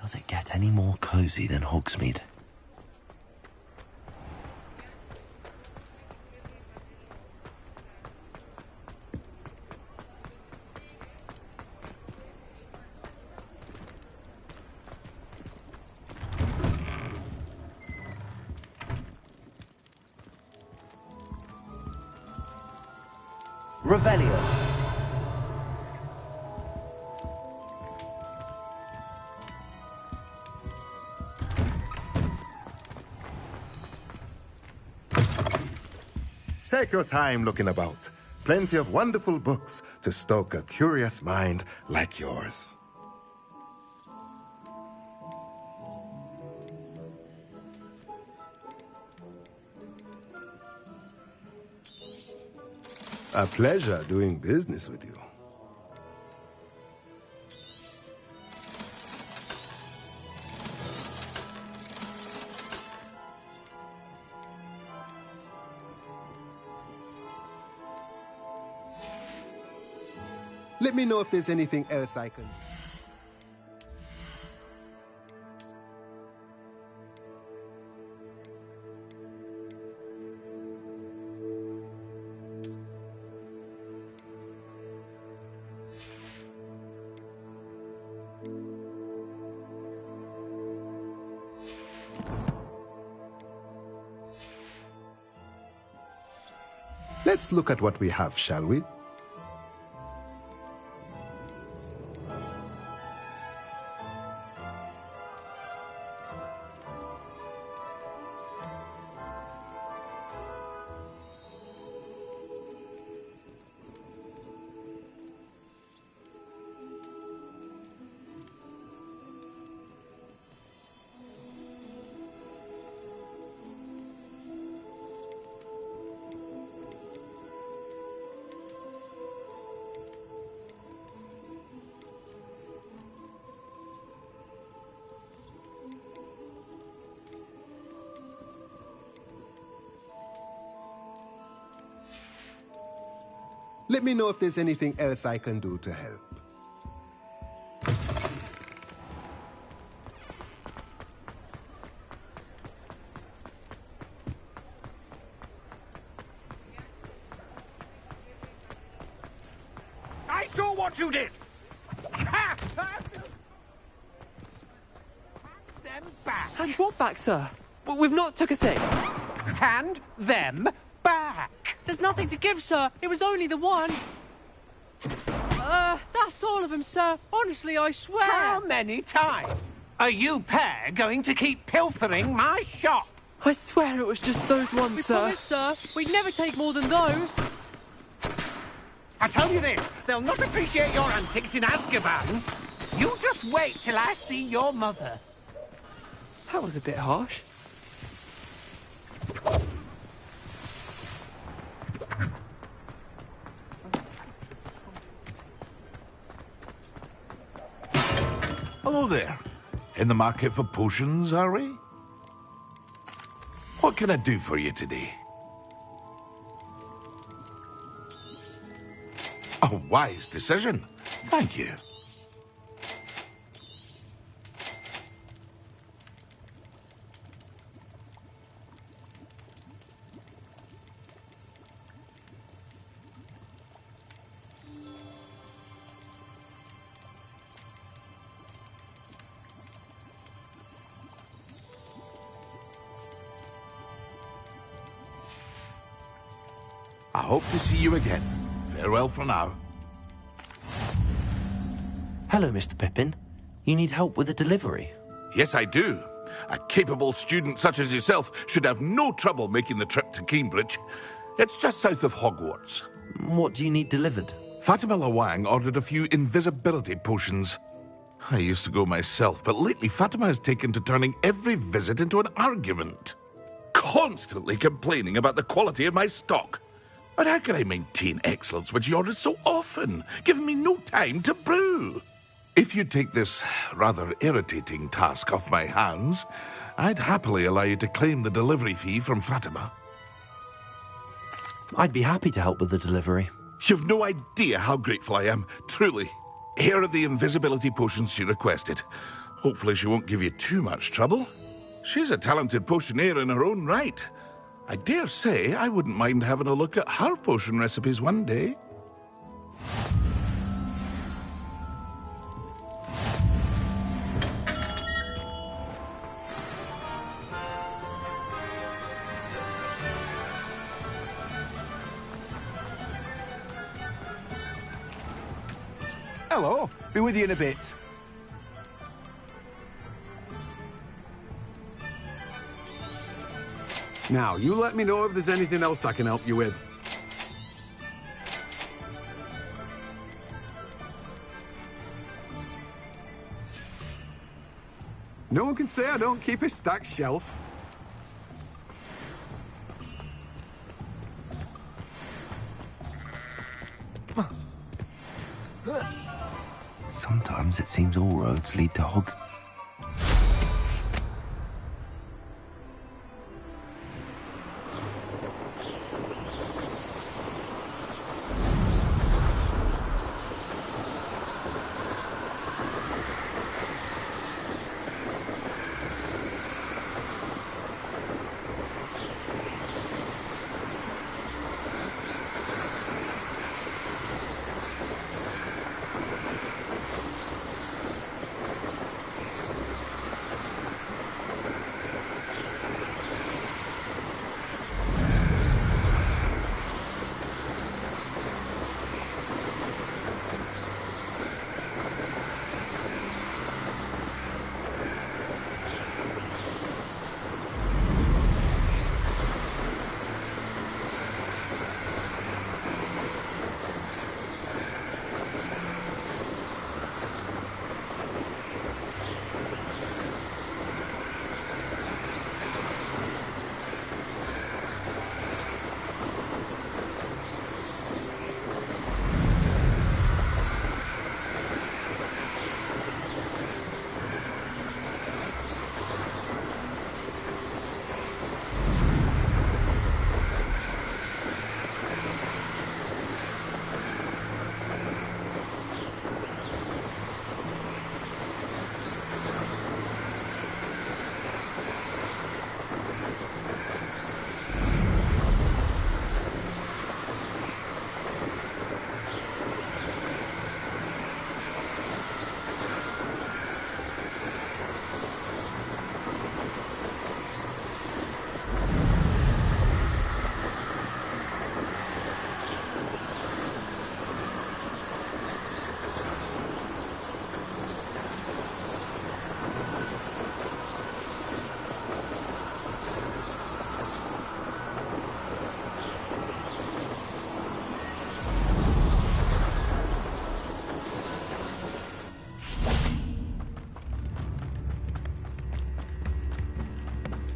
Does it get any more cozy than Hogsmeade? Revelio. Take your time looking about. Plenty of wonderful books to stoke a curious mind like yours. A pleasure doing business with you. Let me know if there's anything else I can... Let's look at what we have, shall we? Let me know if there's anything else I can do to help. I saw what you did! Ha! Them back! Hand what back, sir? We've not took a thing. Hand them back! There's nothing to give, sir. It was only the one. That's all of them, sir. Honestly, I swear. How many times are you pair going to keep pilfering my shop? I swear it was just those ones, sir. We promise, sir. We'd never take more than those. I tell you this, they'll not appreciate your antics in Azkaban. You just wait till I see your mother. That was a bit harsh. Hello there. In the market for potions, are we? What can I do for you today? A wise decision. Thank you. I hope to see you again. Farewell for now. Hello, Mr. Pippin. You need help with a delivery? Yes, I do. A capable student such as yourself should have no trouble making the trip to Cambridge. It's just south of Hogwarts. What do you need delivered? Fatima Lawang ordered a few invisibility potions. I used to go myself, but lately Fatima has taken to turning every visit into an argument. Constantly complaining about the quality of my stock. But how can I maintain excellence when she orders so often, giving me no time to brew? If you take this rather irritating task off my hands, I'd happily allow you to claim the delivery fee from Fatima. I'd be happy to help with the delivery. You've no idea how grateful I am, truly. Here are the invisibility potions she requested. Hopefully she won't give you too much trouble. She's a talented potioneer in her own right. I dare say I wouldn't mind having a look at her potion recipes one day. Hello. Be with you in a bit. Now, you let me know if there's anything else I can help you with. No one can say I don't keep a stacked shelf. Sometimes it seems all roads lead to Hogwarts.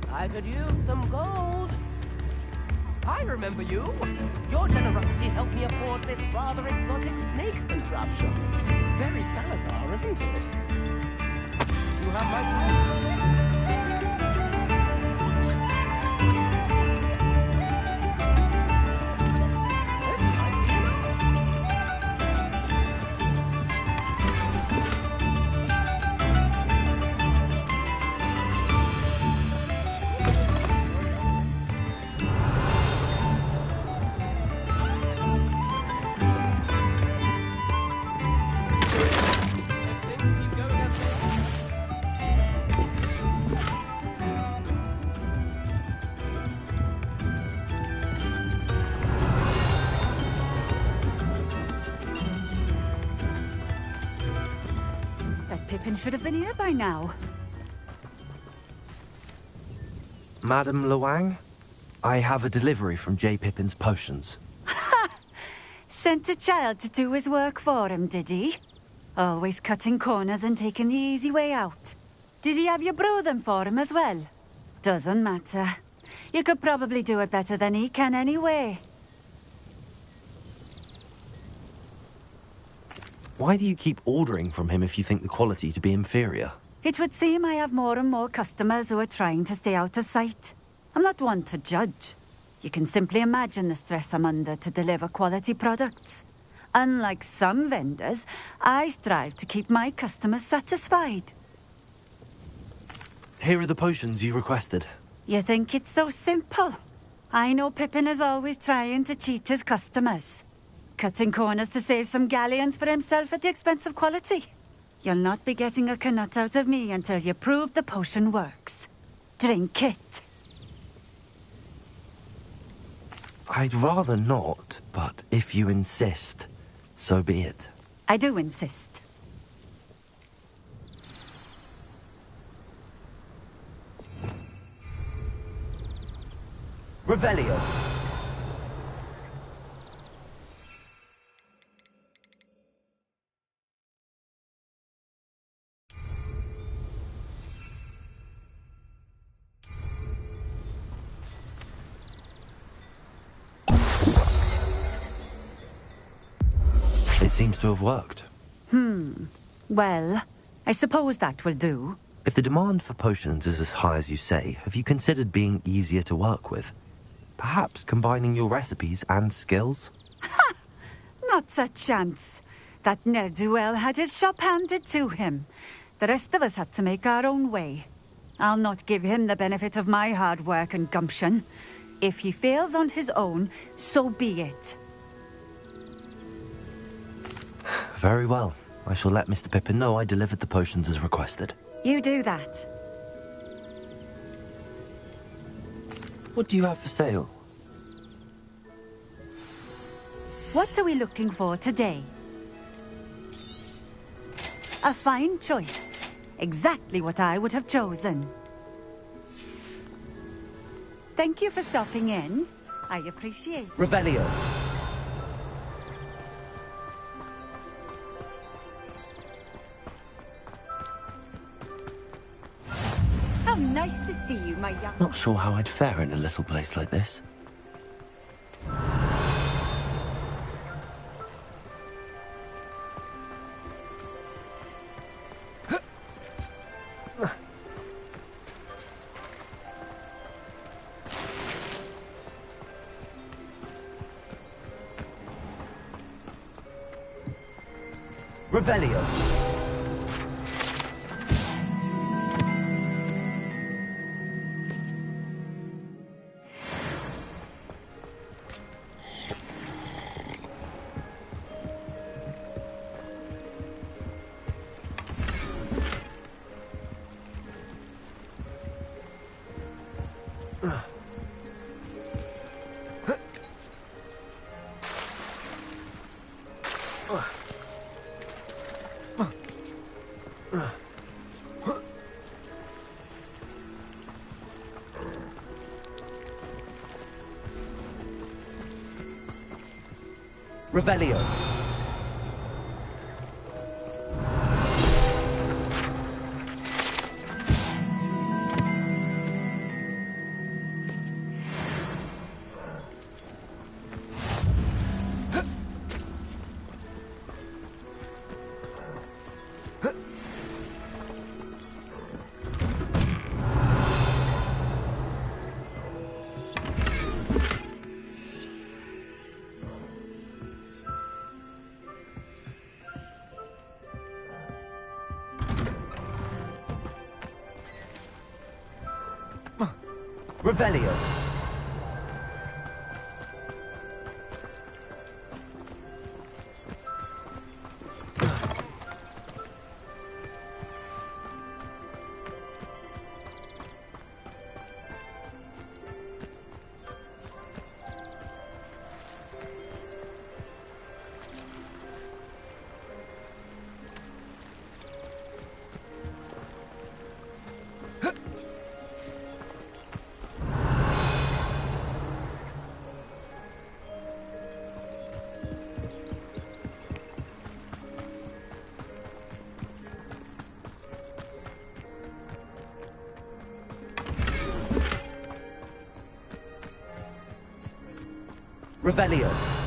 I could use some gold. I remember you. Your generosity helped me afford this rather exotic snake contraption. Very Salazar, isn't it? You have my thanks. Pippin should have been here by now. Madam Luang, I have a delivery from J. Pippin's potions. Ha! Sent a child to do his work for him, did he? Always cutting corners and taking the easy way out. Did he have you brew them for him as well? Doesn't matter. You could probably do it better than he can anyway. Why do you keep ordering from him if you think the quality to be inferior? It would seem I have more and more customers who are trying to stay out of sight. I'm not one to judge. You can simply imagine the stress I'm under to deliver quality products. Unlike some vendors, I strive to keep my customers satisfied. Here are the potions you requested. You think it's so simple? I know Pippin is always trying to cheat his customers. Cutting corners to save some galleons for himself at the expense of quality. You'll not be getting a canut out of me until you prove the potion works. Drink it. I'd rather not, but if you insist, so be it. I do insist. Revelio. It seems to have worked. Well, I suppose that will do. If the demand for potions is as high as you say, have you considered being easier to work with? Perhaps combining your recipes and skills? Not a chance. That ne'er-do-well had his shop handed to him. The rest of us had to make our own way. I'll not give him the benefit of my hard work and gumption. If he fails on his own, so be it. Very well. I shall let Mr. Pippin know I delivered the potions as requested. You do that. What do you have for sale? What are we looking for today? A fine choice. Exactly what I would have chosen. Thank you for stopping in. I appreciate it. Revelio. How nice to see you, my young... Not sure how I'd fare in a little place like this. Revelio. Revelio. Revelio. Revelio.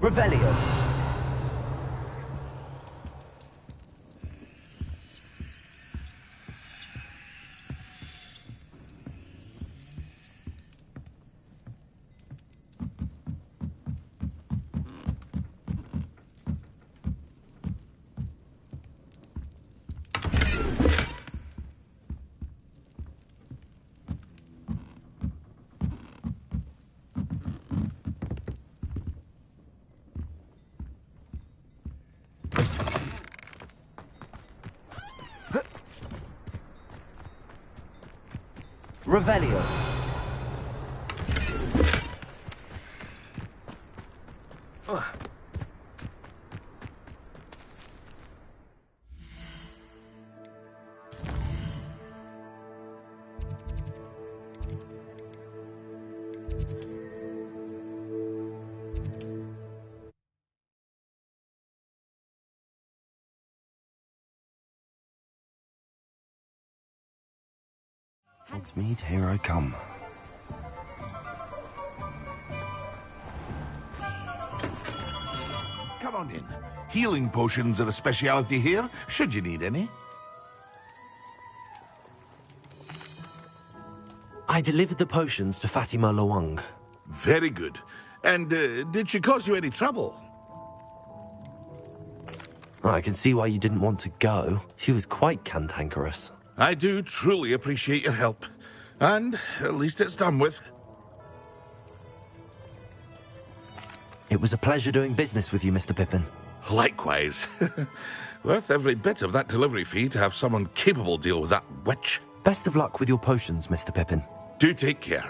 Revelio. Revelio. Hogsmeade, here I come. Come on in. Healing potions are a speciality here, should you need any. I delivered the potions to Fatima Lawang. Very good. And did she cause you any trouble? I can see why you didn't want to go. She was quite cantankerous. I do truly appreciate your help. And at least it's done with. It was a pleasure doing business with you, Mr. Pippin. Likewise. Worth every bit of that delivery fee to have someone capable deal with that witch. Best of luck with your potions, Mr. Pippin. Do take care.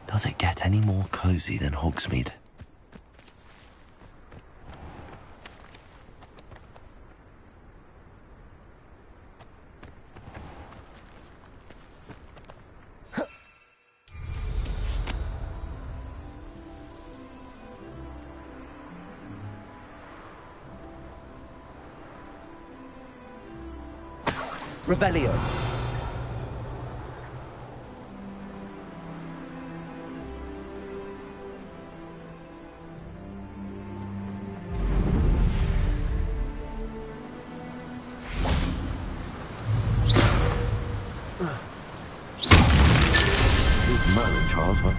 Does it get any more cozy than Hogsmeade? Revelio. These Merlin trials were...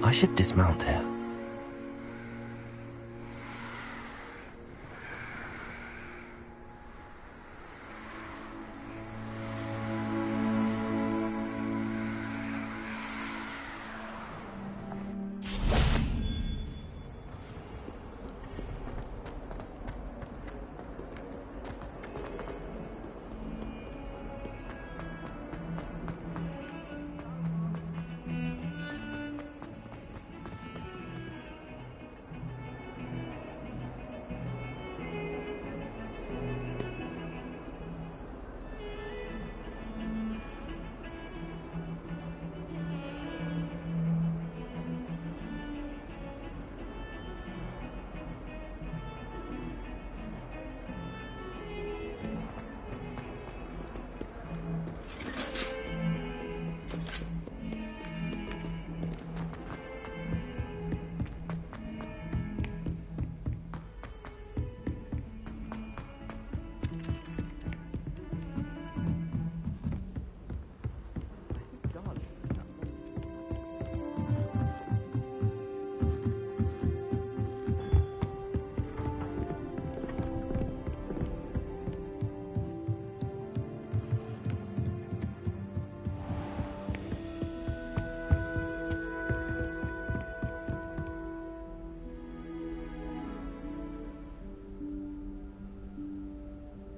I should dismount here.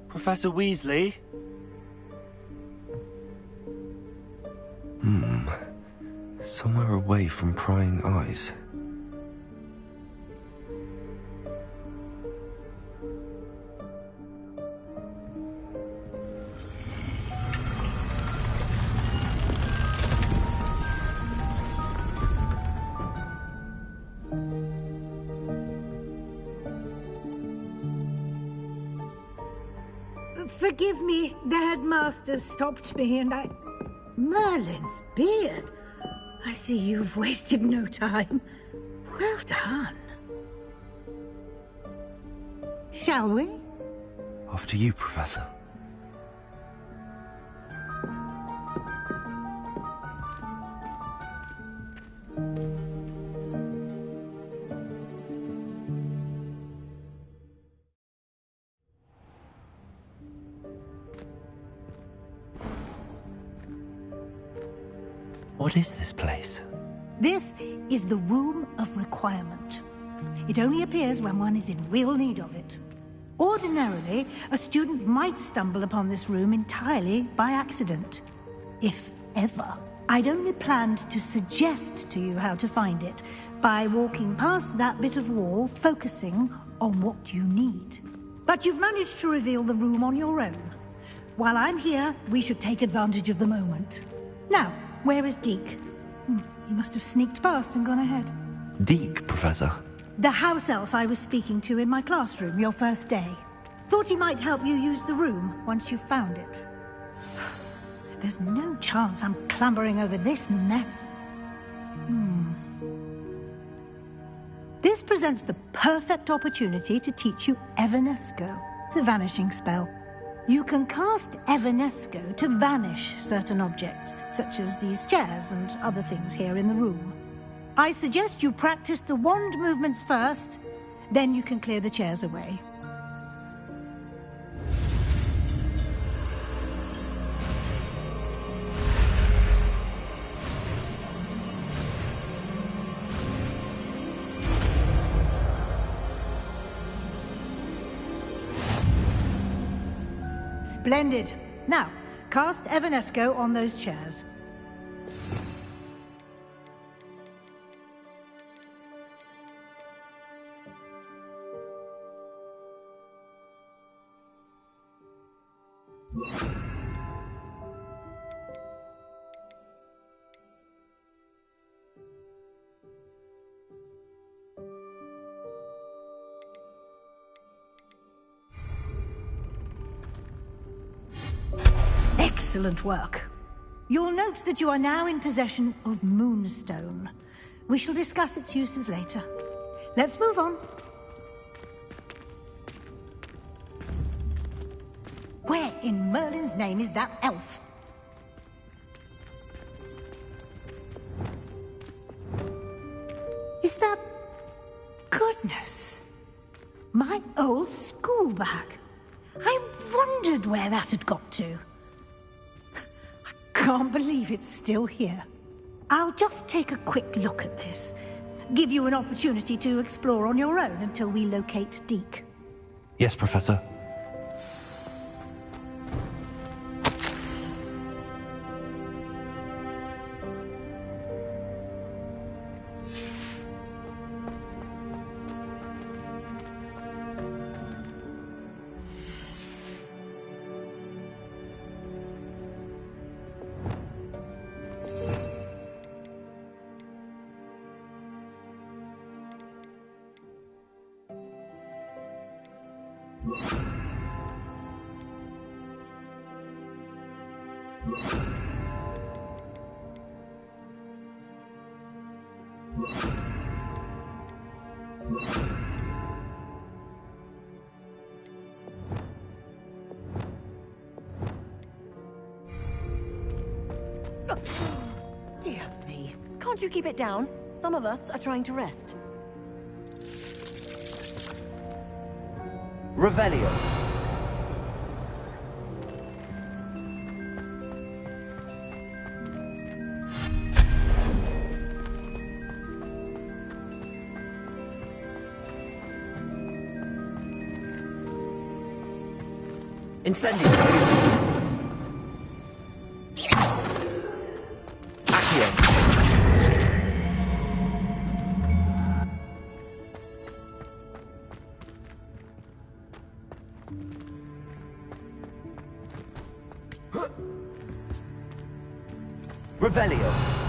Professor Weasley? Somewhere away from prying eyes. Forgive me, the headmaster stopped me and I... Merlin's beard! I see you've wasted no time. Well done. Shall we? Off to you, Professor. What is this place? This is the Room of Requirement. It only appears when one is in real need of it. Ordinarily, a student might stumble upon this room entirely by accident. If ever. I'd only planned to suggest to you how to find it by walking past that bit of wall, focusing on what you need. But you've managed to reveal the room on your own. While I'm here, we should take advantage of the moment. Now, where is Deke? He must have sneaked past and gone ahead. Deke, Professor. The house elf I was speaking to in my classroom your first day. Thought he might help you use the room once you found it. There's no chance I'm clambering over this mess. This presents the perfect opportunity to teach you Evanesco, the vanishing spell. You can cast Evanesco to vanish certain objects, such as these chairs and other things here in the room. I suggest you practice the wand movements first, then you can clear the chairs away. Splendid. Now, cast Evanesco on those chairs. Excellent work. You'll note that you are now in possession of Moonstone. We shall discuss its uses later. Let's move on. Where in Merlin's name is that elf? Is that... Goodness! My old school bag. I wondered where that had got to. I can't believe it's still here. I'll just take a quick look at this. Give you an opportunity to explore on your own until we locate Deke. Yes, Professor. Dear me. Can't you keep it down? Some of us are trying to rest. Revelio. Incendio. Accio. Revelio.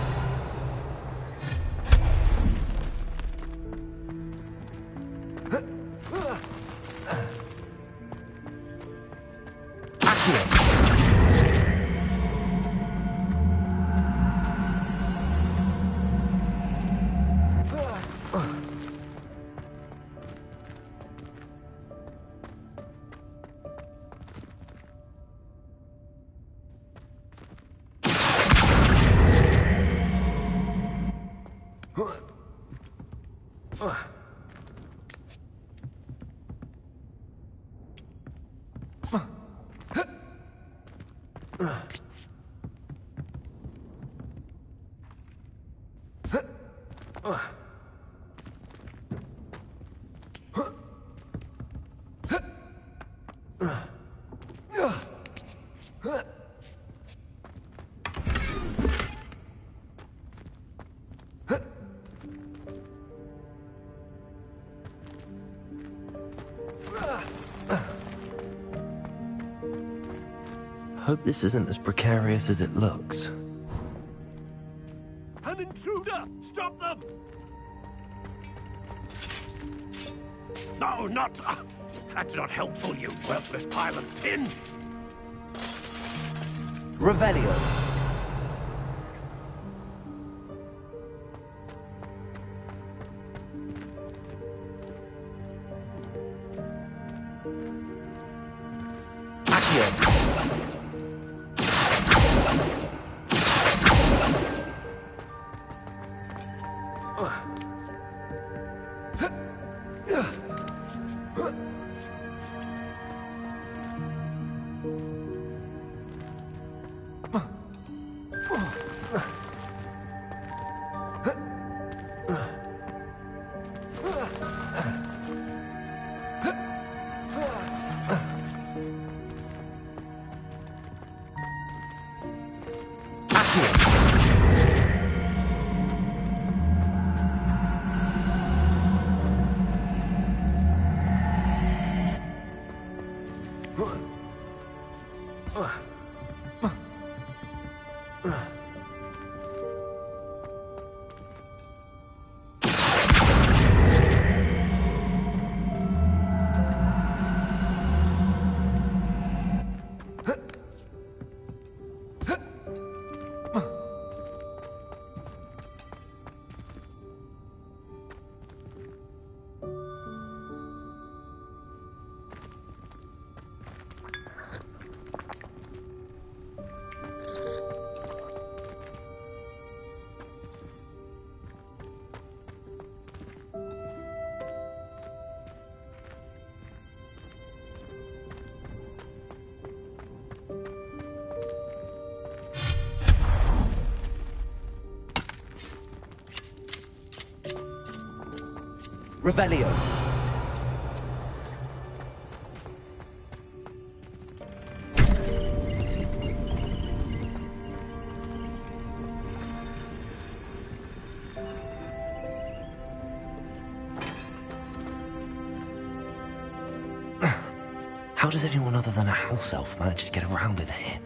Hope this isn't as precarious as it looks. An intruder! Stop them! No, not... that's not helpful, you worthless pile of tin! Revelio. Revelio. How does anyone other than a house elf manage to get around in here?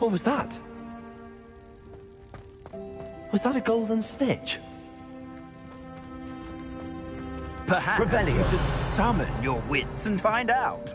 What was that? Was that a golden snitch? Perhaps Revelio. you should summon your wits and find out.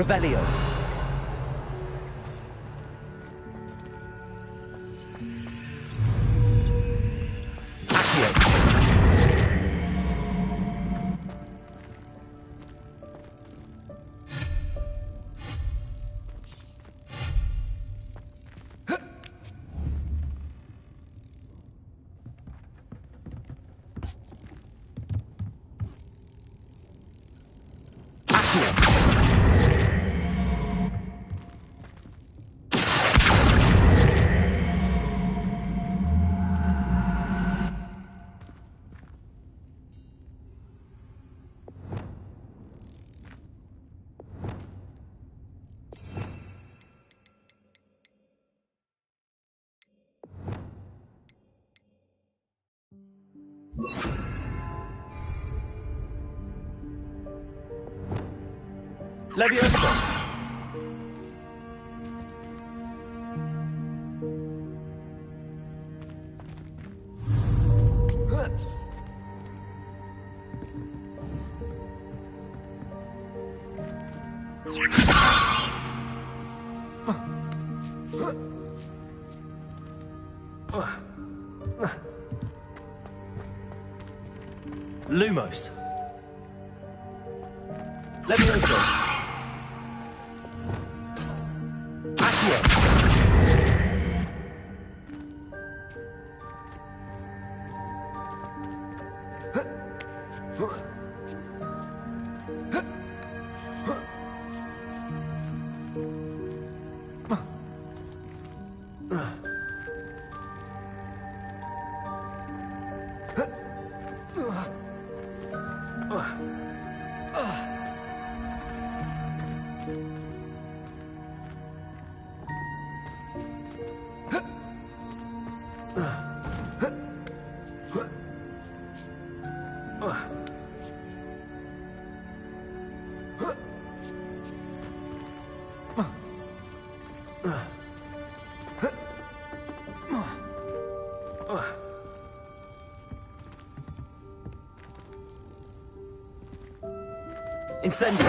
Revelio. Leviosa. Lumos. Leviosa. Incendio!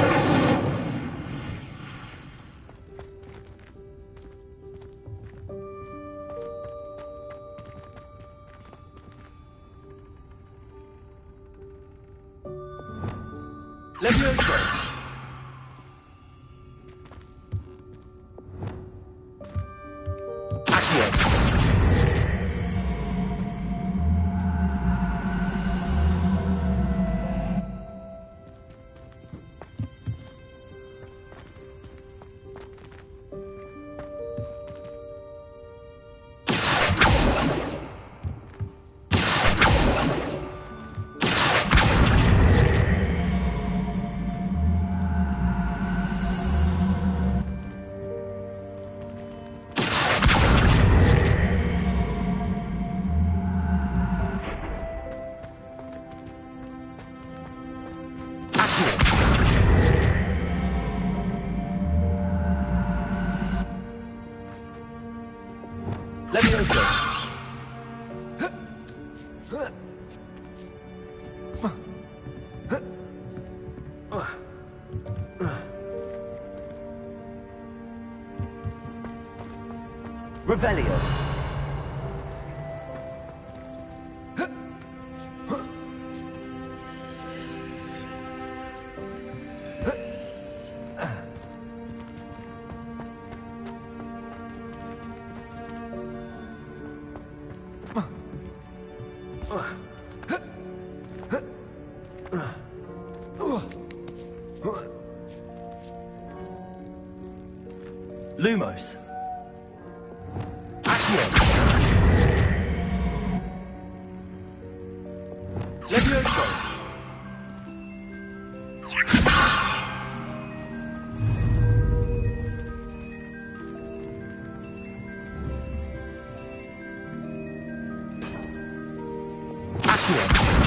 Levioso! Accio! Levioso! Revelio! Lumos. Accio. Levioso. Accio.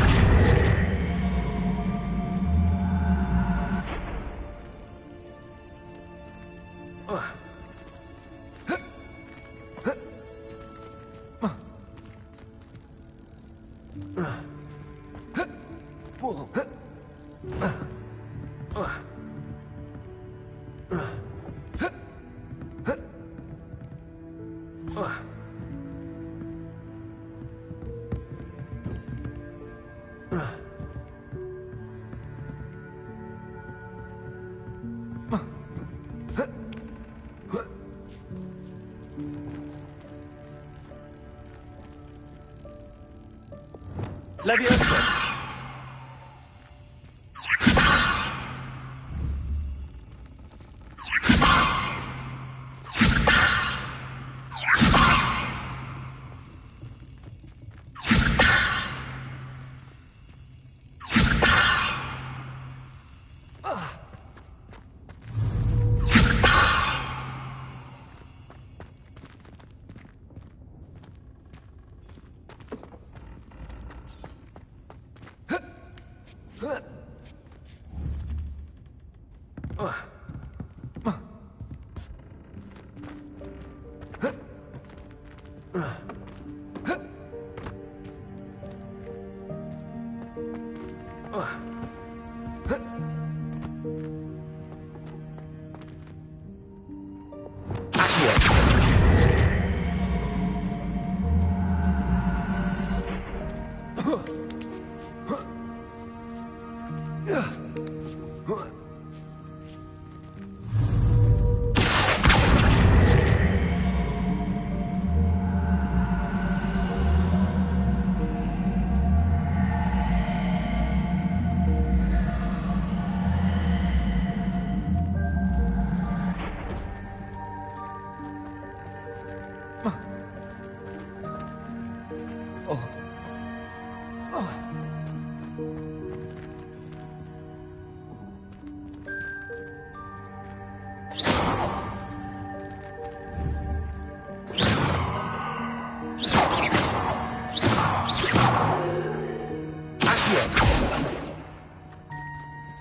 Levioso!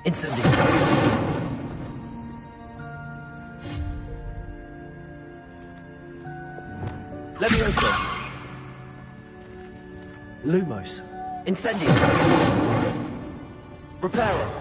Incendio. Levioso. Lumos. Incendio. Reparo.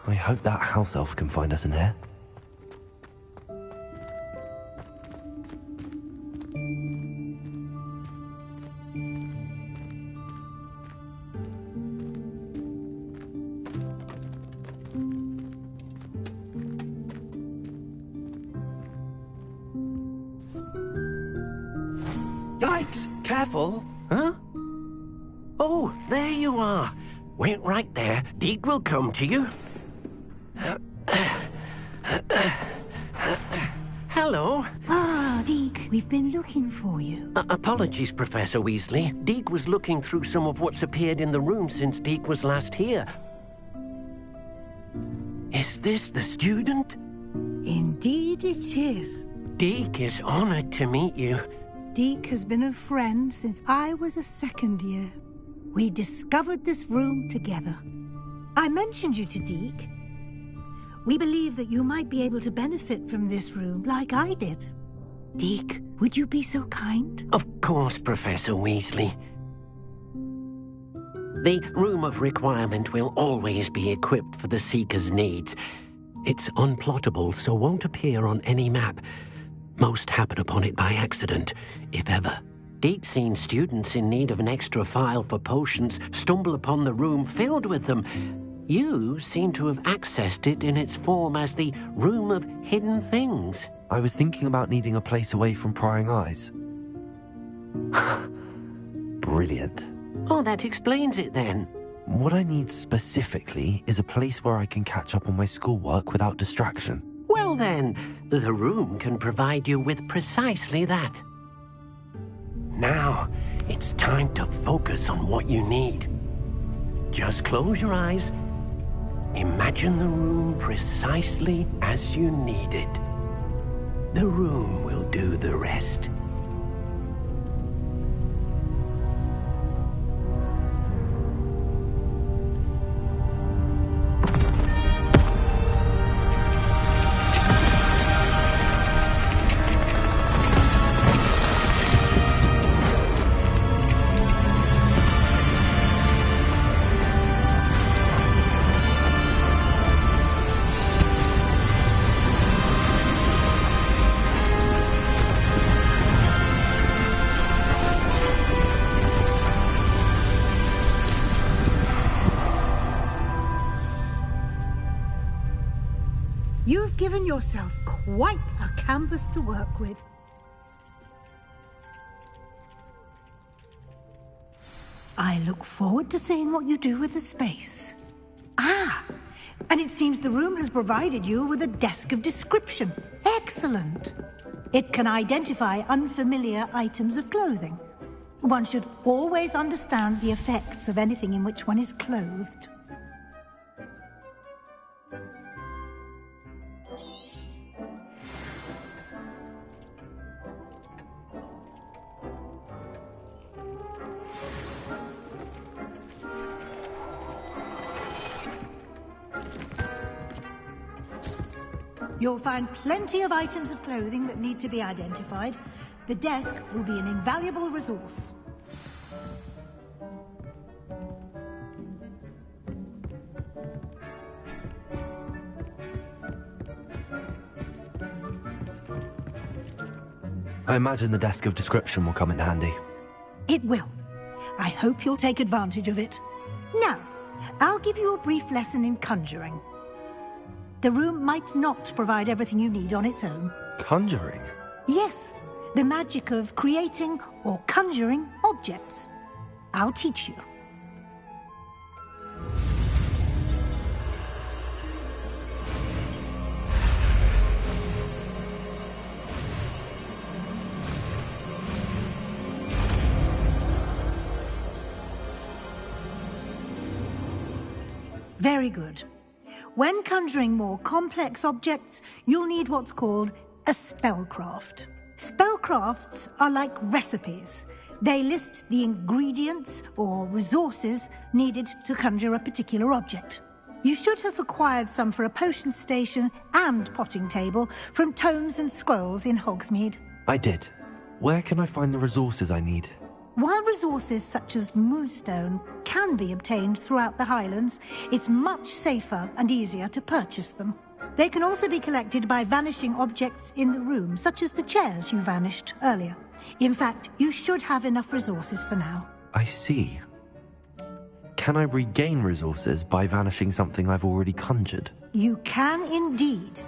I hope that house elf can find us in here. Yikes! Careful! Huh? Oh, there you are. Wait right there. Deke will come to you. Hello. Ah, Deke, we've been looking for you. Apologies, Professor Weasley. Deke was looking through some of what's appeared in the room since Deke was last here. Is this the student? Indeed it is. Deke is honored to meet you. Deke has been a friend since I was a second year. We discovered this room together. I mentioned you to Deke. We believe that you might be able to benefit from this room like I did. Deke, would you be so kind? Of course, Professor Weasley. The Room of Requirement will always be equipped for the Seeker's needs. It's unplottable, so won't appear on any map. Most happen upon it by accident, if ever. Deke's seen students in need of an extra file for potions stumble upon the room filled with them. You seem to have accessed it in its form as the Room of Hidden Things. I was thinking about needing a place away from prying eyes. Brilliant. Oh, that explains it then. What I need specifically is a place where I can catch up on my schoolwork without distraction. Well then, the room can provide you with precisely that. Now, it's time to focus on what you need. Just close your eyes. Imagine the room precisely as you need it. The room will do the rest. You've given yourself quite a canvas to work with. I look forward to seeing what you do with the space. Ah, and it seems the room has provided you with a desk of description. Excellent. It can identify unfamiliar items of clothing. One should always understand the effects of anything in which one is clothed. You'll find plenty of items of clothing that need to be identified. The desk will be an invaluable resource. I imagine the desk of description will come in handy. It will. I hope you'll take advantage of it. Now, I'll give you a brief lesson in conjuring. The room might not provide everything you need on its own. Conjuring? Yes, the magic of creating or conjuring objects. I'll teach you. Very good. When conjuring more complex objects, you'll need what's called a spellcraft. Spellcrafts are like recipes. They list the ingredients or resources needed to conjure a particular object. You should have acquired some for a potion station and potting table from tomes and scrolls in Hogsmeade. I did. Where can I find the resources I need? While resources such as moonstone can be obtained throughout the Highlands, it's much safer and easier to purchase them. They can also be collected by vanishing objects in the room, such as the chairs you vanished earlier. In fact, you should have enough resources for now. I see. Can I regain resources by vanishing something I've already conjured? You can indeed.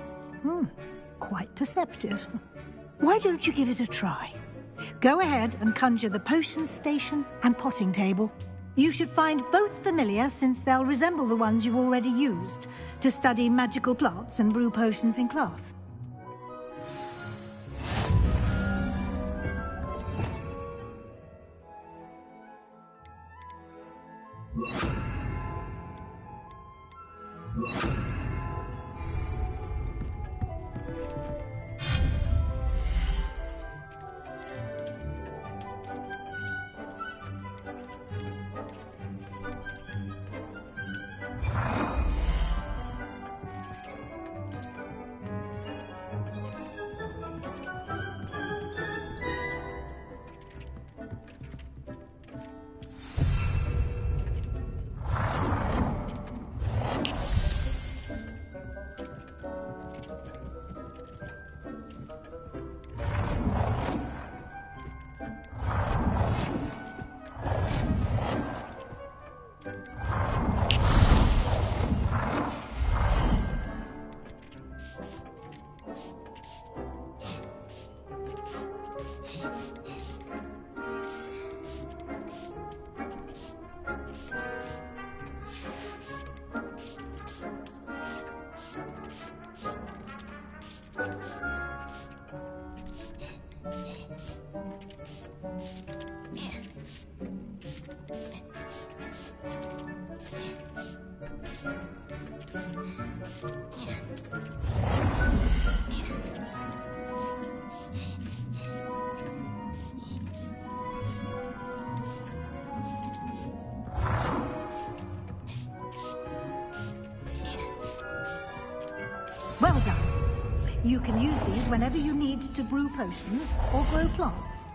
Quite perceptive. Why don't you give it a try? Go ahead and conjure the potion station and potting table. You should find both familiar, since they'll resemble the ones you've already used to study magical plants and brew potions in class. Well done. You can use these whenever you need to brew potions or grow plants.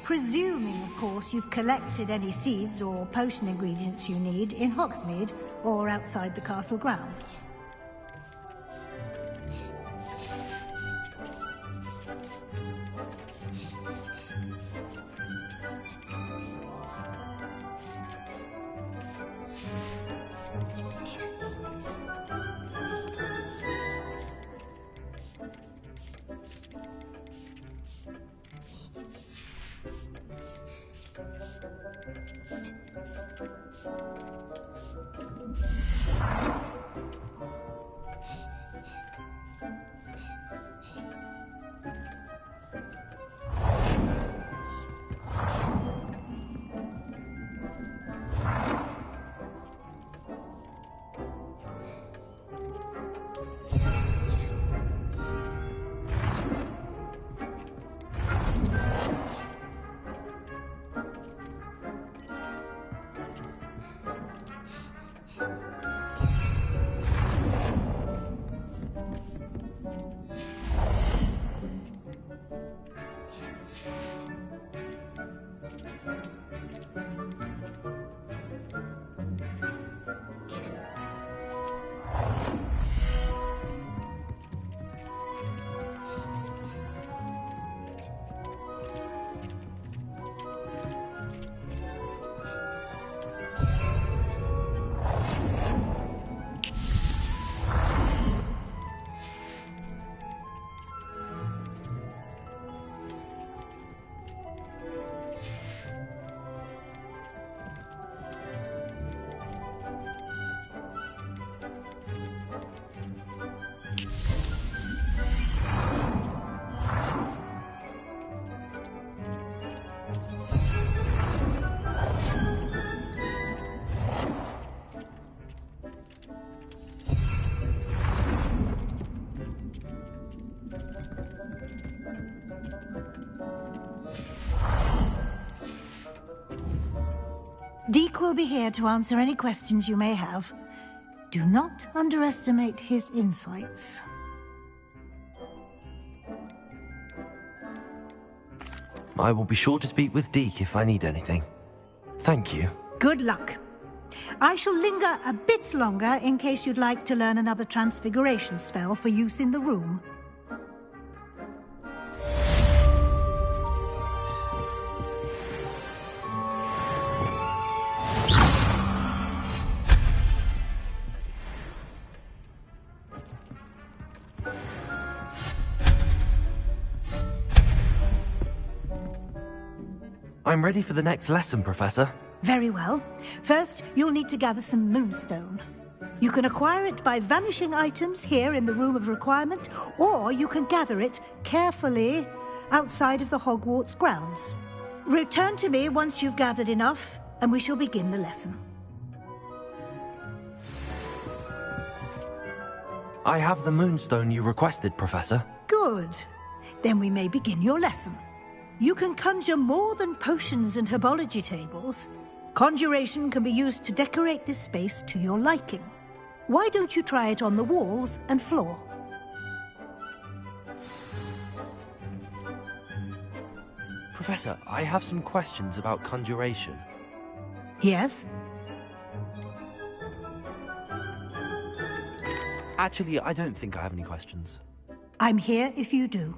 Presuming, of course, you've collected any seeds or potion ingredients you need in Hogsmeade or outside the castle grounds. Deke will be here to answer any questions you may have. Do not underestimate his insights. I will be sure to speak with Deke if I need anything. Thank you. Good luck. I shall linger a bit longer in case you'd like to learn another transfiguration spell for use in the room. I'm ready for the next lesson, Professor. Very well. First, you'll need to gather some moonstone. You can acquire it by vanishing items here in the Room of Requirement, or you can gather it carefully outside of the Hogwarts grounds. Return to me once you've gathered enough, and we shall begin the lesson. I have the moonstone you requested, Professor. Good. Then we may begin your lesson. You can conjure more than potions and herbology tables. Conjuration can be used to decorate this space to your liking. Why don't you try it on the walls and floor? Professor, I have some questions about conjuration. Yes? Actually, I don't think I have any questions. I'm here if you do.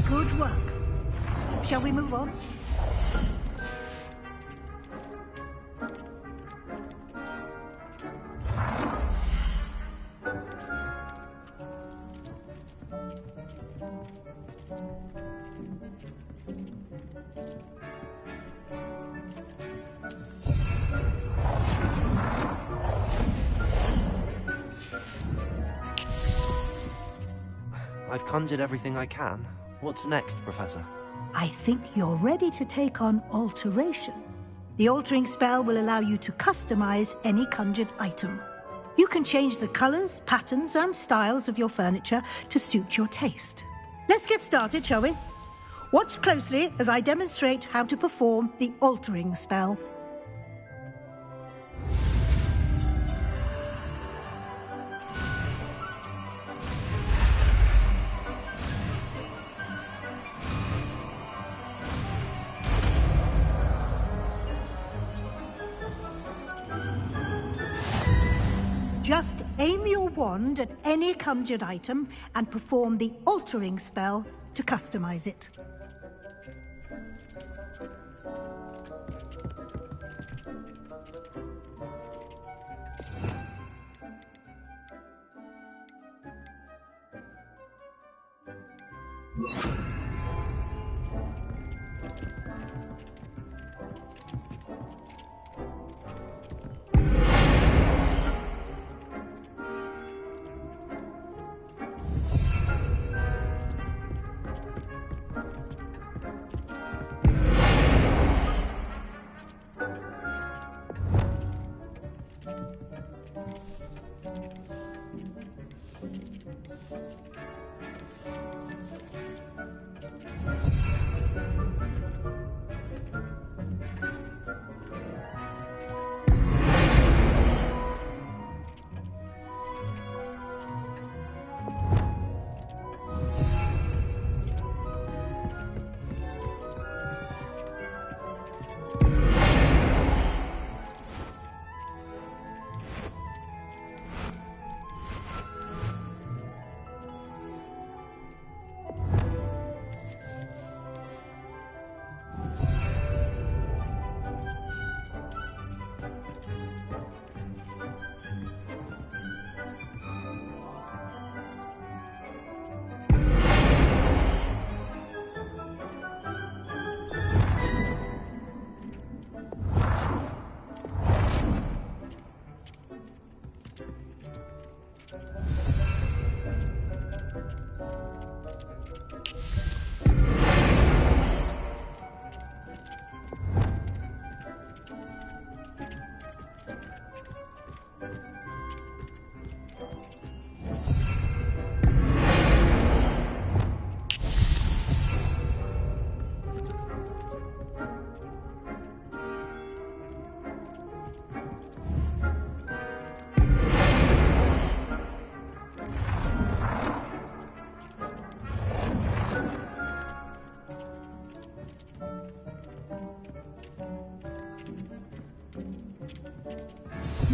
Good work. Shall we move on? I've conjured everything I can. What's next, Professor? I think you're ready to take on alteration. The altering spell will allow you to customize any conjured item. You can change the colors, patterns, and styles of your furniture to suit your taste. Let's get started, shall we? Watch closely as I demonstrate how to perform the altering spell. Just aim your wand at any conjured item and perform the altering spell to customize it.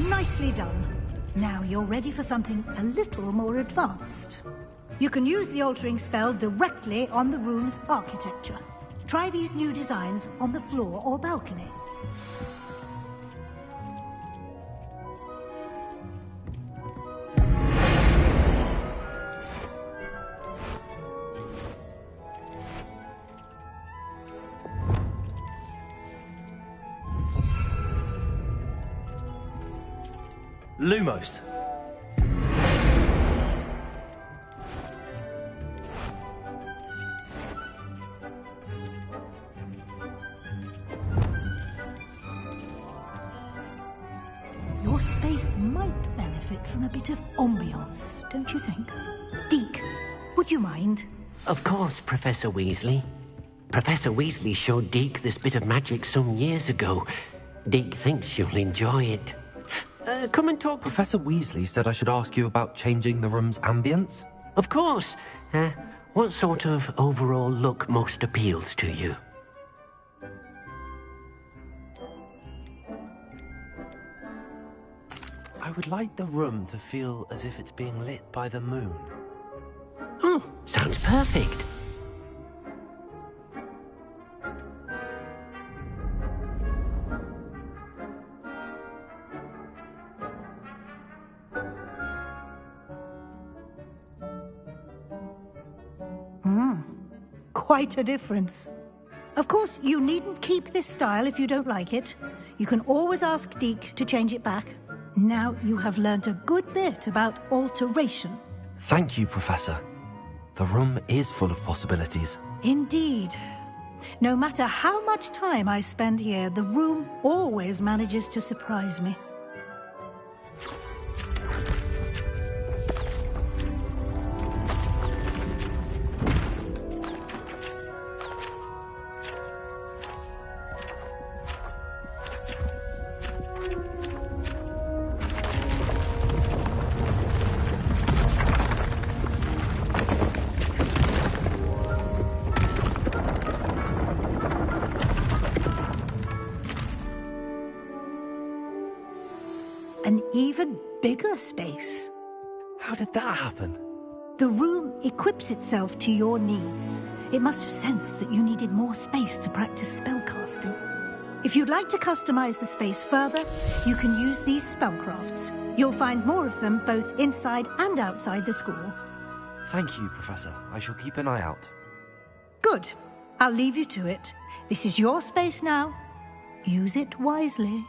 Nicely done. Now you're ready for something a little more advanced. You can use the altering spell directly on the room's architecture. Try these new designs on the floor or balcony. Lumos. Your space might benefit from a bit of ambiance, don't you think? Deke, would you mind? Of course, Professor Weasley. Professor Weasley showed Deke this bit of magic some years ago. Deke thinks you'll enjoy it. Come and talk. Professor Weasley said I should ask you about changing the room's ambience. Of course. What sort of overall look most appeals to you? I would like the room to feel as if it's being lit by the moon. Oh, sounds perfect. Quite a difference. Of course, you needn't keep this style if you don't like it. You can always ask Deke to change it back. Now you have learnt a good bit about alteration. Thank you, Professor. The room is full of possibilities. Indeed. No matter how much time I spend here, the room always manages to surprise me. An even bigger space. How did that happen? The room equips itself to your needs. It must have sensed that you needed more space to practice spellcasting. If you'd like to customize the space further, you can use these spellcrafts. You'll find more of them both inside and outside the school. Thank you, Professor. I shall keep an eye out. Good. I'll leave you to it. This is your space now. Use it wisely.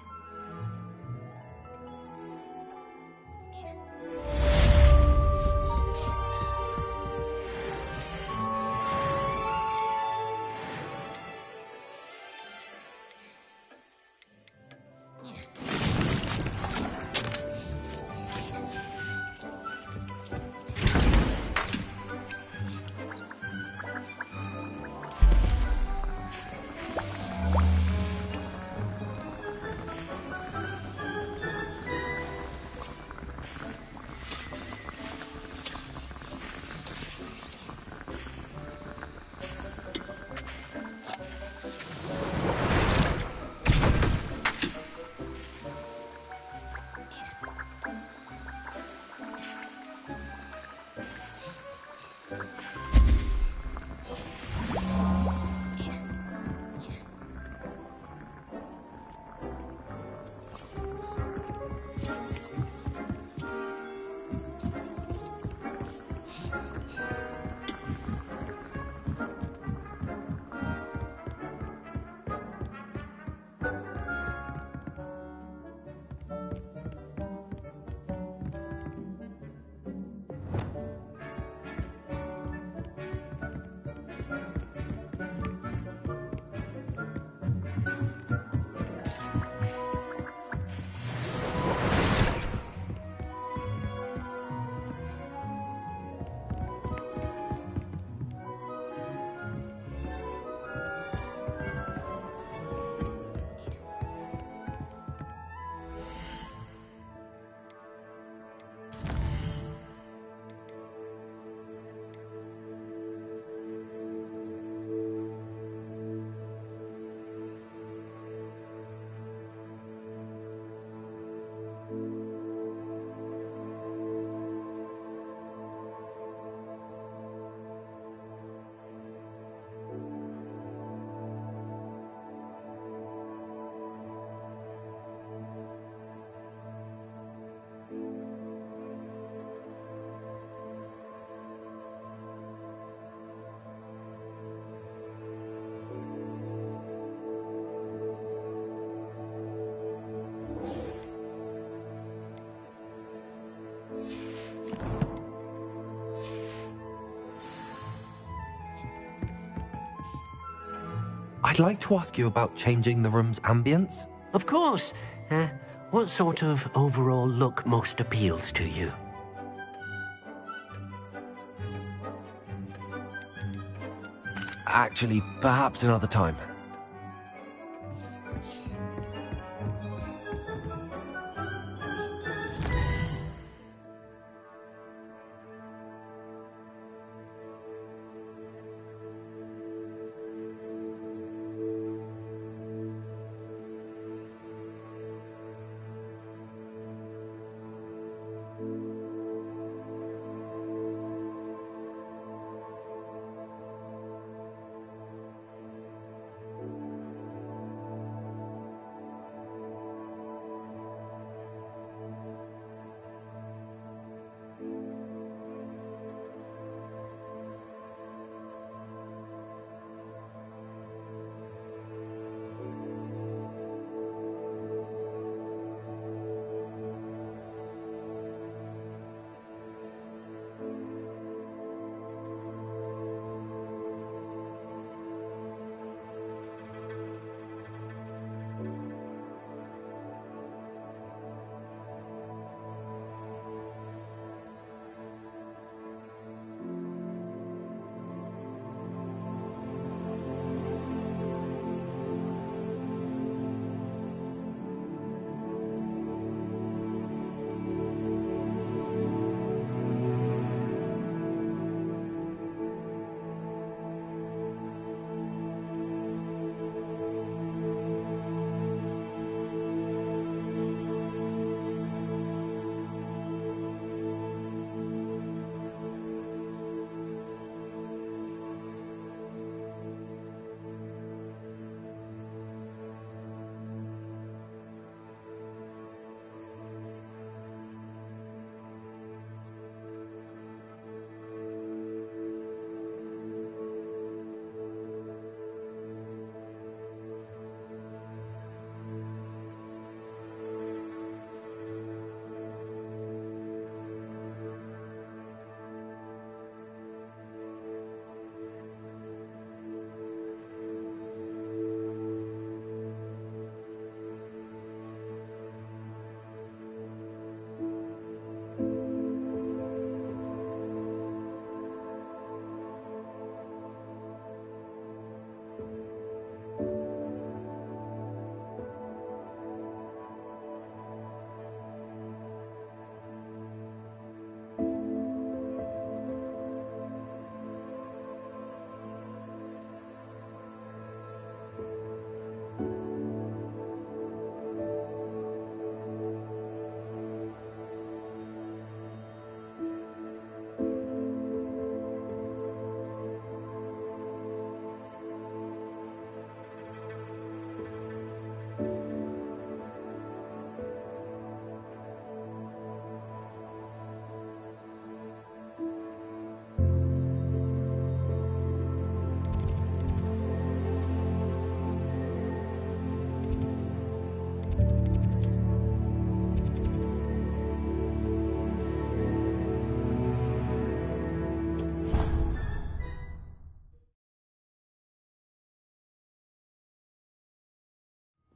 I'd like to ask you about changing the room's ambience. Of course. What sort of overall look most appeals to you? Actually, perhaps another time.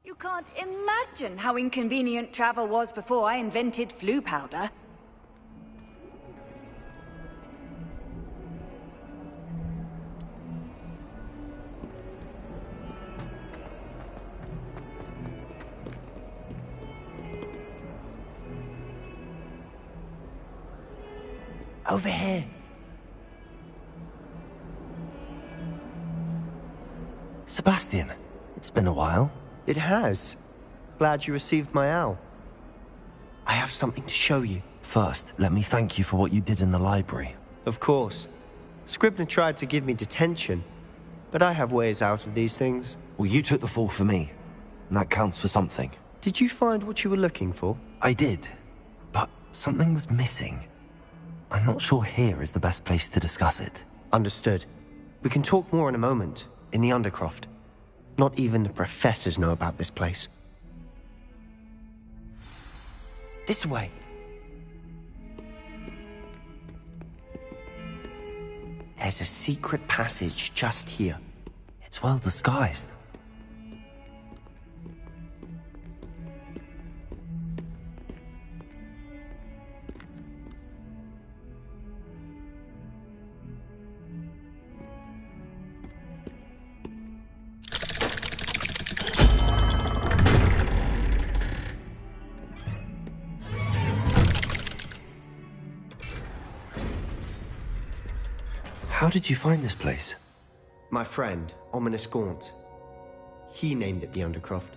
You can't imagine how inconvenient travel was before I invented flu powder. Over here. Sebastian, it's been a while. It has. Glad you received my owl. I have something to show you. First, let me thank you for what you did in the library. Of course. Scribner tried to give me detention, but I have ways out of these things. Well, you took the fall for me, and that counts for something. Did you find what you were looking for? I did, but something was missing. I'm not sure here is the best place to discuss it. Understood. We can talk more in a moment, in the Undercroft. Not even the professors know about this place. This way. There's a secret passage just here. It's well disguised. How did you find this place? My friend, Ominous Gaunt. He named it the Undercroft.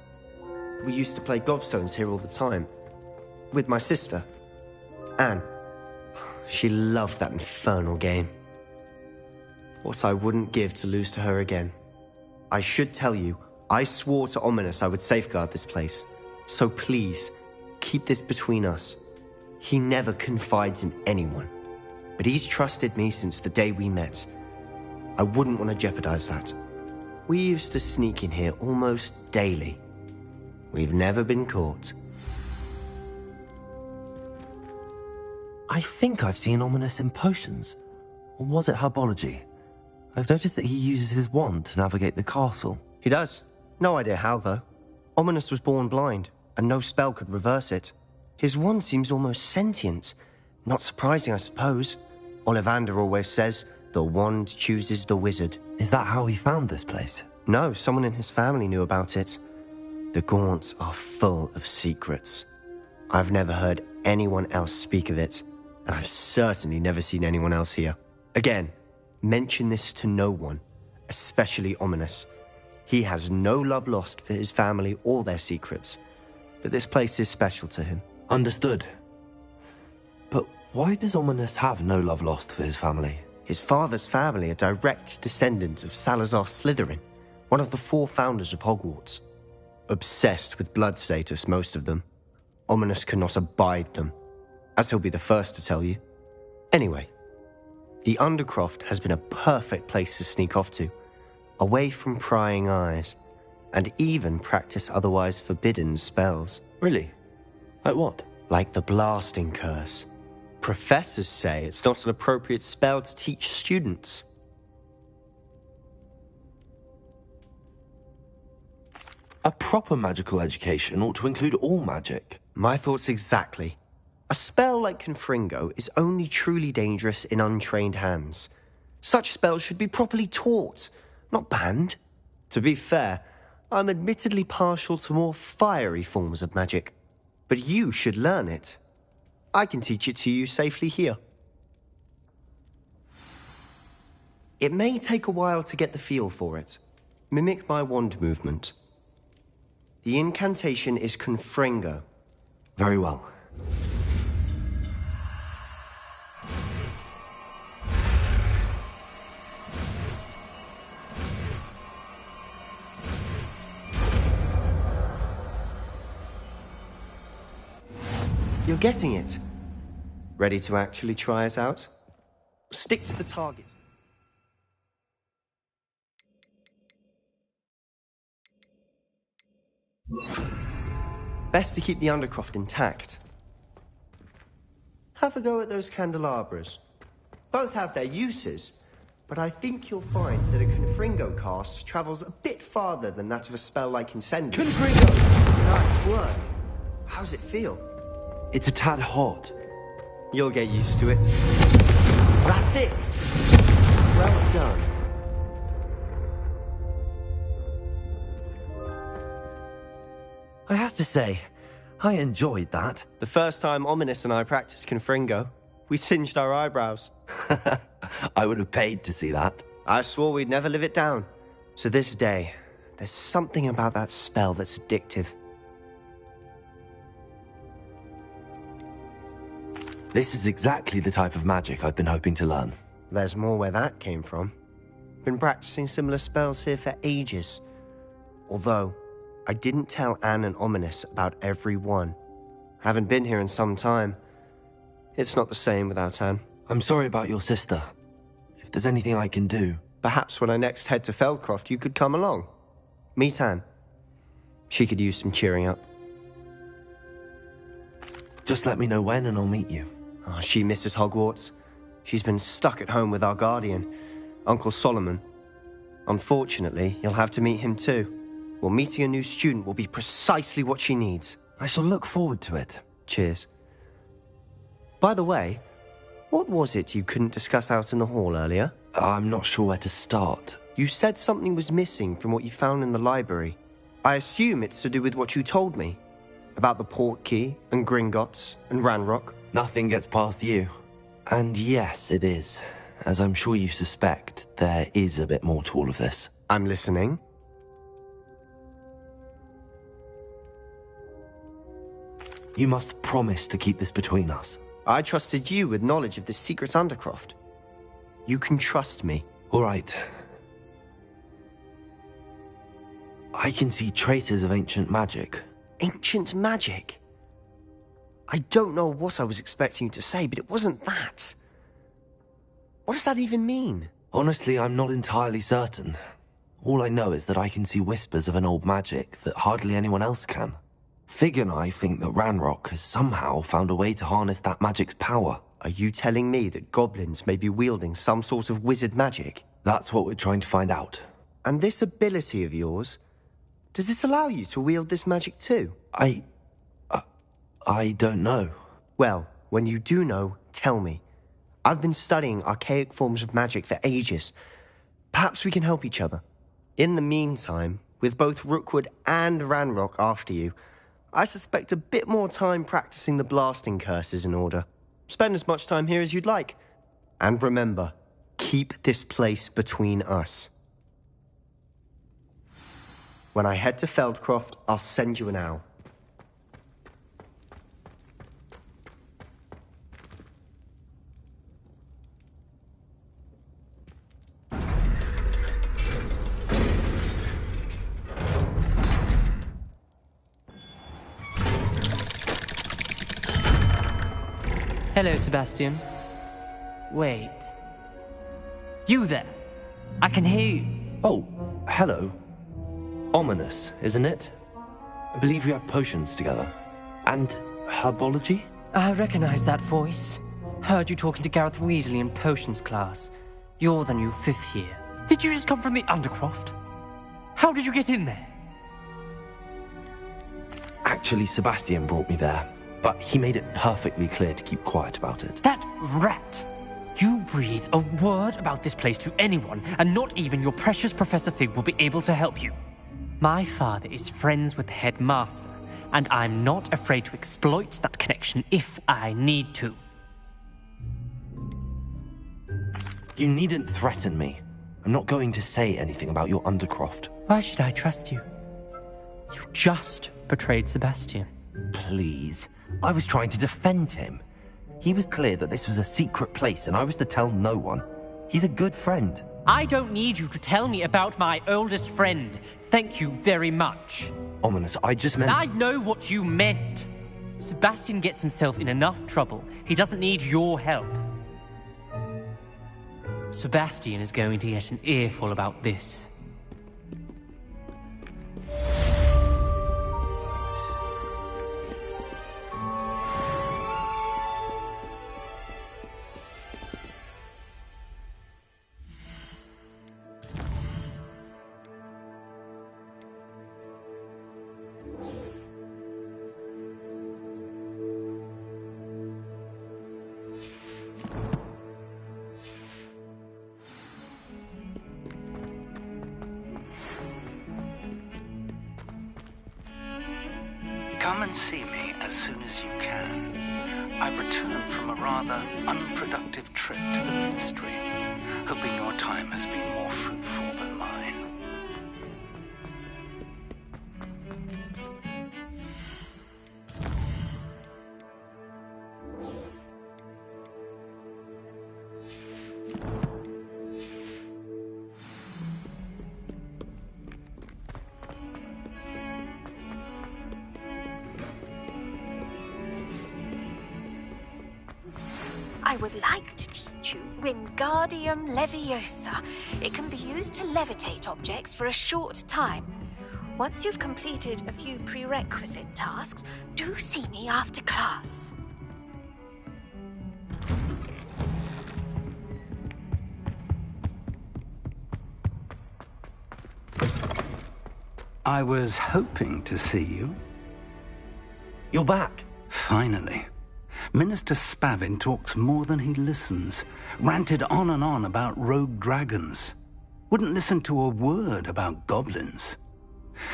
We used to play gobstones here all the time. With my sister, Anne. She loved that infernal game. What I wouldn't give to lose to her again. I should tell you, I swore to Ominous I would safeguard this place. So please, keep this between us. He never confides in anyone. But he's trusted me since the day we met. I wouldn't want to jeopardize that. We used to sneak in here almost daily. We've never been caught. I think I've seen Ominous in potions. Or was it herbology? I've noticed that he uses his wand to navigate the castle. He does. No idea how, though. Ominous was born blind, and no spell could reverse it. His wand seems almost sentient. Not surprising, I suppose. Ollivander always says, the wand chooses the wizard. Is that how he found this place? No, someone in his family knew about it. The Gaunts are full of secrets. I've never heard anyone else speak of it, and I've certainly never seen anyone else here. Again, mention this to no one, especially Ominous. He has no love lost for his family or their secrets, but this place is special to him. Understood. But why does Ominous have no love lost for his family? His father's family are direct descendants of Salazar Slytherin, one of the 4 founders of Hogwarts. Obsessed with blood status, most of them. Ominous cannot abide them, as he'll be the first to tell you. Anyway, the Undercroft has been a perfect place to sneak off to, away from prying eyes, and even practice otherwise forbidden spells. Really? Like what? Like the blasting curse. Professors say it's not an appropriate spell to teach students. A proper magical education ought to include all magic. My thoughts exactly. A spell like Confringo is only truly dangerous in untrained hands. Such spells should be properly taught, not banned. To be fair, I'm admittedly partial to more fiery forms of magic. But you should learn it. I can teach it to you safely here. It may take a while to get the feel for it. Mimic my wand movement. The incantation is Confringo. Very well. You're getting it. Ready to actually try it out? Stick to the target. Best to keep the Undercroft intact. Have a go at those candelabras. Both have their uses, but I think you'll find that a Confringo cast travels a bit farther than that of a spell like Incendiary. Confringo! Nice work. How's it feel? It's a tad hot. You'll get used to it. That's it! Well done. I have to say, I enjoyed that. The first time Ominous and I practiced Confringo, we singed our eyebrows. I would have paid to see that. I swore we'd never live it down. So this day, there's something about that spell that's addictive. This is exactly the type of magic I've been hoping to learn. There's more where that came from. Been practicing similar spells here for ages. Although, I didn't tell Anne and Ominous about every one. Haven't been here in some time. It's not the same without Anne. I'm sorry about your sister. If there's anything I can do... Perhaps when I next head to Feldcroft, you could come along. Meet Anne. She could use some cheering up. Just let me know when and I'll meet you. Oh, she misses Hogwarts. She's been stuck at home with our guardian, Uncle Solomon. Unfortunately, you'll have to meet him too. Well, meeting a new student will be precisely what she needs. I shall look forward to it. Cheers. By the way, what was it you couldn't discuss out in the hall earlier? I'm not sure where to start. You said something was missing from what you found in the library. I assume it's to do with what you told me. About the port key, and Gringotts, and Ranrock. Nothing gets past you. And yes, it is. As I'm sure you suspect, there is a bit more to all of this. I'm listening. You must promise to keep this between us. I trusted you with knowledge of this secret Undercroft. You can trust me. All right. I can see traces of ancient magic. Ancient magic? I don't know what I was expecting you to say, but it wasn't that. What does that even mean? Honestly, I'm not entirely certain. All I know is that I can see whispers of an old magic that hardly anyone else can. Fig and I think that Ranrock has somehow found a way to harness that magic's power. Are you telling me that goblins may be wielding some sort of wizard magic? That's what we're trying to find out. And this ability of yours, does it allow you to wield this magic too? I don't know. Well, when you do know, tell me. I've been studying archaic forms of magic for ages. Perhaps we can help each other. In the meantime, with both Rookwood and Ranrock after you, I suspect a bit more time practicing the blasting curse is in order. Spend as much time here as you'd like. And remember, keep this place between us. When I head to Feldcroft, I'll send you an owl. Hello, Sebastian. Wait. You there? I can hear you. Oh, hello. Ominous, isn't it? I believe we have potions together. And herbology? I recognize that voice. Heard you talking to Gareth Weasley in potions class. You're the new 5th year. Did you just come from the Undercroft? How did you get in there? Actually, Sebastian brought me there. But he made it perfectly clear to keep quiet about it. That rat! You breathe a word about this place to anyone, and not even your precious Professor Fig will be able to help you. My father is friends with the headmaster, and I'm not afraid to exploit that connection if I need to. You needn't threaten me. I'm not going to say anything about your Undercroft. Why should I trust you? You just betrayed Sebastian. Please. I was trying to defend him. He was clear that this was a secret place and I was to tell no one. He's a good friend. I don't need you to tell me about my oldest friend. Thank you very much. Ominous, I just meant... I know what you meant. Sebastian gets himself in enough trouble. He doesn't need your help. Sebastian is going to get an earful about this. Come and see me as soon as you can. I've returned from a rather unproductive trip to the Ministry, hoping your time has been more fruitful than mine. I would like to teach you Wingardium Leviosa. It can be used to levitate objects for a short time. Once you've completed a few prerequisite tasks, do see me after class. I was hoping to see you. You're back. Finally. Minister Spavin talks more than he listens. Ranted on and on about rogue dragons. Wouldn't listen to a word about goblins.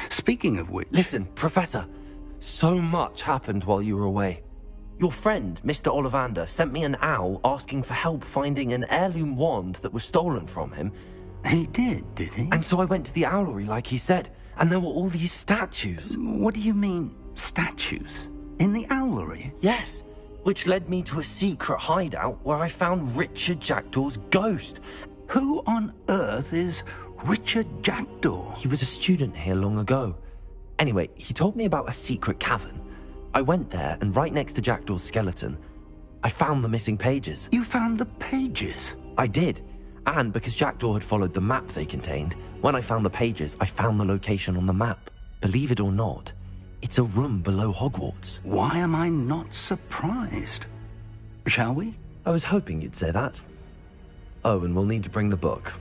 Speaking of which... Listen, Professor. So much happened while you were away. Your friend, Mr. Ollivander, sent me an owl asking for help finding an heirloom wand that was stolen from him. He did he? And so I went to the owlery like he said, and there were all these statues. What do you mean, statues? In the owlery? Yes. Which led me to a secret hideout where I found Richard Jackdaw's ghost. Who on earth is Richard Jackdaw? He was a student here long ago. Anyway, he told me about a secret cavern. I went there, and right next to Jackdaw's skeleton, I found the missing pages. You found the pages? I did. And because Jackdaw had followed the map they contained, when I found the pages, I found the location on the map. Believe it or not, it's a room below Hogwarts. Why am I not surprised? Shall we? I was hoping you'd say that. Oh, and we'll need to bring the book.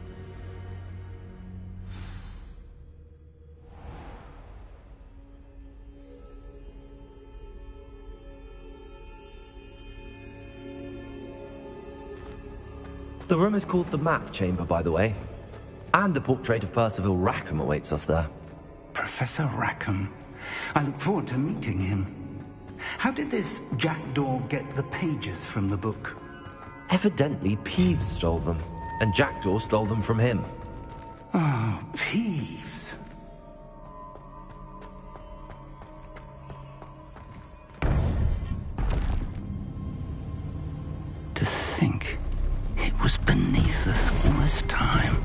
The room is called the Map Chamber, by the way. And a portrait of Percival Rackham awaits us there. Professor Rackham. I look forward to meeting him. How did this Jackdaw get the pages from the book? Evidently, Peeves stole them, and Jackdaw stole them from him. Oh, Peeves. To think it was beneath us all this time.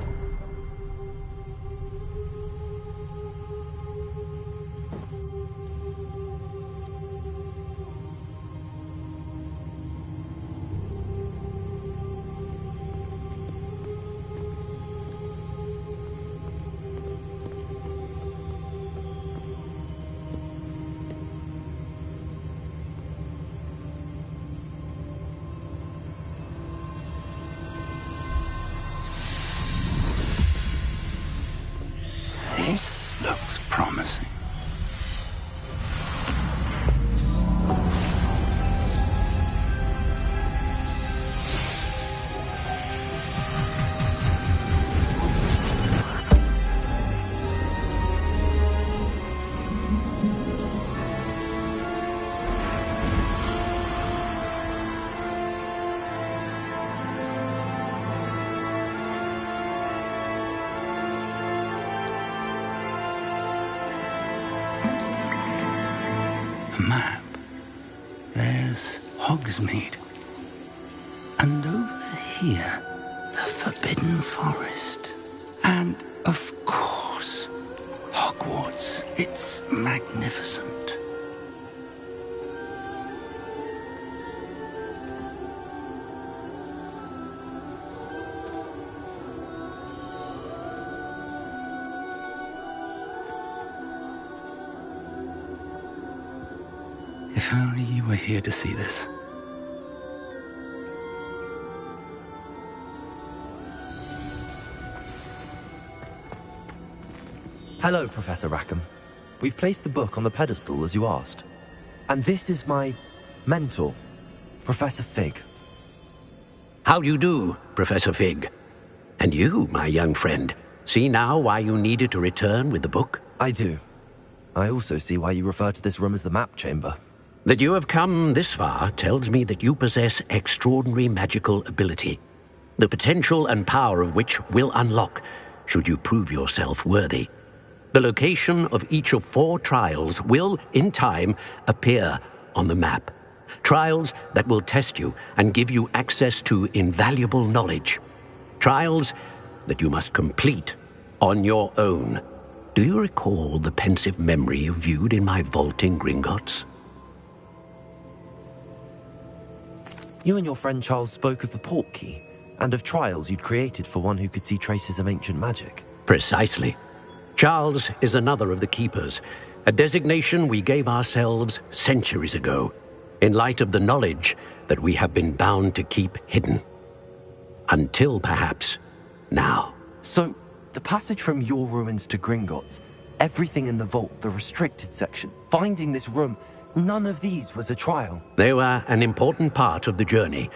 This looks promising. Map. There's Hogsmeade. And over here, the Forbidden Forest. And, of course, Hogwarts. It's magnificent. If only you were here to see this. Hello, Professor Rackham. We've placed the book on the pedestal as you asked. And this is my mentor, Professor Fig. How do you do, Professor Fig? And you, my young friend, see now why you needed to return with the book? I do. I also see why you refer to this room as the map chamber. That you have come this far tells me that you possess extraordinary magical ability, the potential and power of which will unlock should you prove yourself worthy. The location of each of 4 trials will, in time, appear on the map. Trials that will test you and give you access to invaluable knowledge. Trials that you must complete on your own. Do you recall the pensive memory you viewed in my vault in Gringotts? You and your friend Charles spoke of the port key, and of trials you'd created for one who could see traces of ancient magic. Precisely. Charles is another of the Keepers, a designation we gave ourselves centuries ago, in light of the knowledge that we have been bound to keep hidden. Until, perhaps, now. So, the passage from your ruins to Gringotts, everything in the vault, the restricted section, finding this room, none of these was a trial. They were an important part of the journey,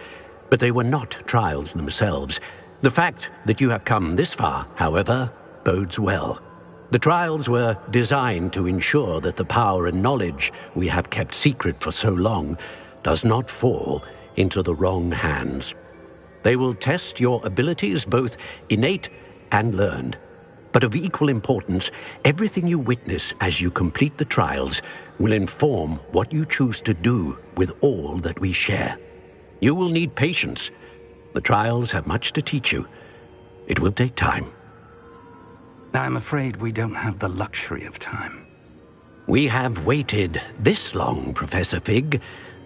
but they were not trials themselves. The fact that you have come this far, however, bodes well. The trials were designed to ensure that the power and knowledge we have kept secret for so long does not fall into the wrong hands. They will test your abilities, both innate and learned. But of equal importance, everything you witness as you complete the trials will inform what you choose to do with all that we share. You will need patience. The trials have much to teach you. It will take time. I'm afraid we don't have the luxury of time. We have waited this long, Professor Fig.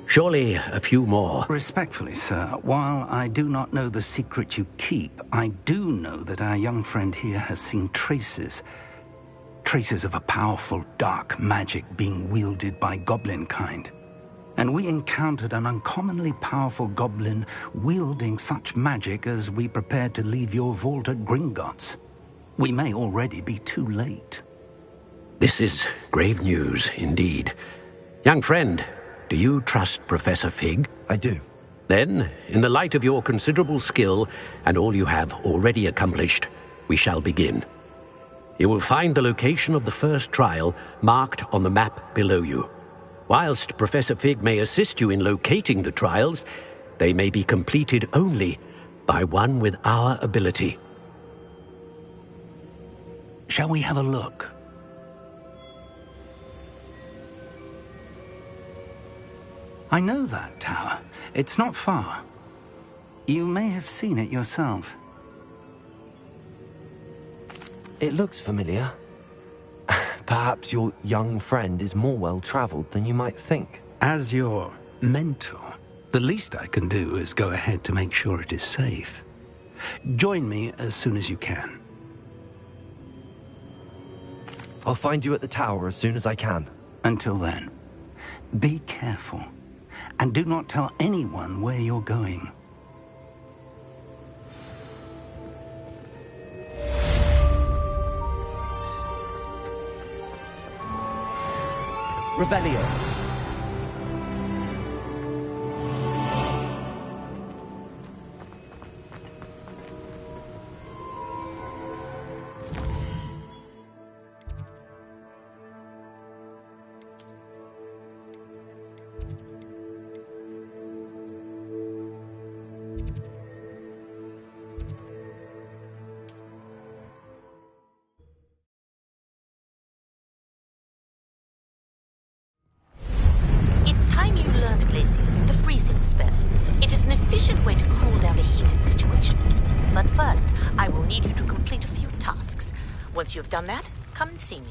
Surely a few more. Respectfully, sir, while I do not know the secret you keep, I do know that our young friend here has seen traces of a powerful dark magic being wielded by goblin kind. And we encountered an uncommonly powerful goblin wielding such magic as we prepared to leave your vault at Gringotts. We may already be too late. This is grave news, indeed. Young friend, do you trust Professor Fig? I do. Then, in the light of your considerable skill and all you have already accomplished, we shall begin. You will find the location of the first trial marked on the map below you. Whilst Professor Fig may assist you in locating the trials, they may be completed only by one with our ability. Shall we have a look? I know that tower. It's not far. You may have seen it yourself. It looks familiar. Perhaps your young friend is more well-traveled than you might think. As your mentor, the least I can do is go ahead to make sure it is safe. Join me as soon as you can. I'll find you at the tower as soon as I can. Until then, be careful. And do not tell anyone where you're going. Revelio. The freezing spell. It is an efficient way to cool down a heated situation. But first, I will need you to complete a few tasks. Once you have done that, come and see me.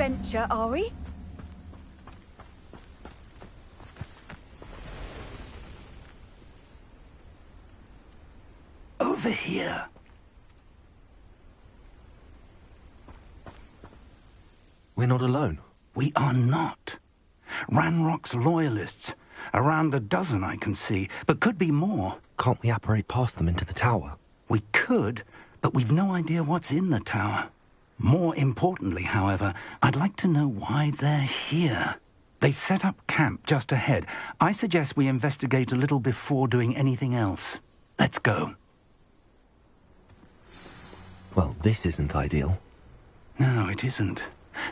adventure, are we? Over here. We're not alone. We are not. Ranrock's loyalists. Around a dozen I can see, but could be more. Can't we apparate past them into the tower? We could, but we've no idea what's in the tower. More importantly, however, I'd like to know why they're here. They've set up camp just ahead. I suggest we investigate a little before doing anything else. Let's go. Well, this isn't ideal. No, it isn't.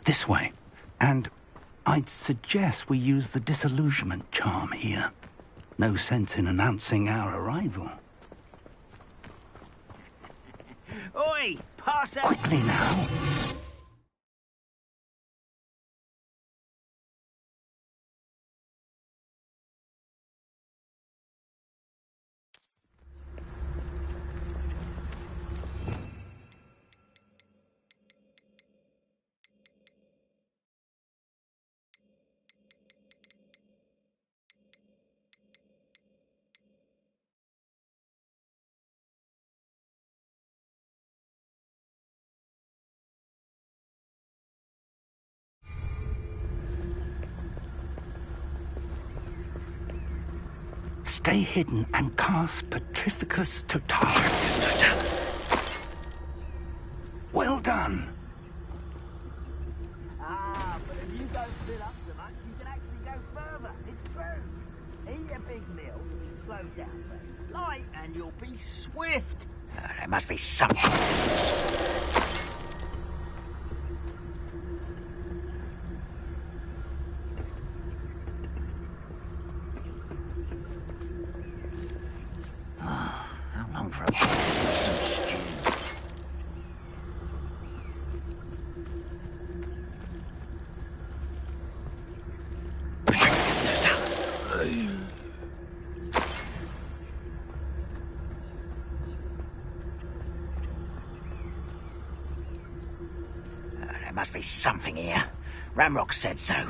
This way. And I'd suggest we use the disillusionment charm here. No sense in announcing our arrival. Oi! Pass out! Quickly now. Stay hidden and cast Petrificus Totalis. Well done. Ah, but if you don't fill up so much, you can actually go further. It's true. Eat a big meal, slow down first. Light, and you'll be swift. There must be something. How long for a stew? There must be something here. Ramrock said so.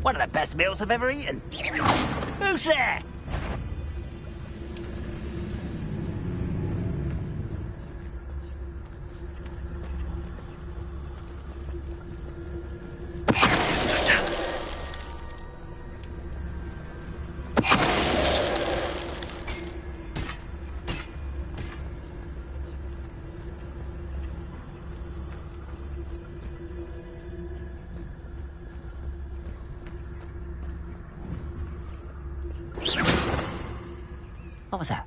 One of the best meals I've ever eaten. Who's there? What was that?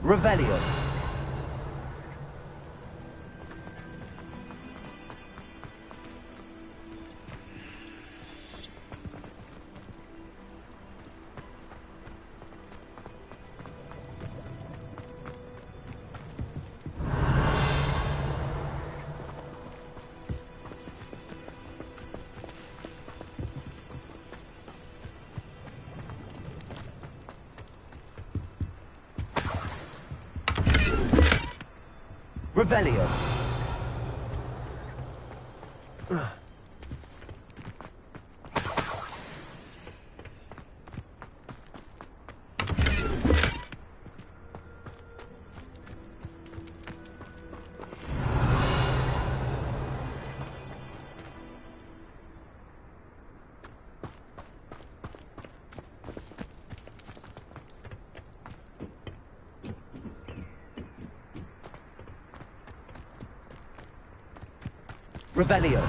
Revelio. Revelio. Revelio.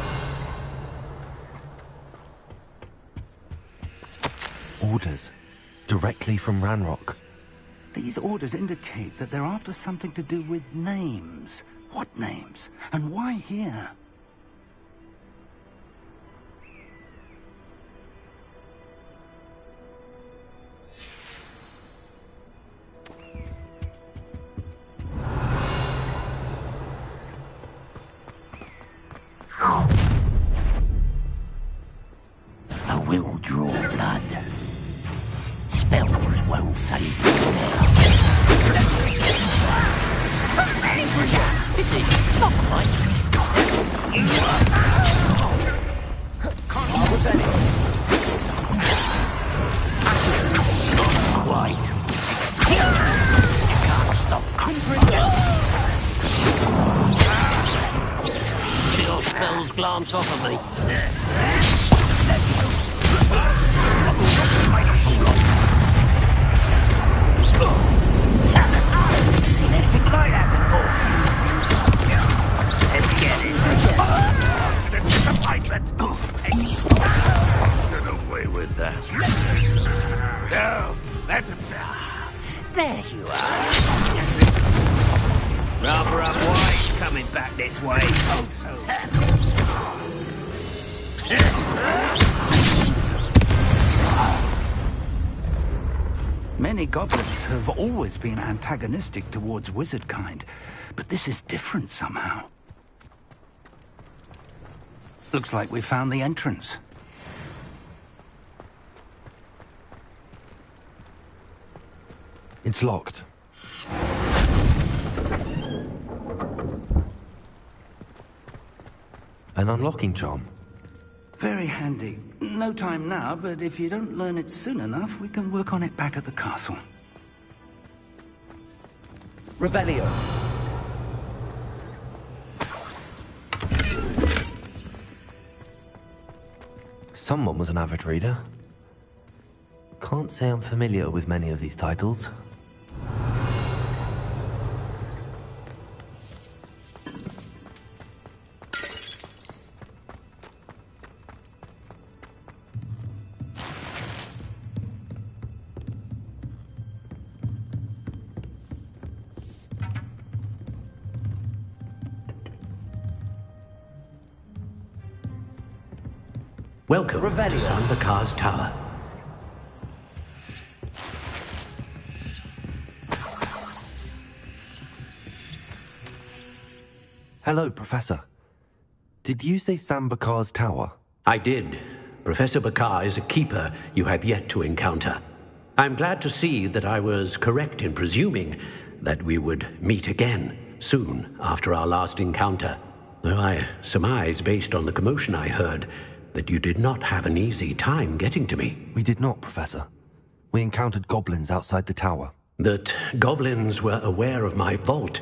Orders. Directly from Ranrock. These orders indicate that they're after something to do with names. What names? And why here? I will draw blood. Spells won't save you. This is not quite. Not quite. You can't stop. Your spells glance off of me. Seen anything like that before? Let's get it. Disappointment. Get away with that. No, that's a... There you are. Rather up white coming back this way. Also. Many goblins have always been antagonistic towards wizard kind, but this is different somehow. Looks like we found the entrance. It's locked. An unlocking charm. Very handy. No time now, but if you don't learn it soon enough, we can work on it back at the castle. Revelio. Someone was an avid reader. Can't say I'm familiar with many of these titles. Welcome to Sambakar's Tower. Hello, Professor. Did you say Sambakar's Tower? I did. Professor Bakar is a keeper you have yet to encounter. I'm glad to see that I was correct in presuming that we would meet again soon after our last encounter. Though I surmise, based on the commotion I heard, that you did not have an easy time getting to me. We did not, Professor. We encountered goblins outside the tower. That goblins were aware of my vault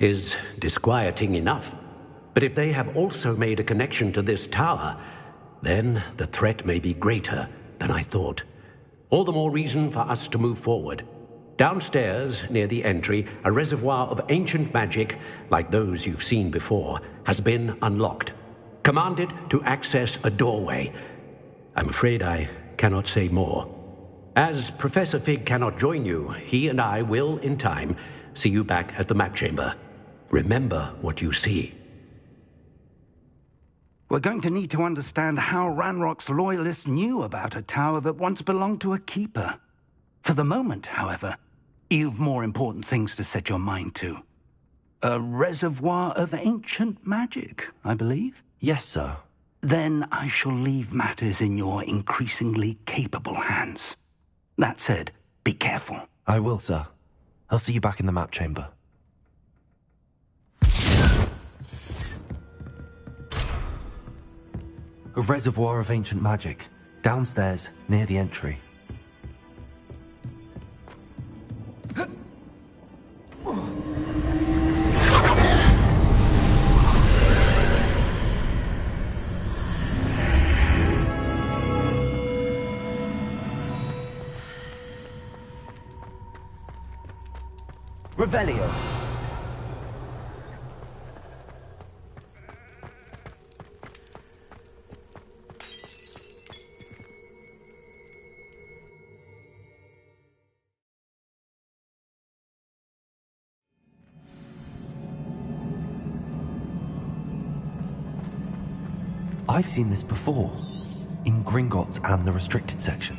is disquieting enough. But if they have also made a connection to this tower, then the threat may be greater than I thought. All the more reason for us to move forward. Downstairs, near the entry, a reservoir of ancient magic, like those you've seen before, has been unlocked. Commanded to access a doorway. I'm afraid I cannot say more. As Professor Fig cannot join you, he and I will, in time, see you back at the map chamber. Remember what you see. We're going to need to understand how Ranrock's loyalists knew about a tower that once belonged to a keeper. For the moment, however, you've more important things to set your mind to. A reservoir of ancient magic, I believe? Yes, sir. Then I shall leave matters in your increasingly capable hands. That said, be careful. I will, sir. I'll see you back in the map chamber. A reservoir of ancient magic, downstairs, near the entry. Revelio. I've seen this before, in Gringotts and the restricted section.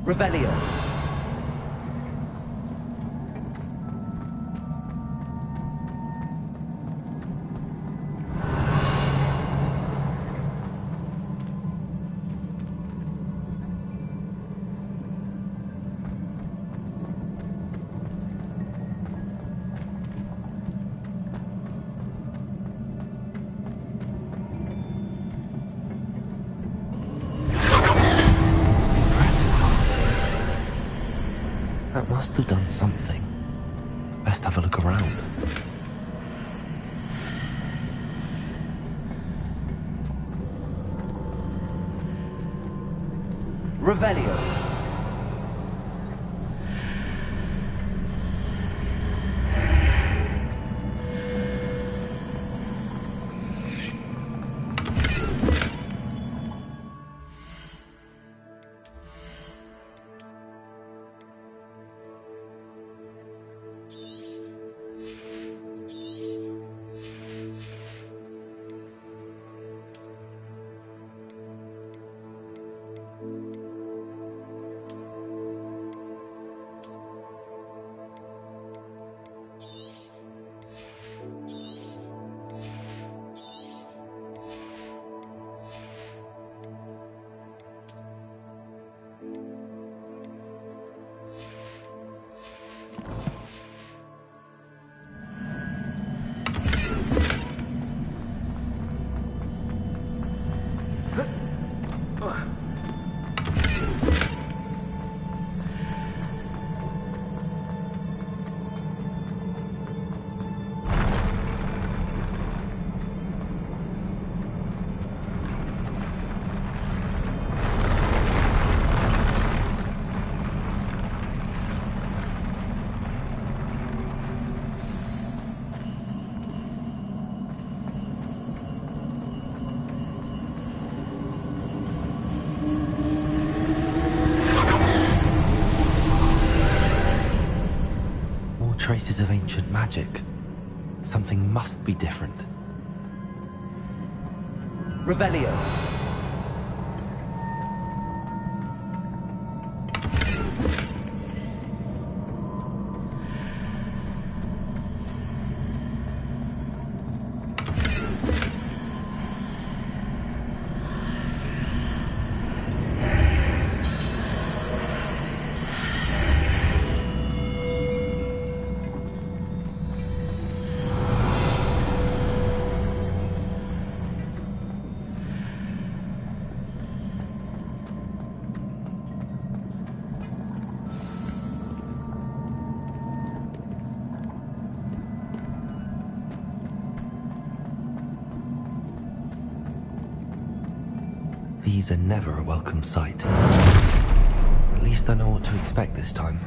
Revelio. That must have done something. Best have a look around. Revelio. Traces of ancient magic. Something must be different. Revelio. These are never a welcome sight. At least I know what to expect this time.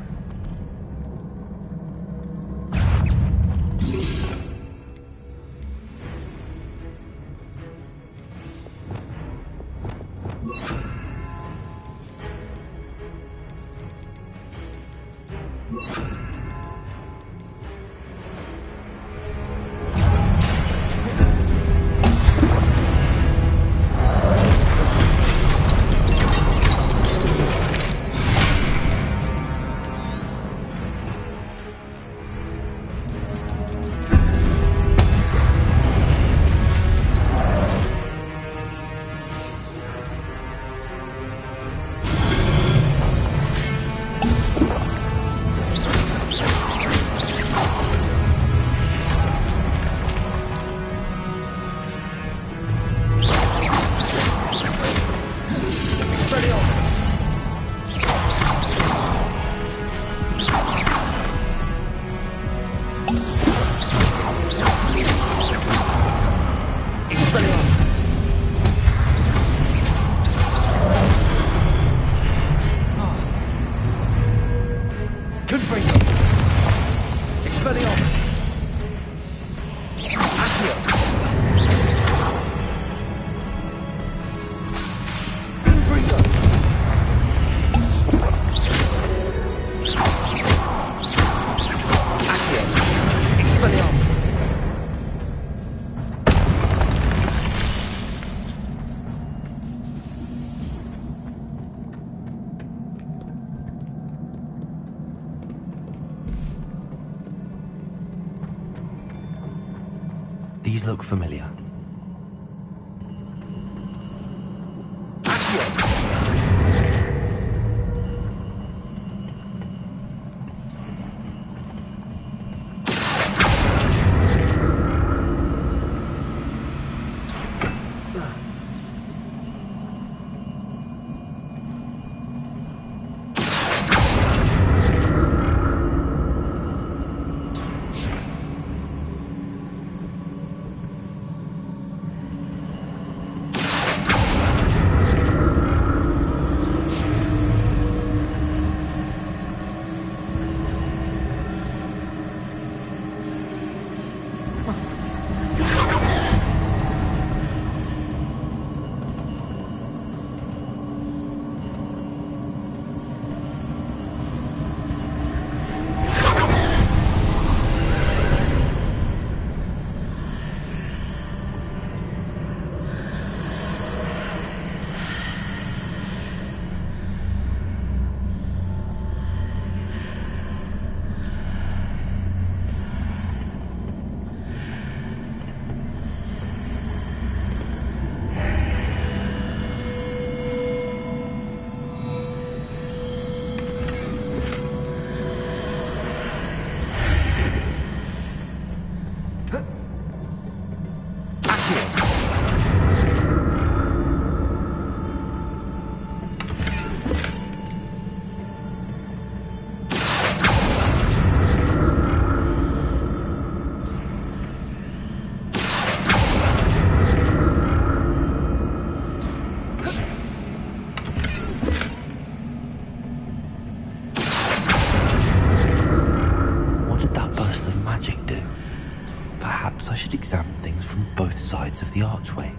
Confringo. Expelliarmus. Accio. Confringo. Accio. Expelliarmus. These look familiar. Perhaps I should examine things from both sides of the archway.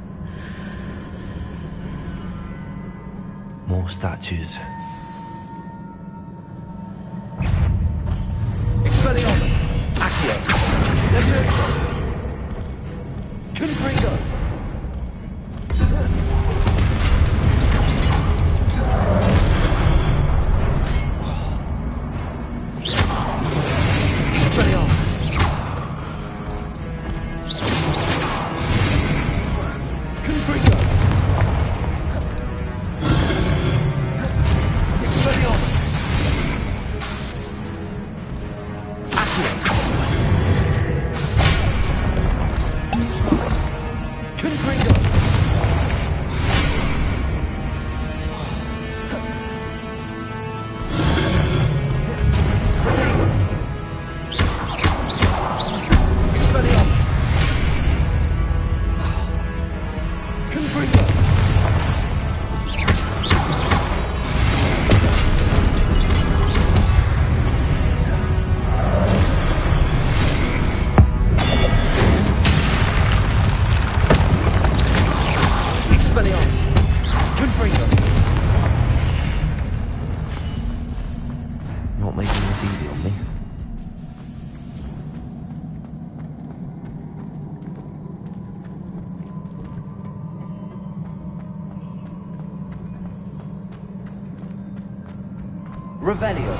More statues. Expelliarmus! Accio! Leviosa! Confringo! Not making this easy on me. Revelio.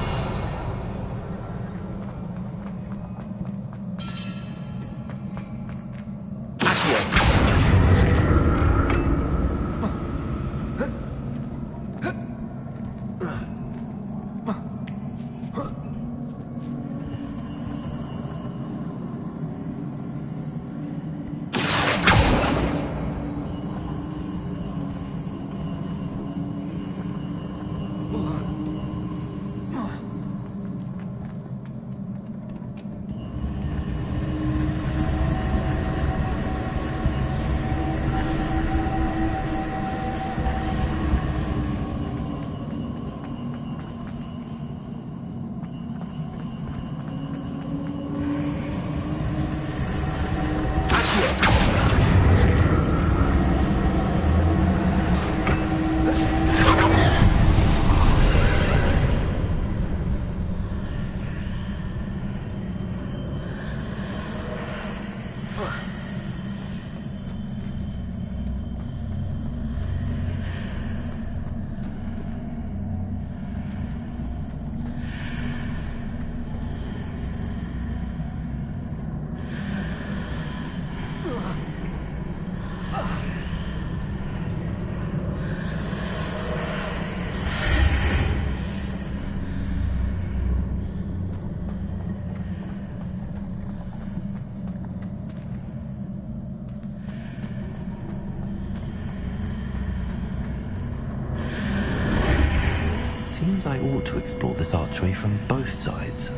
explore this archway from both sides.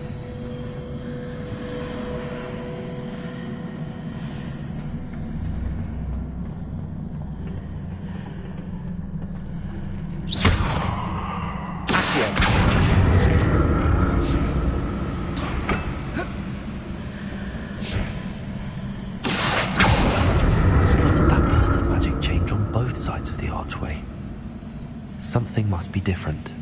Something must be different.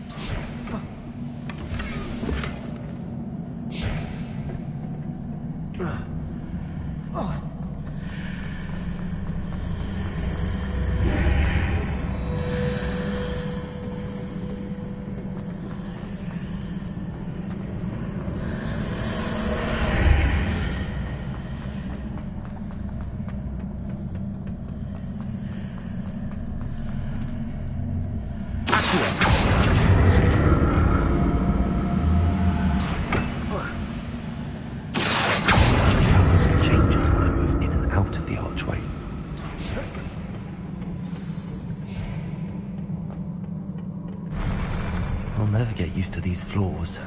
I'll never get used to these floors.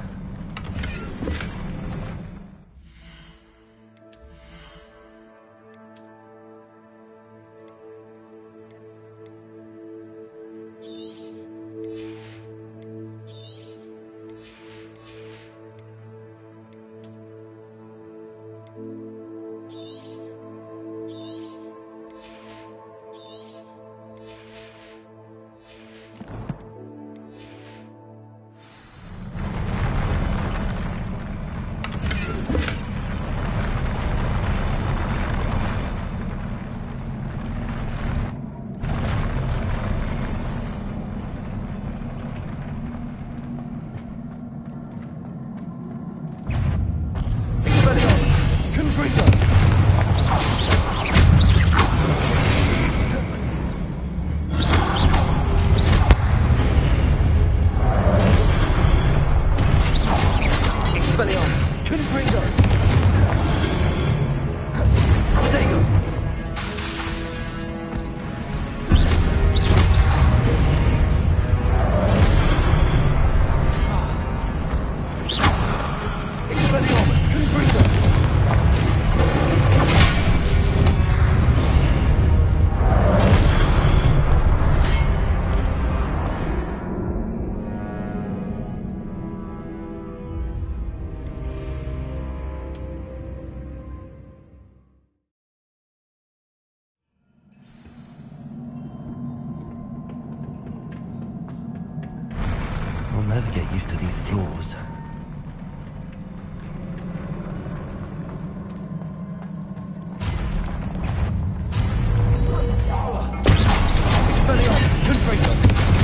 I'll never get used to these floors. Expelliarmus, Confringo!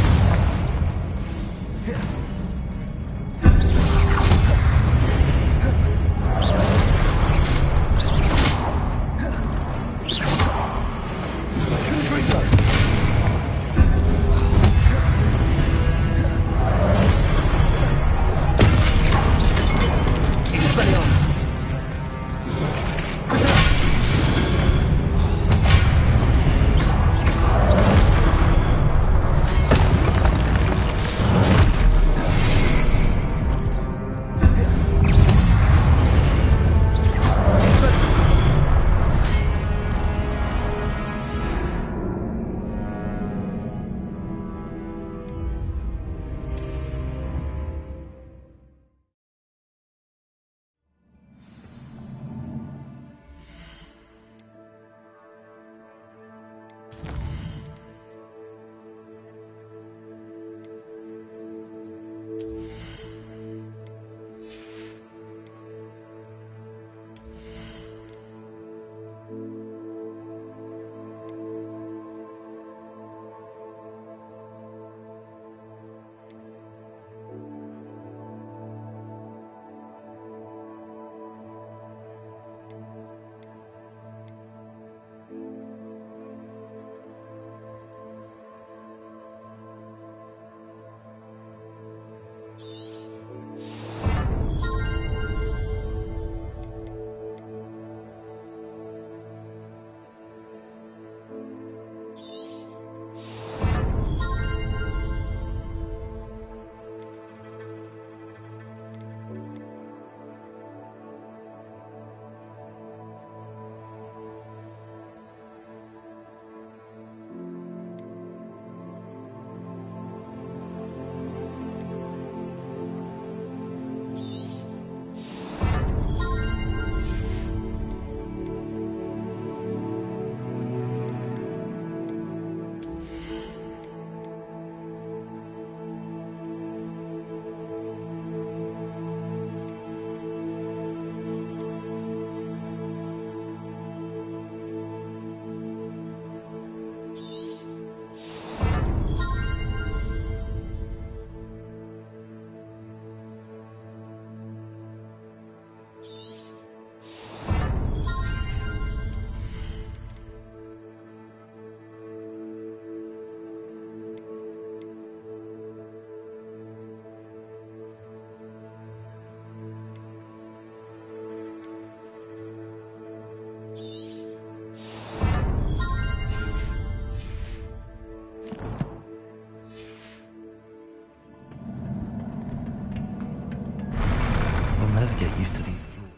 get used to these floors.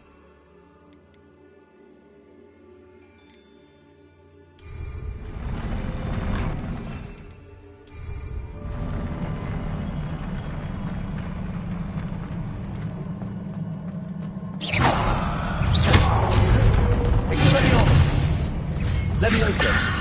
Leviosa!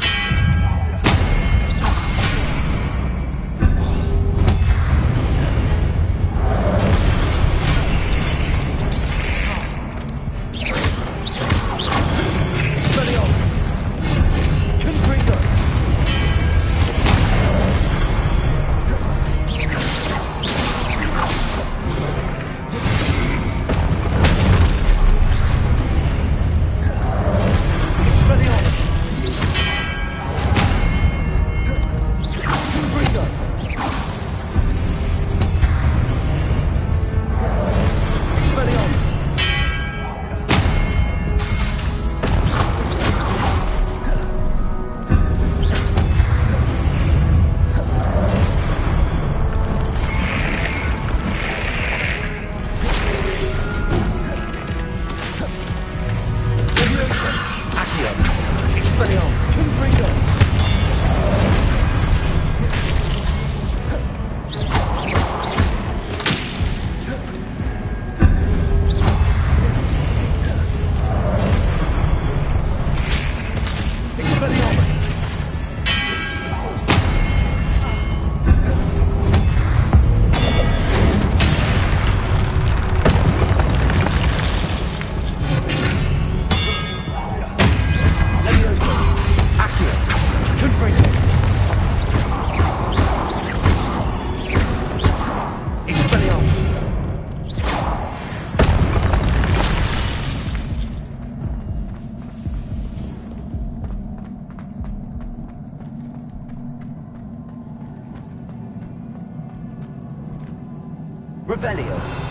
Revelio.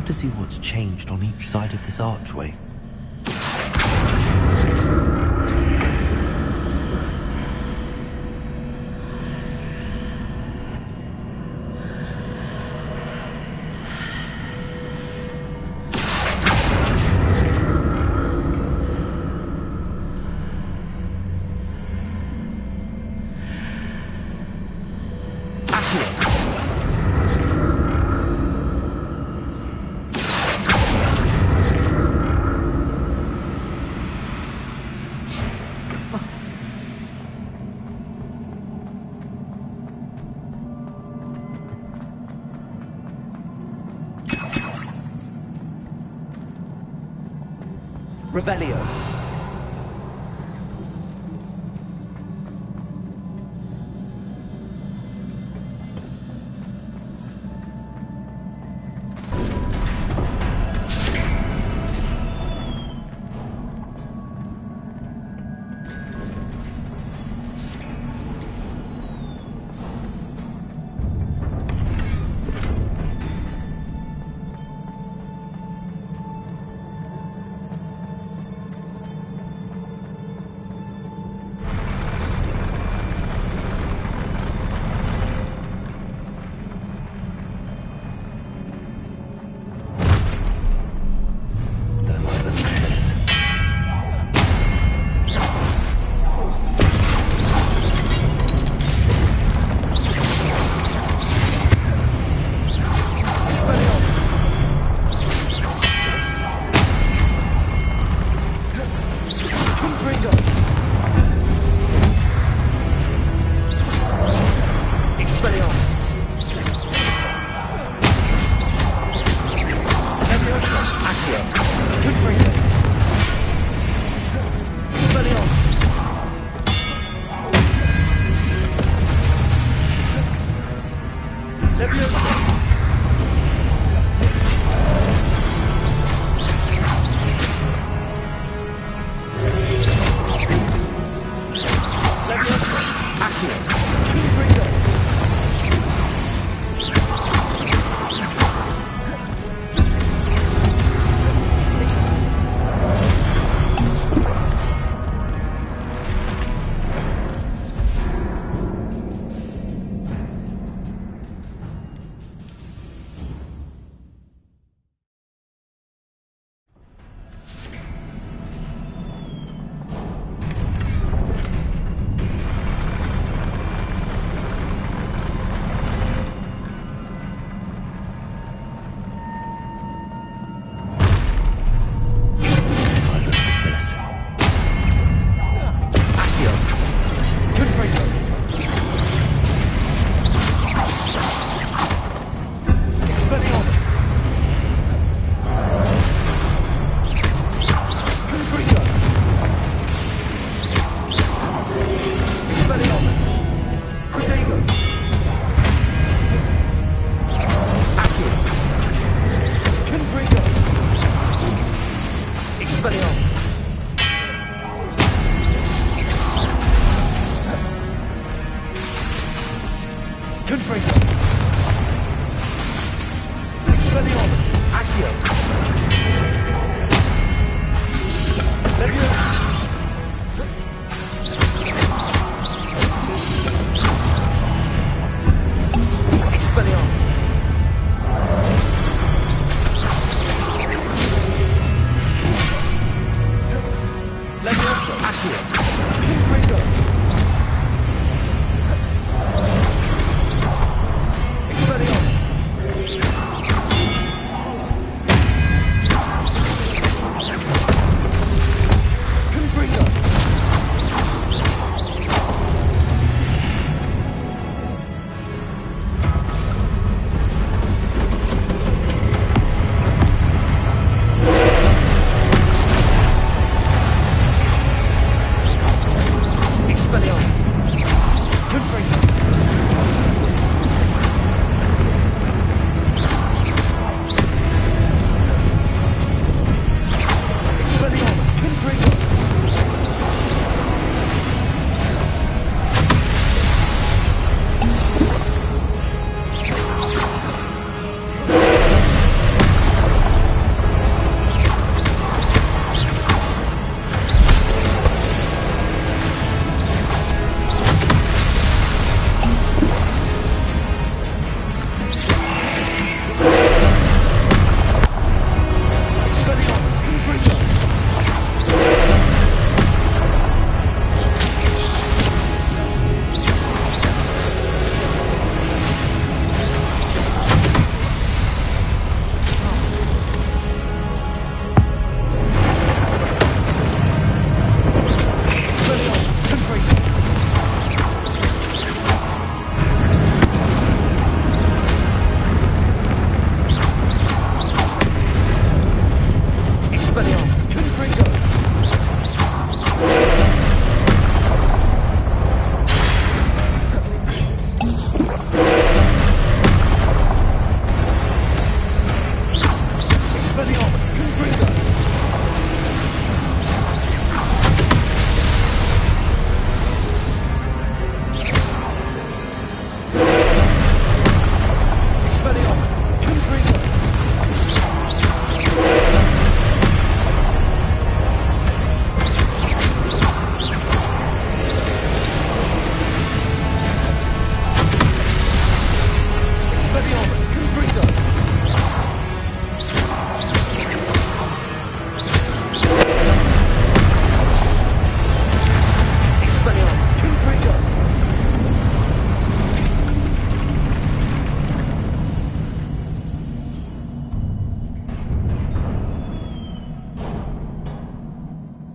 To see what's changed on each side of this archway. Revelio.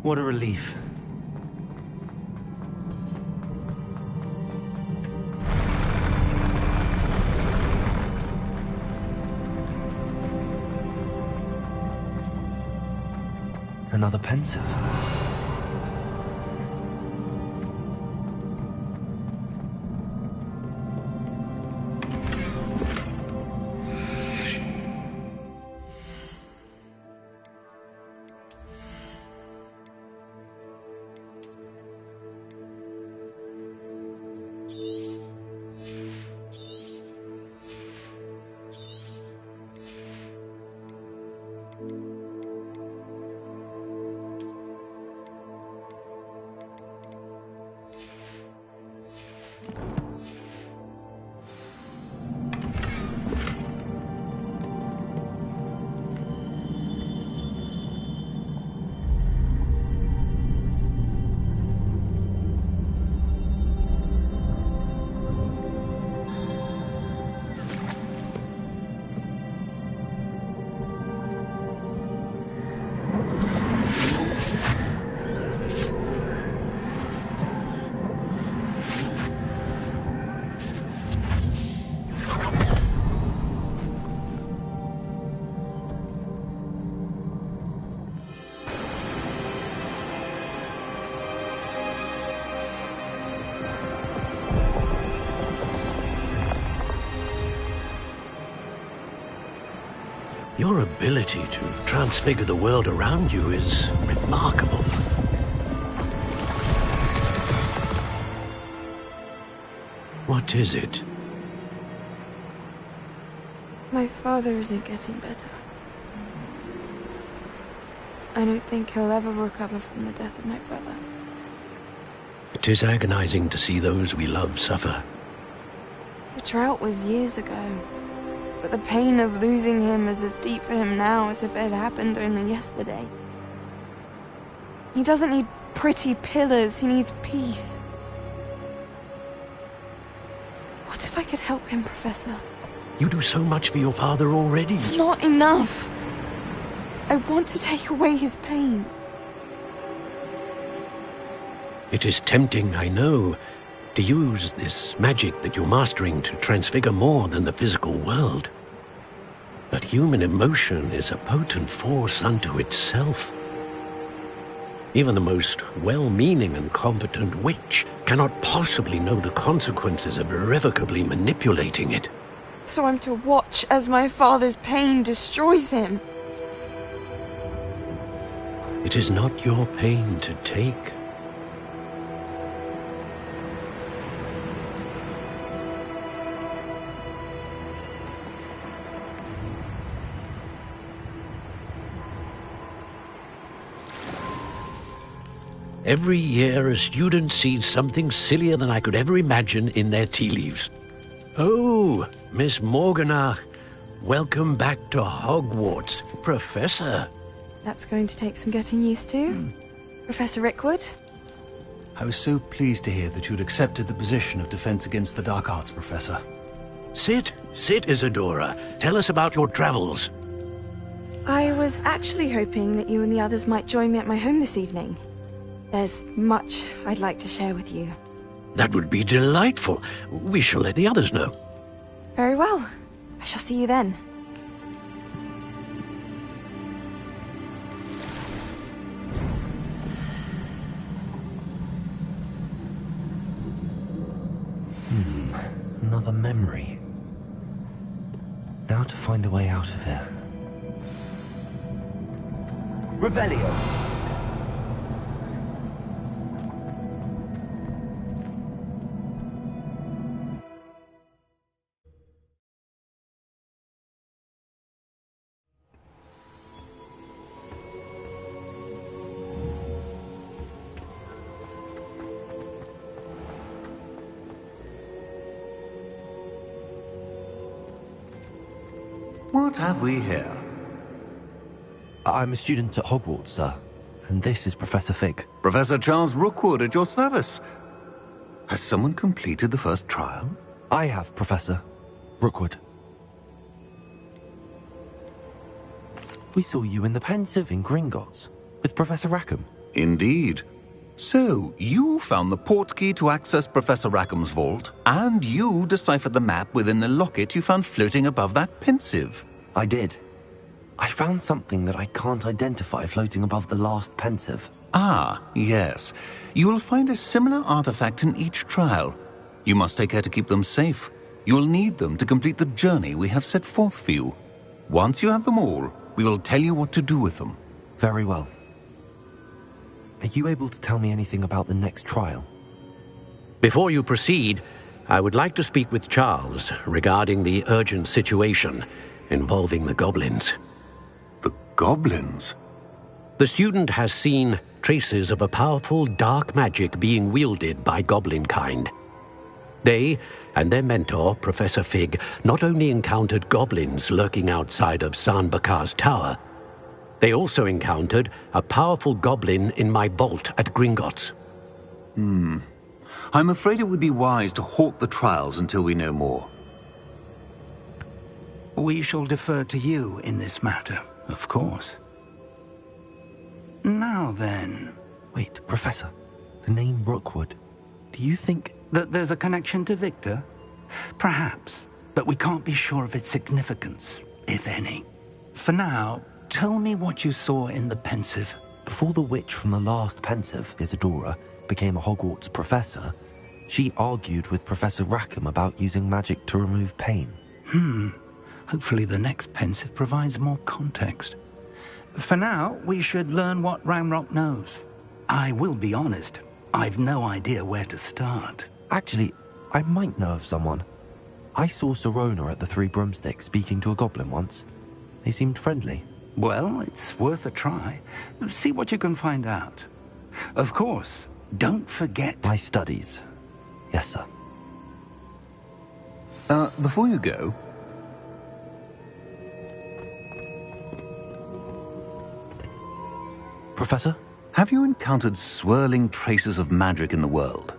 What a relief. Another pensive. Your ability to transfigure the world around you is remarkable. What is it? My father isn't getting better. I don't think he'll ever recover from the death of my brother. It is agonizing to see those we love suffer. The drought was years ago, but the pain of losing him is as deep for him now as if it had happened only yesterday. He doesn't need pretty pillars, he needs peace. What if I could help him, Professor? You do so much for your father already. It's not enough. I want to take away his pain. It is tempting, I know, to use this magic that you're mastering to transfigure more than the physical world. But human emotion is a potent force unto itself. Even the most well-meaning and competent witch cannot possibly know the consequences of irrevocably manipulating it. So I'm to watch as my father's pain destroys him. It is not your pain to take. Every year, a student sees something sillier than I could ever imagine in their tea leaves. Oh, Miss Morganach, welcome back to Hogwarts, Professor. That's going to take some getting used to. Professor Rickwood? I was so pleased to hear that you'd accepted the position of Defense Against the Dark Arts, Professor. Sit, Isadora. Tell us about your travels. I was actually hoping that you and the others might join me at my home this evening. There's much I'd like to share with you. That would be delightful. We shall let the others know. Very well. I shall see you then. Another memory. Now to find a way out of here. Revelio. What have we here? I'm a student at Hogwarts, sir. And this is Professor Fig. Professor Charles Rookwood at your service. Has someone completed the first trial? I have, Professor Rookwood. We saw you in the Pensive in Gringotts with Professor Rackham. Indeed. So, you found the portkey to access Professor Rackham's vault, and you deciphered the map within the locket you found floating above that pensive. I did. I found something that I can't identify floating above the last pensive. Ah, yes. You will find a similar artifact in each trial. You must take care to keep them safe. You will need them to complete the journey we have set forth for you. Once you have them all, we will tell you what to do with them. Very well. Are you able to tell me anything about the next trial? Before you proceed, I would like to speak with Charles regarding the urgent situation involving the goblins. The goblins? The student has seen traces of a powerful dark magic being wielded by goblin kind. They and their mentor, Professor Fig, not only encountered goblins lurking outside of San Bakar's tower, they also encountered a powerful goblin in my vault at Gringotts. I'm afraid it would be wise to halt the trials until we know more. We shall defer to you in this matter, of course. Now then... Wait, Professor. The name Rookwood. Do you think... that there's a connection to Victor? Perhaps, but we can't be sure of its significance, if any. For now, tell me what you saw in the pensive. Before the witch from the last pensive, Isadora, became a Hogwarts professor, she argued with Professor Rackham about using magic to remove pain. Hopefully the next pensive provides more context. For now, we should learn what Ranrock knows. I will be honest, I've no idea where to start. Actually, I might know of someone. I saw Serona at the Three Broomsticks speaking to a goblin once. They seemed friendly. Well, it's worth a try. See what you can find out. Of course, don't forget... my studies. Yes, sir. Before you go... Professor? Have you encountered swirling traces of magic in the world?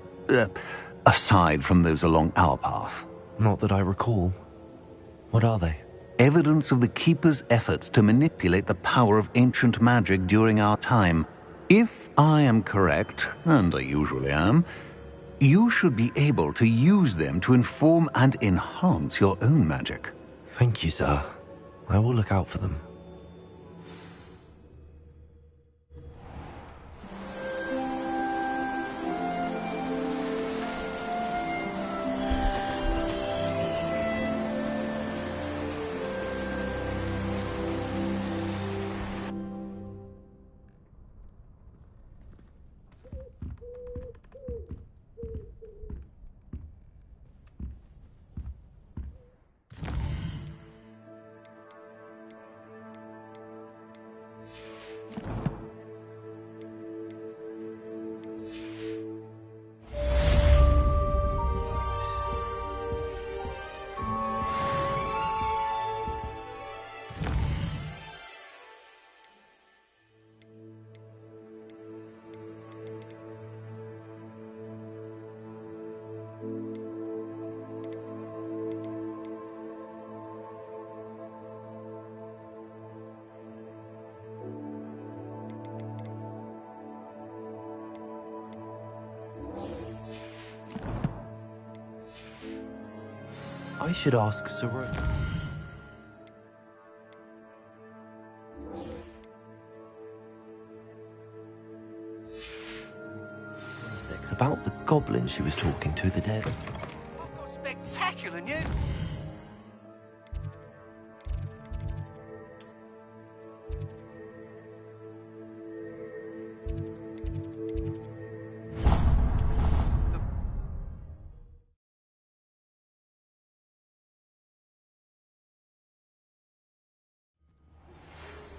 Aside from those along our path? Not that I recall. What are they? Evidence of the Keeper's efforts to manipulate the power of ancient magic during our time. If I am correct, and I usually am, you should be able to use them to inform and enhance your own magic. Thank you, sir. I will look out for them. I should ask Serona. About the goblin she was talking to the day. I've got spectacular news.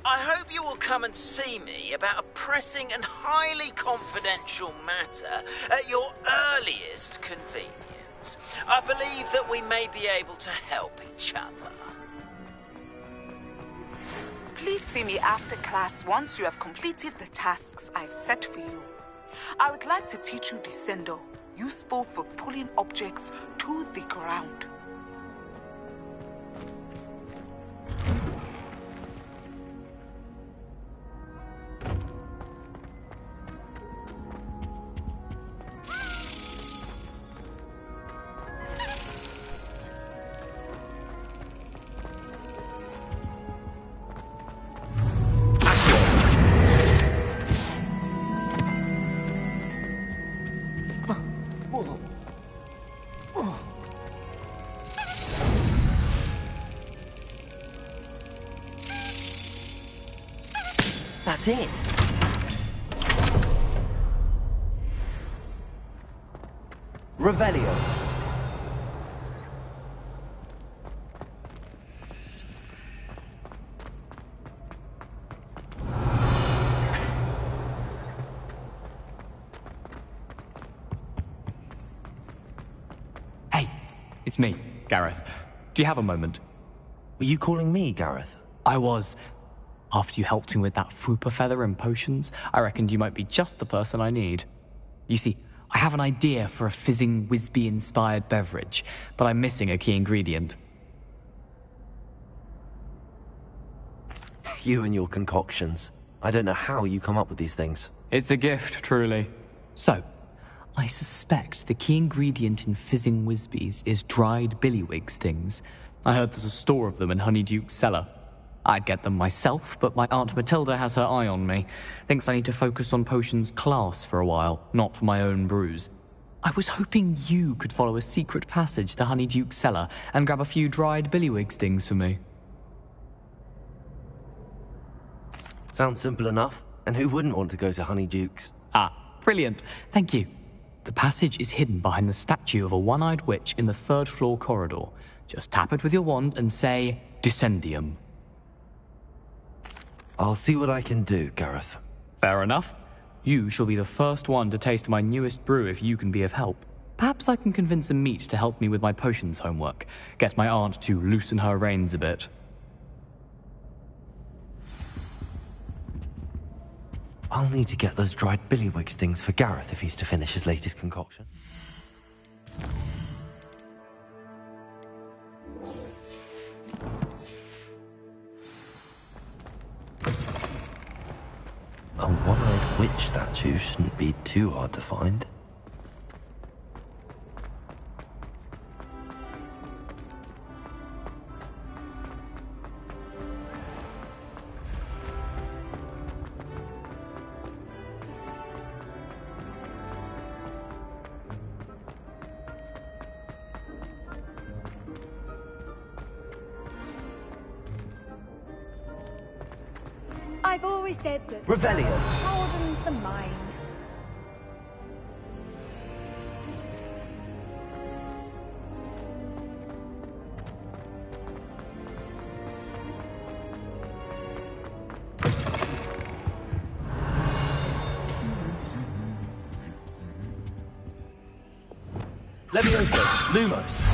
I hope you will come and see me about a pressing and highly confidential matter at your earliest convenience. I believe that we may be able to help each other. Please see me after class once you have completed the tasks I've set for you. I would like to teach you Descendo, useful for pulling objects to the ground. That's it. Revelio. Hey, it's me, Gareth. Do you have a moment? Were you calling me, Gareth? I was. After you helped me with that Fooper feather and potions, I reckoned you might be just the person I need. You see, I have an idea for a fizzing Whizbee-inspired beverage, but I'm missing a key ingredient. You and your concoctions. I don't know how you come up with these things. It's a gift, truly. So, I suspect the key ingredient in fizzing Whizbees is dried billywig stings. I heard there's a store of them in Honeyduke's cellar. I'd get them myself, but my Aunt Matilda has her eye on me. Thinks I need to focus on potions class for a while, not for my own brews. I was hoping you could follow a secret passage to Honeyduke's cellar and grab a few dried billywig stings for me. Sounds simple enough. And who wouldn't want to go to Honeyduke's? Ah, brilliant. Thank you. The passage is hidden behind the statue of a one-eyed witch in the third-floor corridor. Just tap it with your wand and say, Descendium. I'll see what I can do, Gareth. Fair enough. You shall be the first one to taste my newest brew if you can be of help. Perhaps I can convince a meat to help me with my potions homework. Get my aunt to loosen her reins a bit. I'll need to get those dried billywig stings for Gareth if he's to finish his latest concoction. A one-eyed witch statue shouldn't be too hard to find. I've always said that Revelio. broadens the mind. Levioso. Lumos.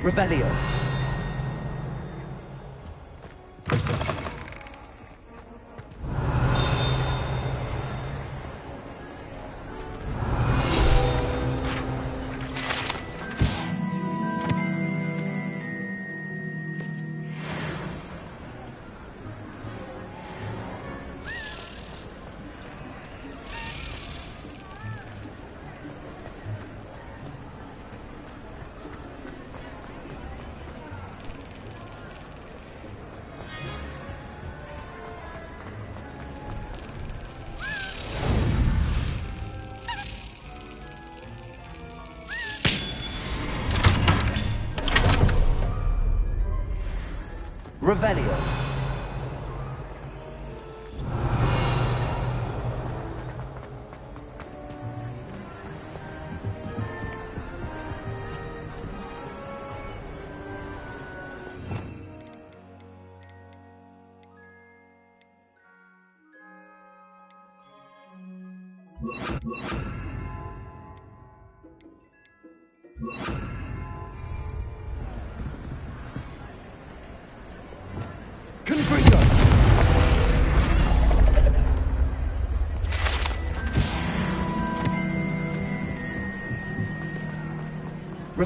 Revelio. Revelio.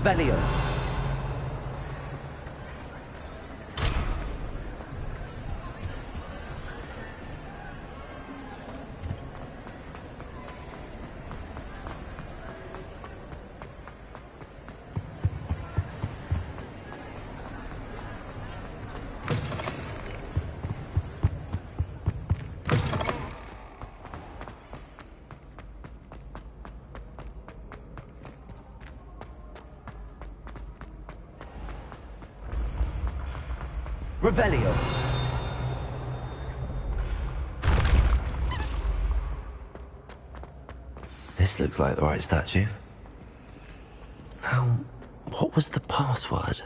Revelio. Revelio. This looks like the right statue. Now, what was the password?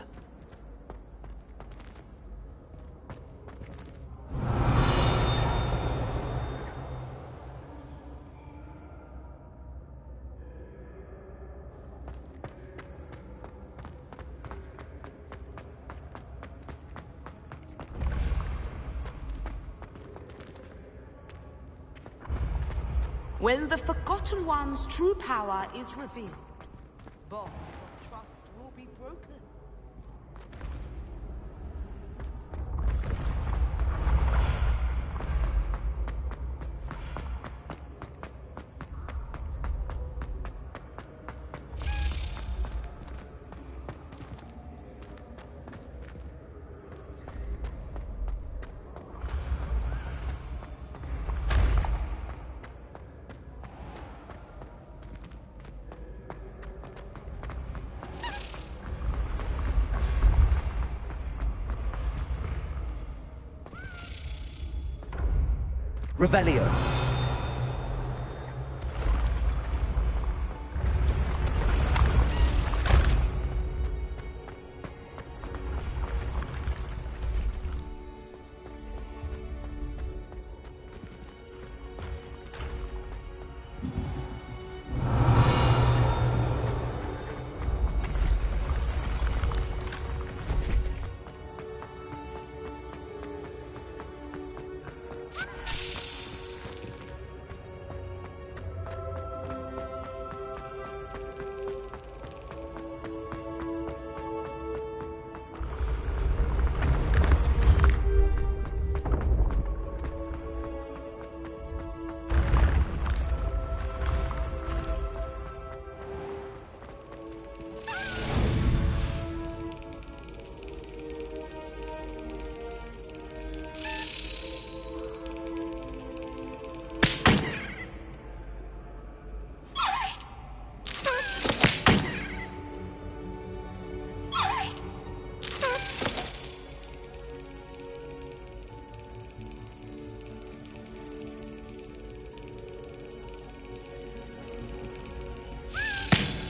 When the Forgotten One's true power is revealed, bonds of trust will be broken. Revelio.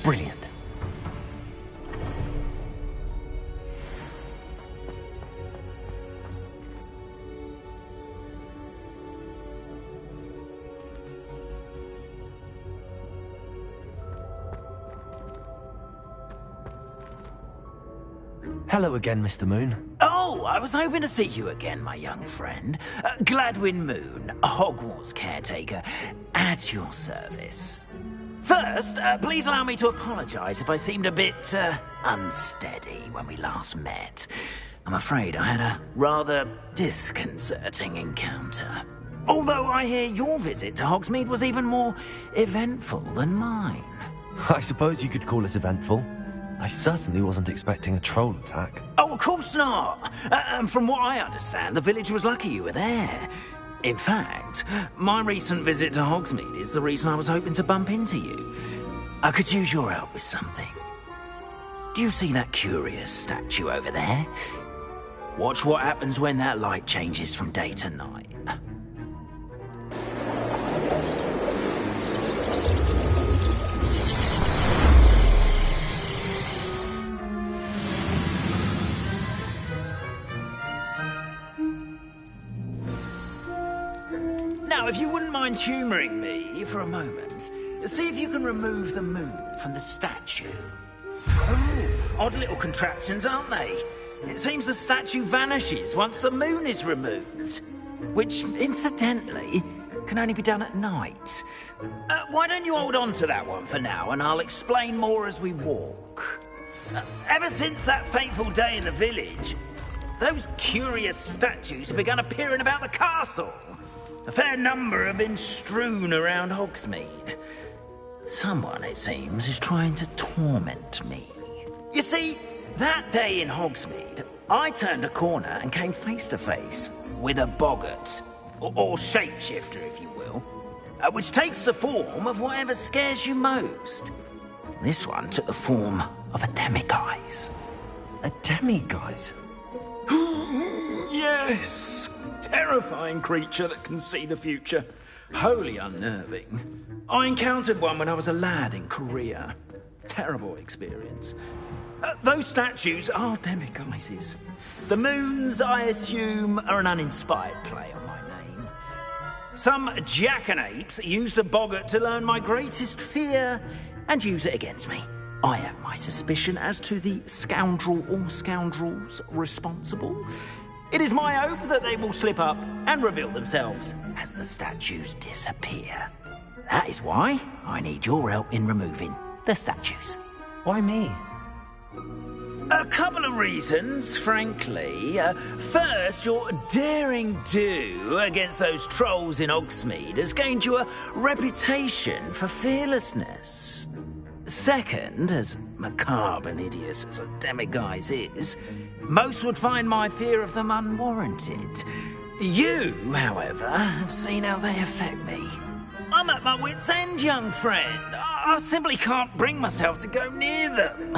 Brilliant. Hello again, Mr. Moon. Oh, I was hoping to see you again, my young friend. Gladwin Moon, Hogwarts caretaker, at your service. First, please allow me to apologize if I seemed a bit, unsteady when we last met. I'm afraid I had a rather disconcerting encounter. Although I hear your visit to Hogsmeade was even more eventful than mine. I suppose you could call it eventful. I certainly wasn't expecting a troll attack. Oh, of course not! And from what I understand, the village was lucky you were there. In fact, my recent visit to Hogsmeade is the reason I was hoping to bump into you. I could use your help with something. Do you see that curious statue over there? Watch what happens when that light changes from day to night. Now, if you wouldn't mind humouring me for a moment, see if you can remove the moon from the statue. Oh, odd little contraptions, aren't they? It seems the statue vanishes once the moon is removed. Which, incidentally, can only be done at night. Why don't you hold on to that one for now, and I'll explain more as we walk. Ever since that fateful day in the village, those curious statues have begun appearing about the castle. A fair number have been strewn around Hogsmeade. Someone, it seems, is trying to torment me. You see, that day in Hogsmeade, I turned a corner and came face to face with a boggart, or shapeshifter, if you will, which takes the form of whatever scares you most. This one took the form of a demiguise. A demiguise? Yes! Terrifying creature that can see the future. Wholly unnerving. I encountered one when I was a lad in Korea. Terrible experience. Those statues are demiguises. The moons, I assume, are an uninspired play on my name. Some jackanapes used a boggart to learn my greatest fear and use it against me. I have my suspicion as to the scoundrel or scoundrels responsible. It is my hope that they will slip up and reveal themselves as the statues disappear. That is why I need your help in removing the statues. Why me? A couple of reasons, frankly. First, your daring do against those trolls in Hogsmeade has gained you a reputation for fearlessness. Second, as macabre and hideous as a demiguise is, most would find my fear of them unwarranted. You, however, have seen how they affect me. I'm at my wit's end, young friend. I simply can't bring myself to go near them.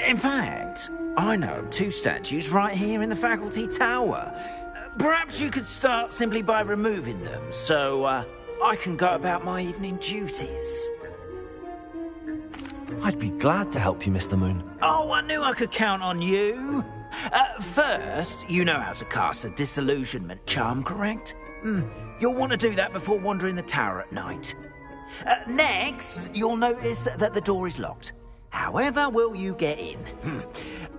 In fact, I know of 2 statues right here in the faculty tower. Perhaps you could start simply by removing them, so I can go about my evening duties. I'd be glad to help you, Mr. Moon. Oh, I knew I could count on you. First, you know how to cast a disillusionment charm, correct? You'll want to do that before wandering the tower at night. Next, you'll notice that the door is locked. However will you get in?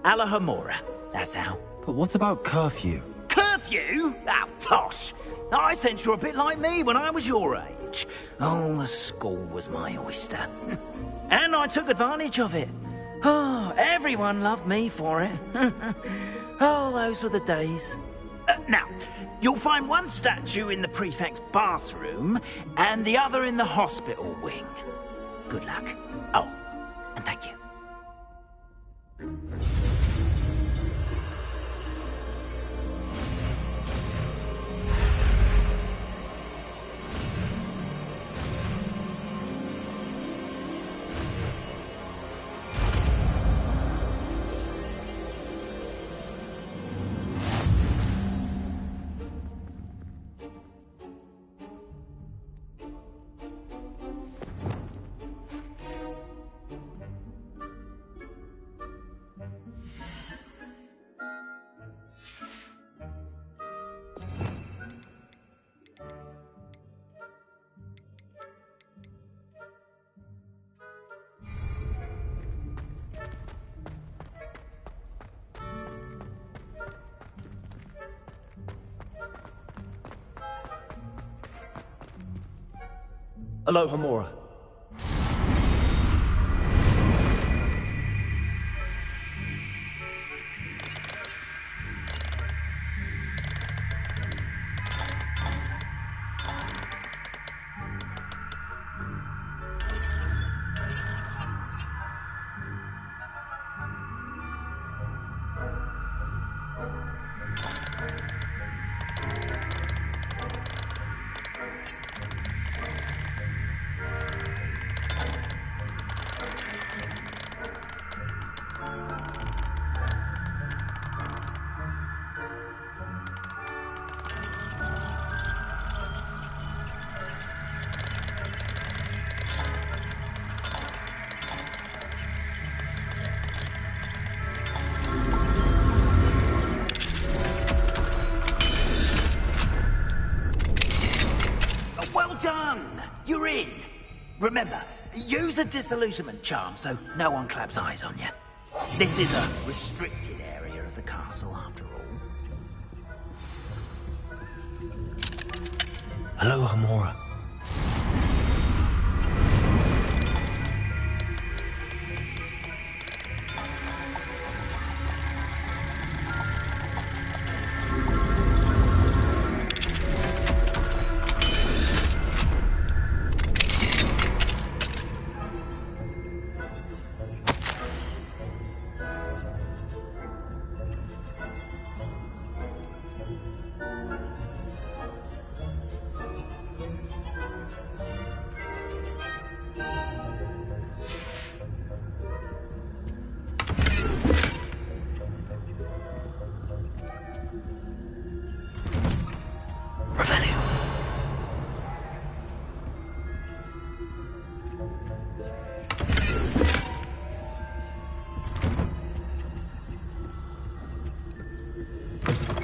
Alahomora, that's how. But what about curfew? Curfew? Oh, tosh! I sense you're a bit like me when I was your age. Oh, the school was my oyster. And I took advantage of it. Oh, everyone loved me for it. Oh, those were the days. Now, you'll find one statue in the prefect's bathroom and the other in the hospital wing. Good luck. Oh, and thank you. Alohomora. You're in. Remember, use a disillusionment charm so no one claps eyes on you. This is a restricted area of the castle, after all. Alohomora. Revelio.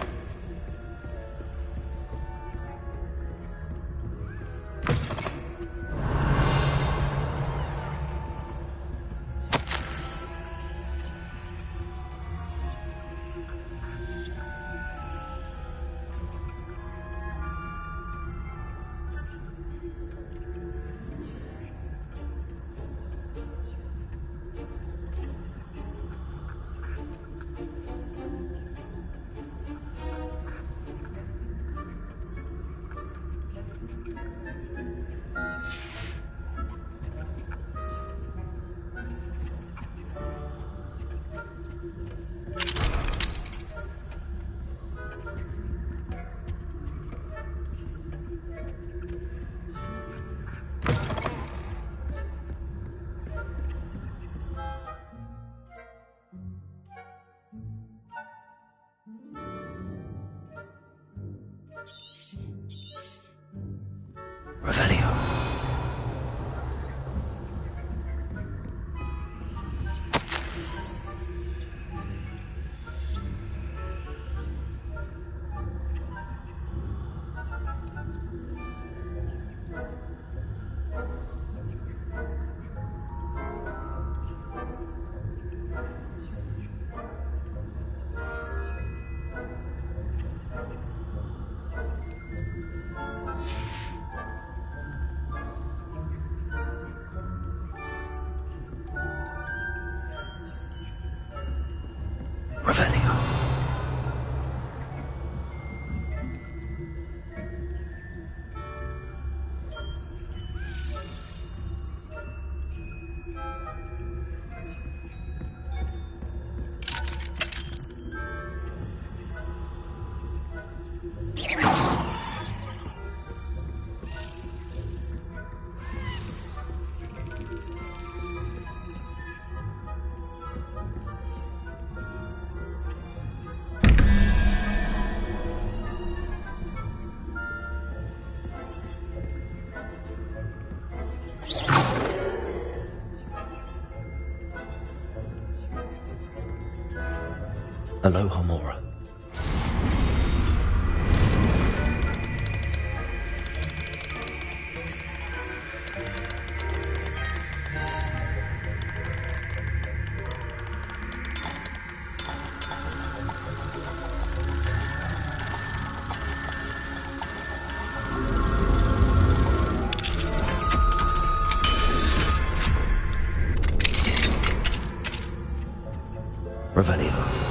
Revelio. Aloha Mora. Revelio.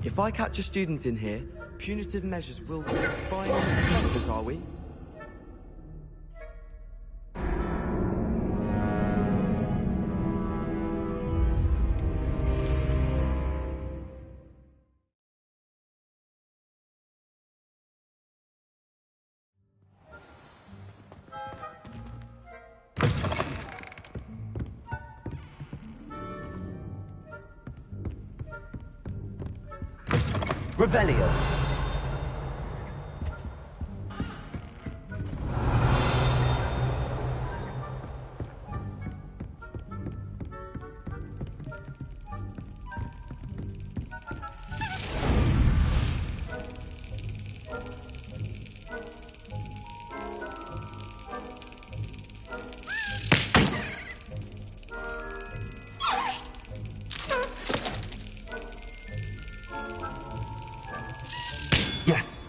If I catch a student in here, punitive measures will be spying on the campus, are we? Revelio. Yes.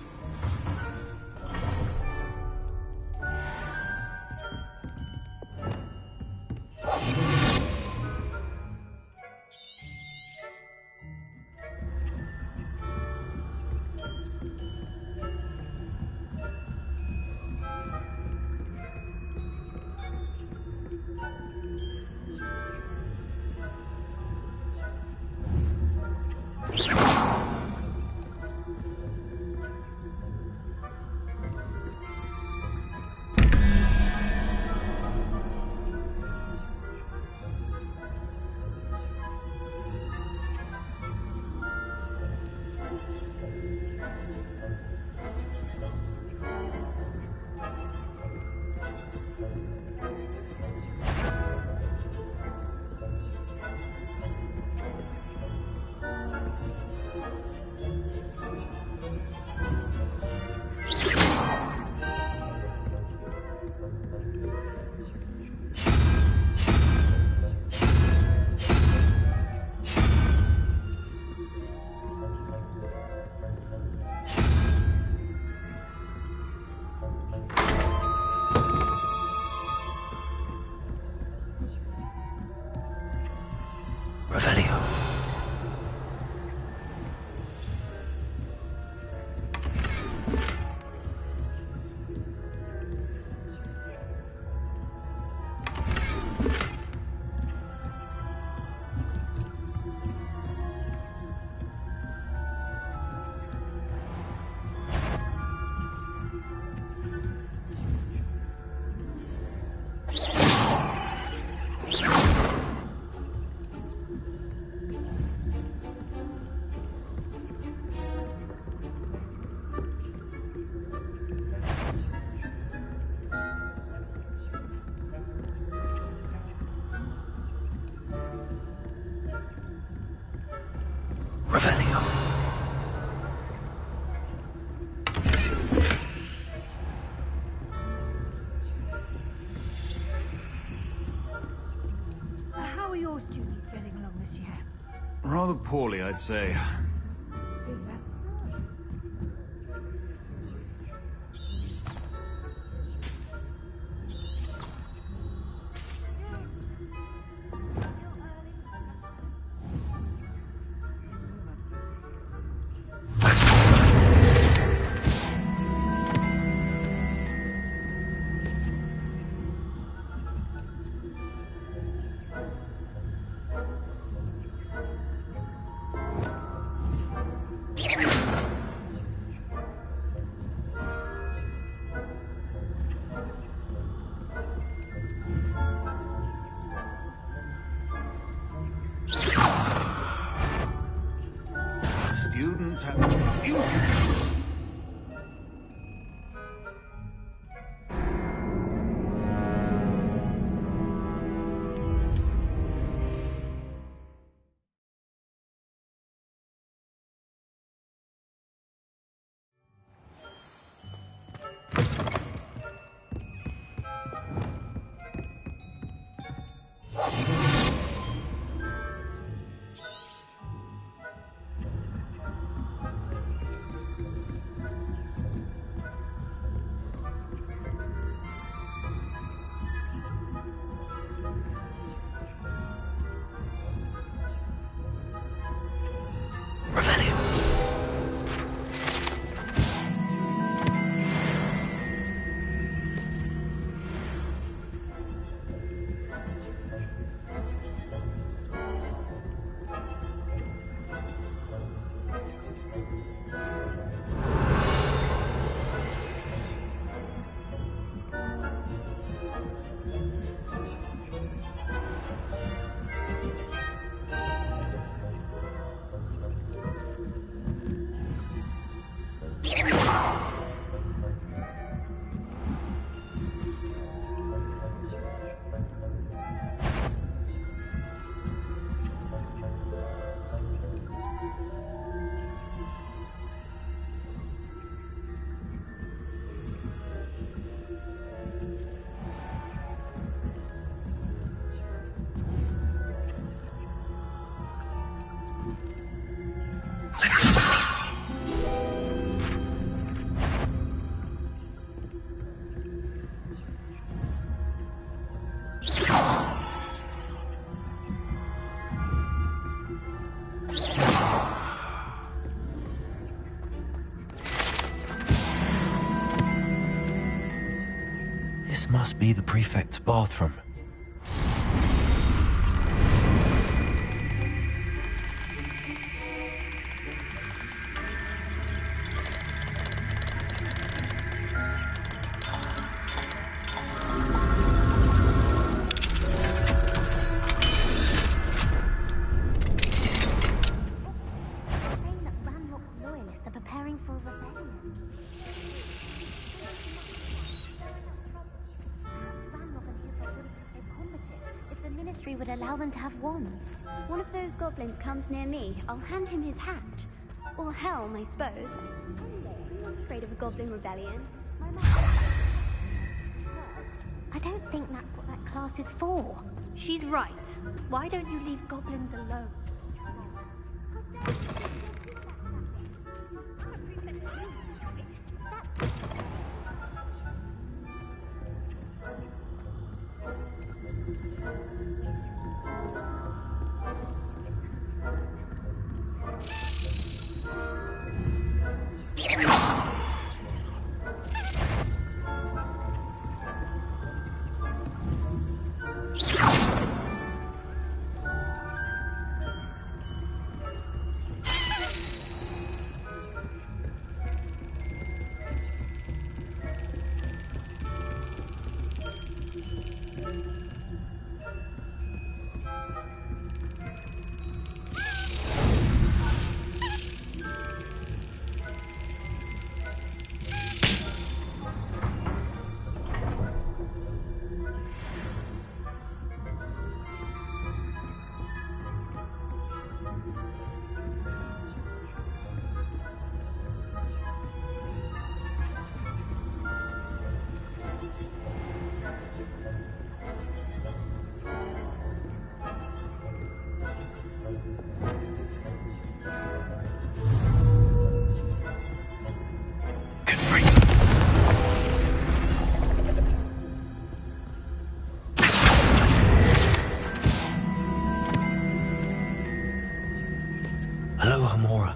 Revelio. Revelio. Rather poorly, I'd say. Students have impudence. This must be the prefect's bathroom. Would allow them to have wands. One of those goblins comes near me, I'll hand him his hat. Or helm, I suppose. I'm not afraid of a goblin rebellion. I don't think that's what that class is for. She's right. Why don't you leave goblins alone? Hello, Hamora.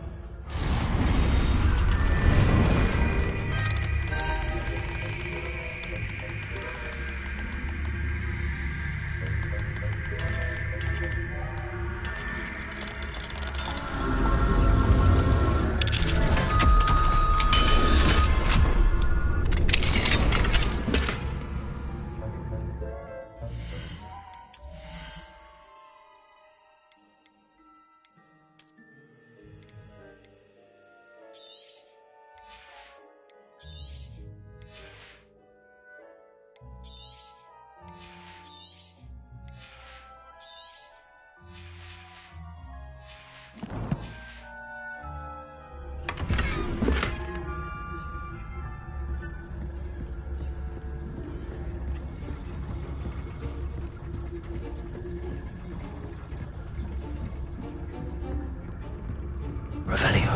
Revelio.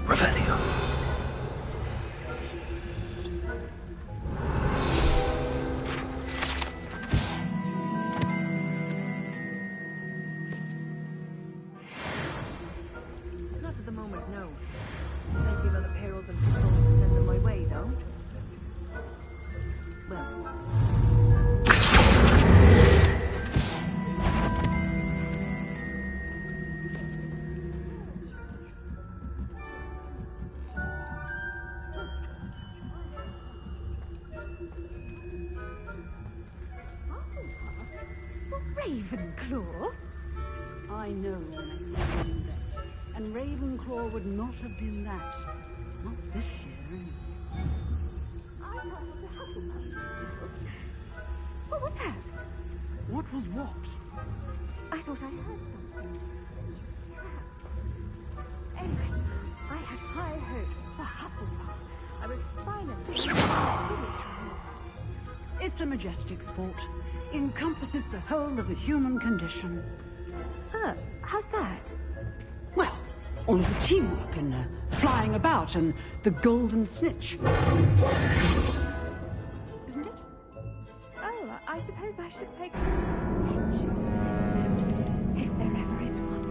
Revelio. Not at the moment, no. Plenty of other perils and patrols to send them my way, though. Well. Ravenclaw? I know when I see you that. And Ravenclaw would not have been that. Not this year, anyway. I thought it was a Hufflepuff. What was that? What was what? I thought I heard something. Anyway, I had high hopes for Hufflepuff. I was finally... It's a majestic sport. Encompasses the whole of the human condition. Oh, how's that? Well, all of the teamwork and flying about and the golden snitch. Isn't it? Oh, I suppose I should pay close attention. If there ever is one.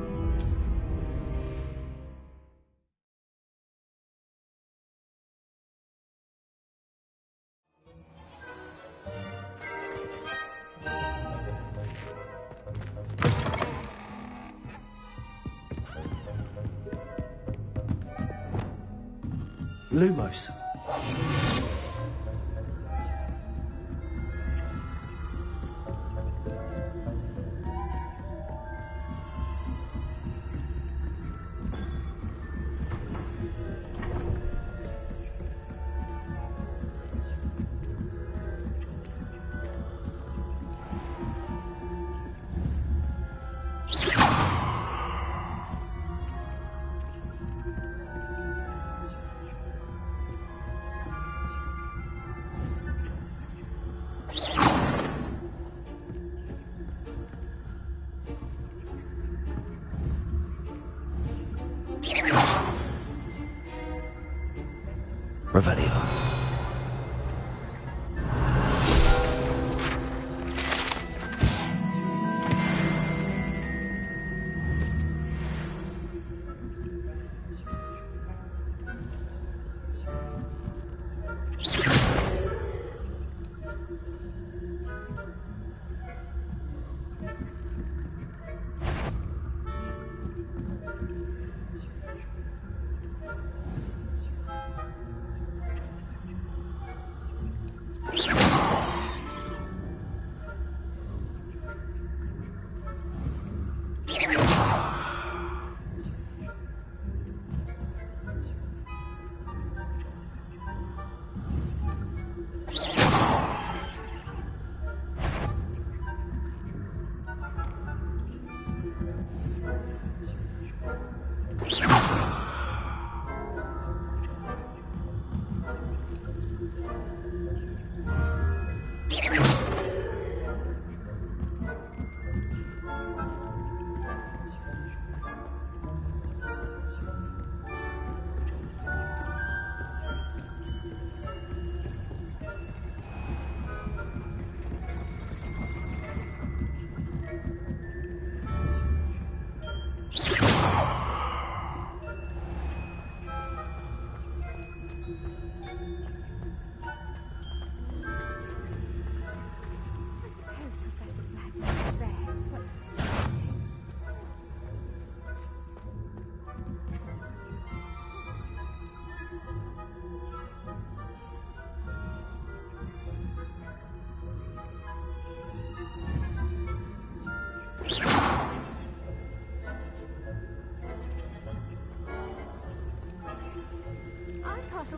Lumos. Revelio.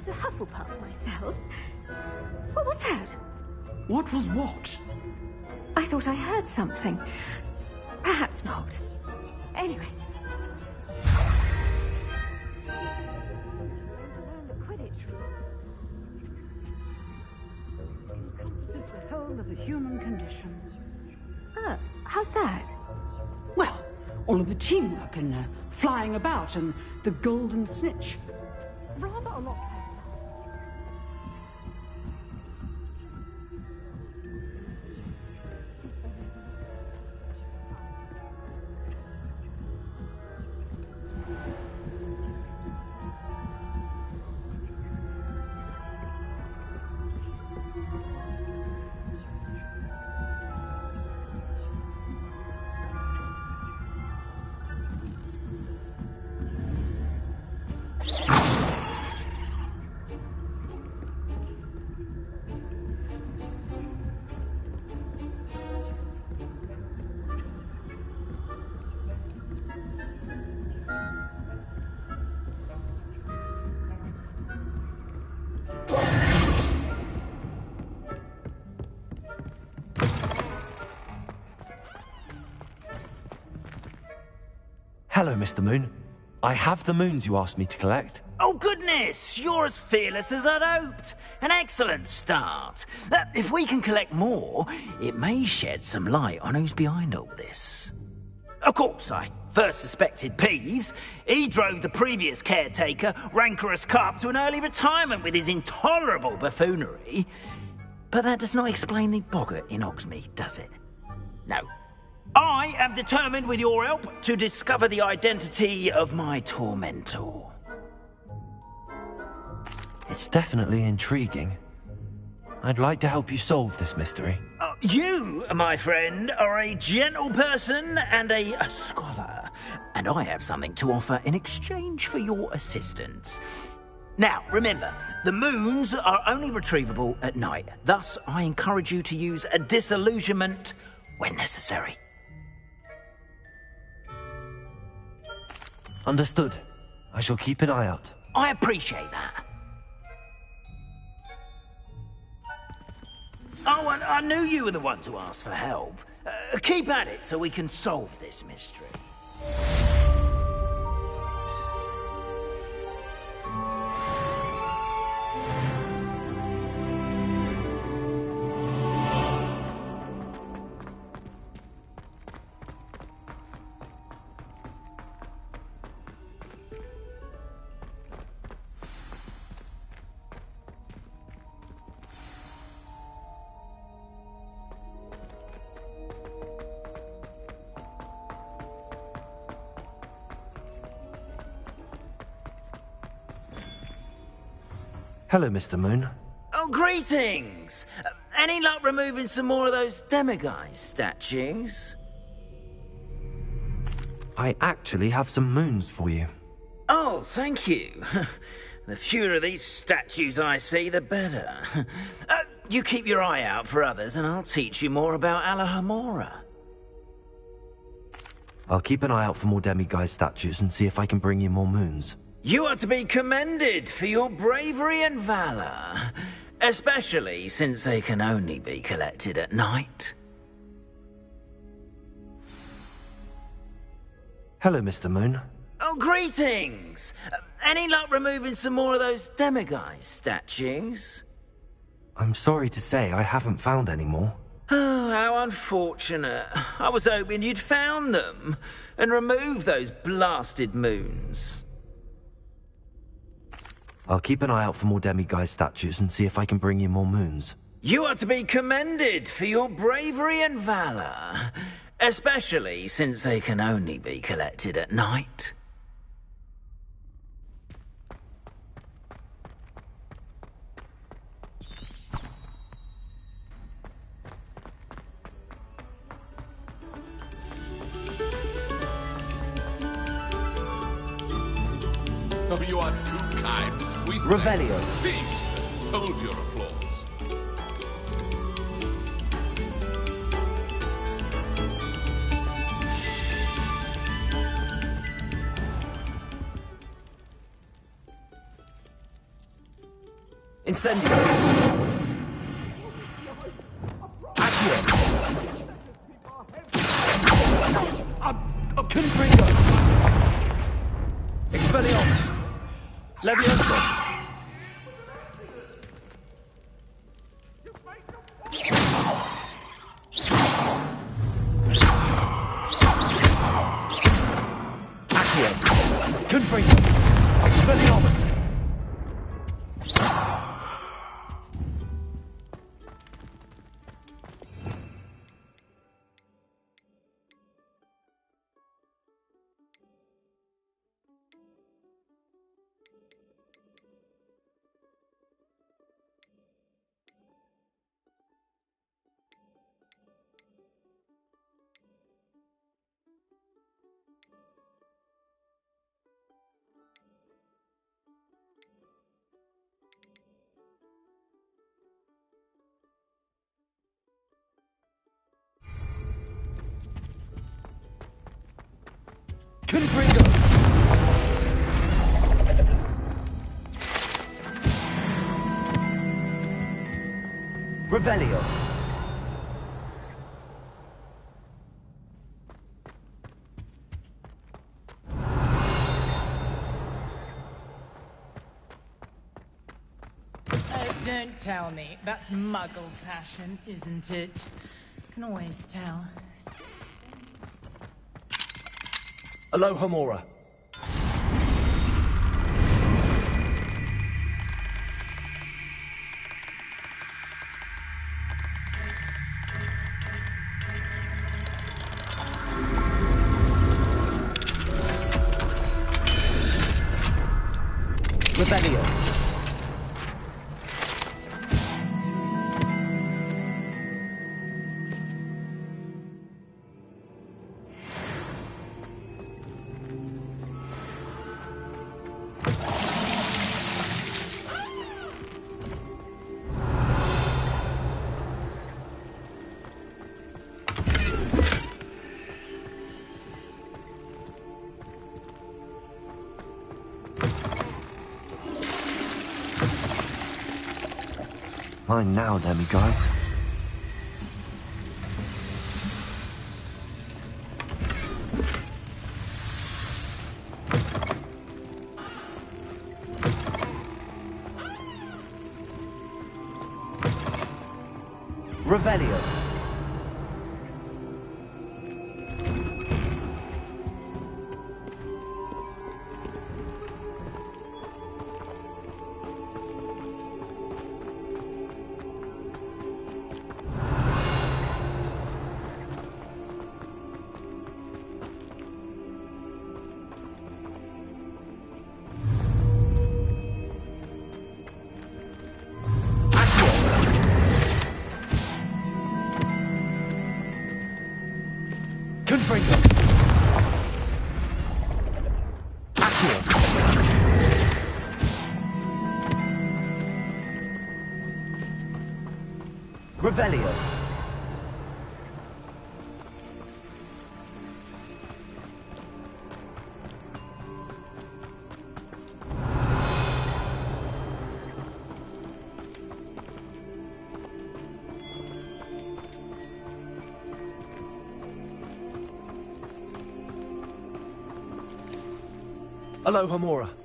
not a Hufflepuff myself. What was that? What was what? I thought I heard something. Perhaps not. Anyway. The Quidditch room. This is the whole of the human condition. How's that? Well, all of the teamwork and flying about and the golden snitch. Rather a lot. Hello, Mr. Moon. I have the moons you asked me to collect. Oh, goodness! You're as fearless as I'd hoped. An excellent start. If we can collect more, it may shed some light on who's behind all this. Of course, I first suspected Peeves. He drove the previous caretaker, Rancorous Carp, to an early retirement with his intolerable buffoonery. But that does not explain the boggart in Hogsmeade, does it? No. I am determined, with your help, to discover the identity of my tormentor. It's definitely intriguing. I'd like to help you solve this mystery. You, my friend, are a gentle person and a scholar, and I have something to offer in exchange for your assistance. Now, remember, the moons are only retrievable at night. Thus, I encourage you to use a disillusionment when necessary. Understood. I shall keep an eye out. I appreciate that. Oh, and I knew you were the one to ask for help. Keep at it so we can solve this mystery. Hello, Mr. Moon. Oh, greetings! Any luck removing some more of those demiguise statues? I actually have some moons for you. Oh, thank you. The fewer of these statues I see, the better. You keep your eye out for others, and I'll teach you more about Alohomora. I'll keep an eye out for more demiguise statues and see if I can bring you more moons. You are to be commended for your bravery and valor, especially since they can only be collected at night. Hello, Mr. Moon. Oh, greetings! Any luck removing some more of those demiguise statues? I'm sorry to say I haven't found any more. Oh, how unfortunate. I was hoping you'd found them and removed those blasted moons. I'll keep an eye out for more demiguise statues and see if I can bring you more moons. You are to be commended for your bravery and valor, especially since they can only be collected at night. Oh, you are too kind. We Revelio. Please, hold your applause. Incendio! Accio! Confringo! Expelliarmus! Leviosa! Accio! Confringo! Expelliarmus! Confringo! Revelio! Don't tell me. That's Muggle fashion, isn't it? Can always tell. Alohomora! Rebellion! Fine now, demiguys. Revelio! Confringo! Accio! Revelio! Alohomora!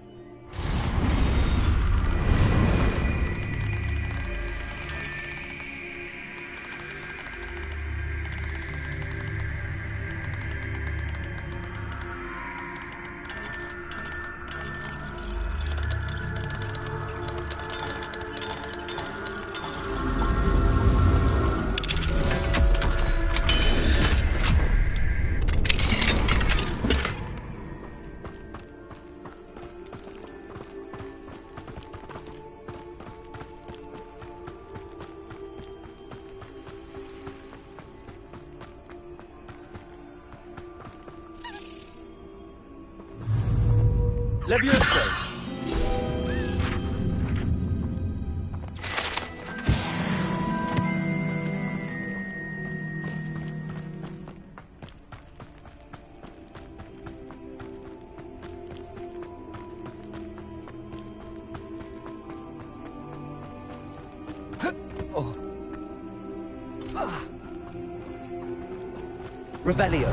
Leviosa! Revelio.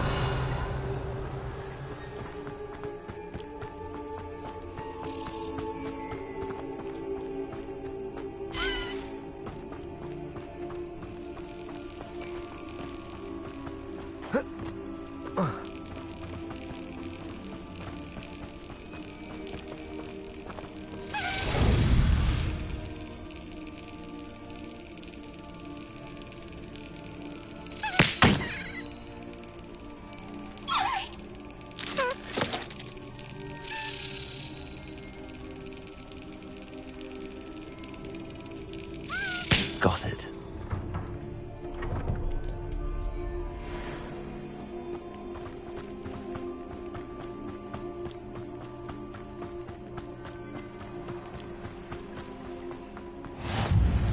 Got it.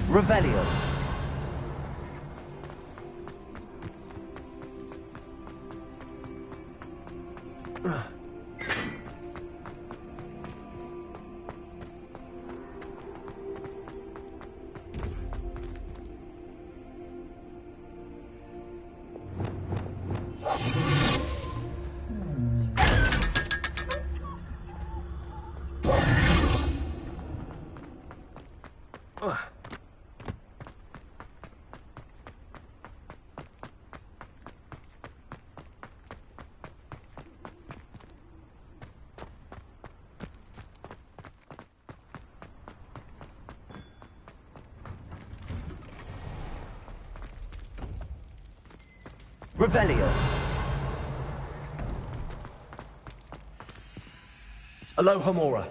Revelio. Revelio. Alohomora.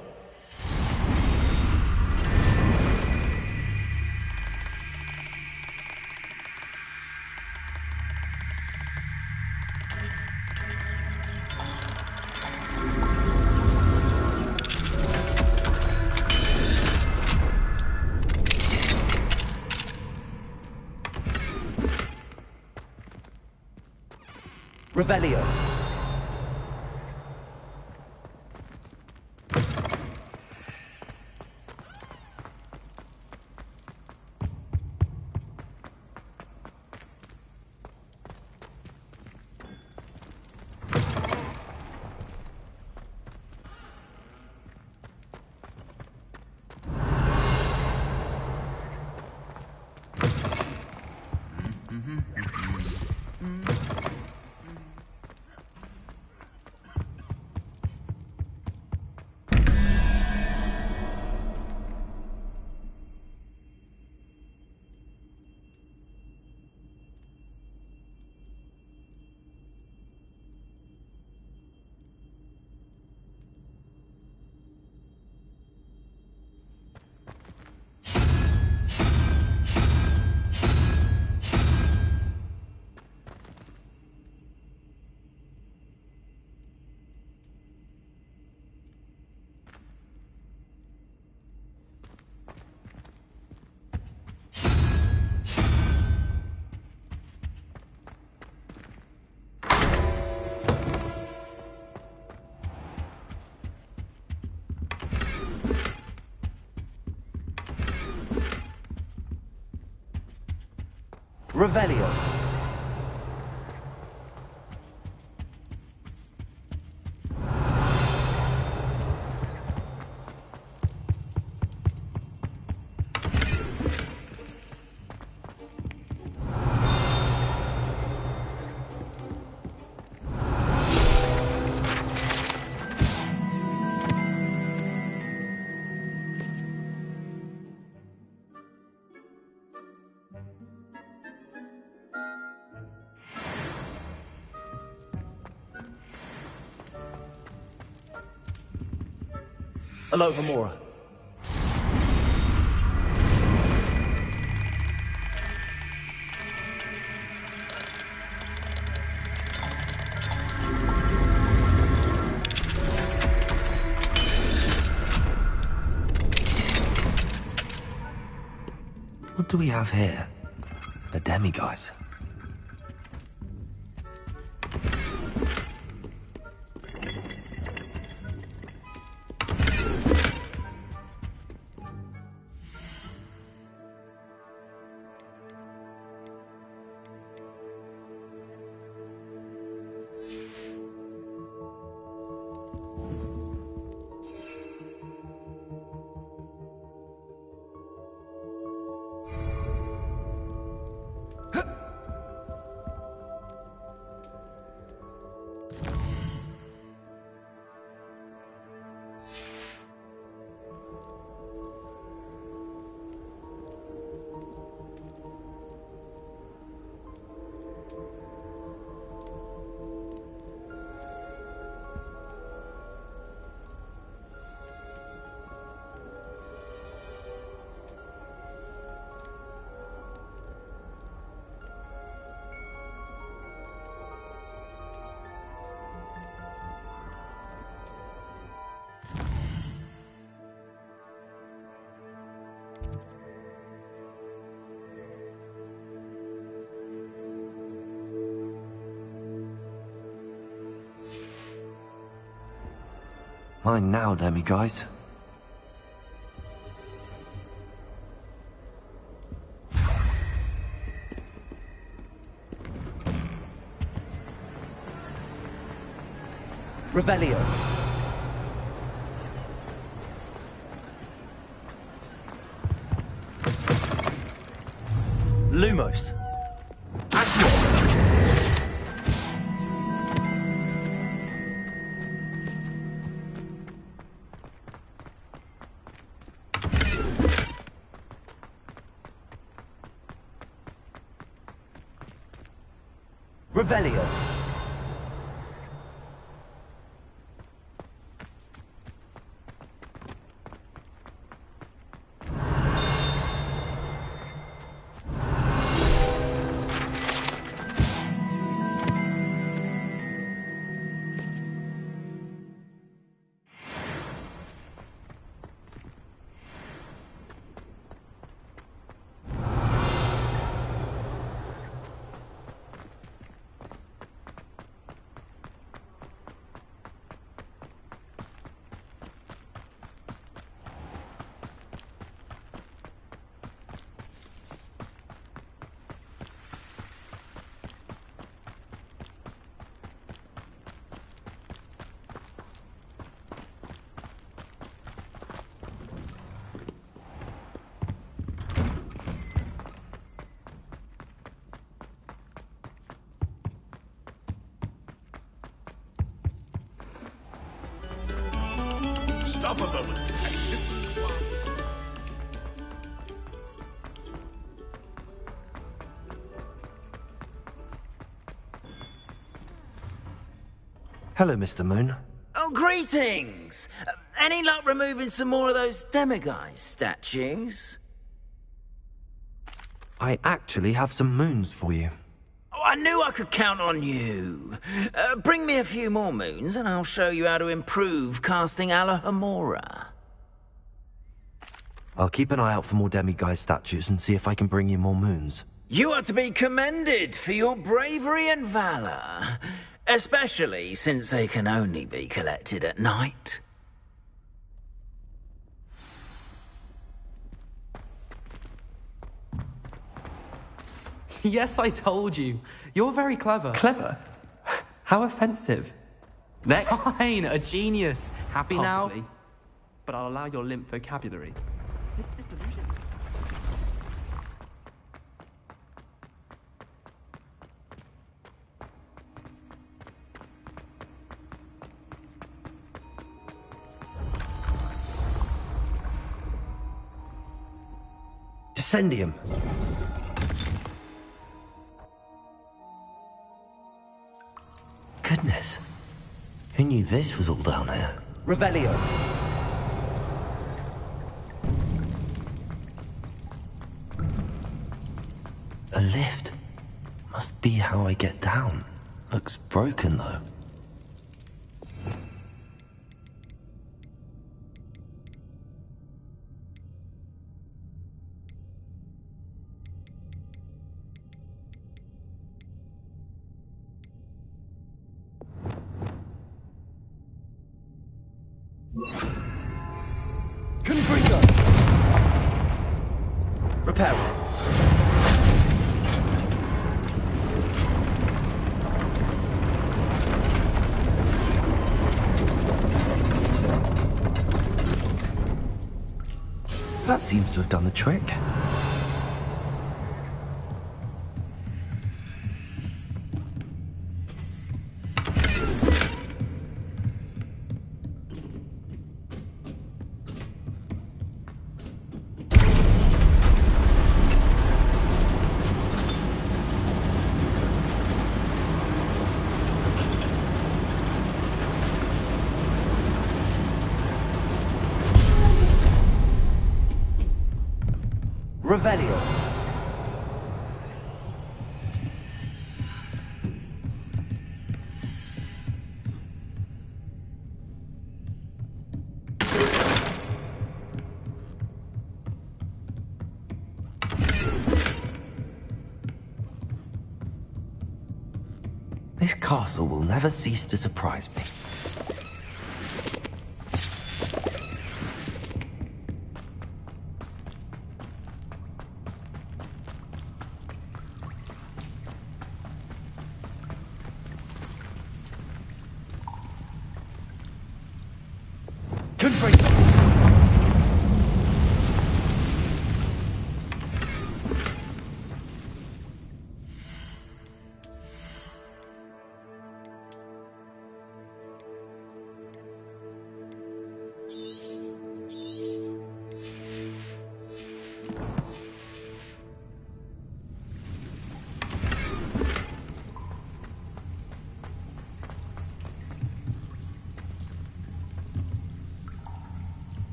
Revelio. Revelio. Alohomora. What do we have here? A demiguise. Mine now, demi-guys. Revelio. Lumos. Revelio. Stop a moment and listen to our... Hello, Mr. Moon. Oh, greetings! Any luck removing some more of those demiguise statues? I actually have some moons for you. Oh, I knew I could count on you. Bring me a few more moons and I'll show you how to improve casting Alohomora. I'll keep an eye out for more demiguise statues and see if I can bring you more moons. You are to be commended for your bravery and valor, especially since they can only be collected at night. Yes, I told you. You're very clever. Clever? How offensive. Next. Fine, a genius. Happy Possibly, now? but I'll allow your limp vocabulary. This disillusion. Descendium. Goodness. Who knew this was all down here? Revelio. A lift. Must be how I get down. Looks broken, though. Confringo. Repair. That seems to have done the trick. Revelio. This castle will never cease to surprise me.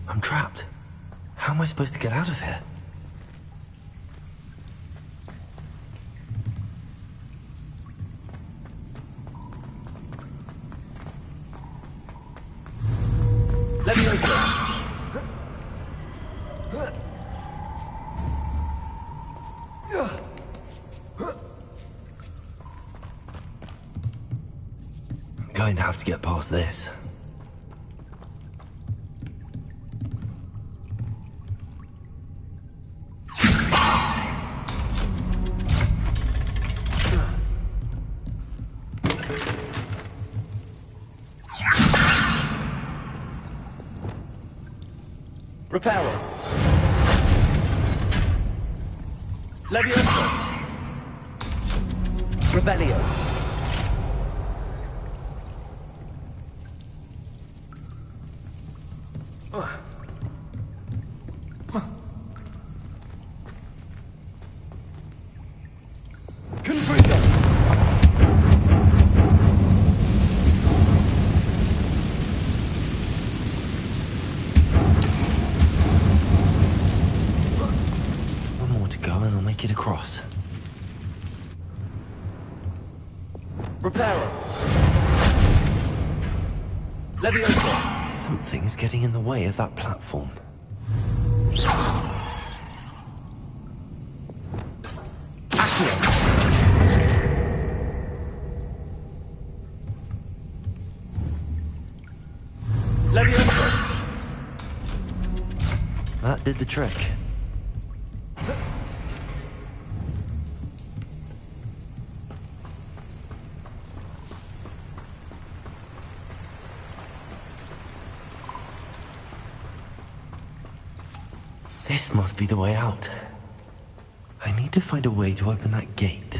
I'm trapped. How am I supposed to get out of here? I'm going to have to get past this. Reparo. Levioso. Revelio. One more to go and I'll make it across. Reparo. Levioso. Something is getting in the way of that platform. Levioso. That did the trick. This must be the way out. I need to find a way to open that gate.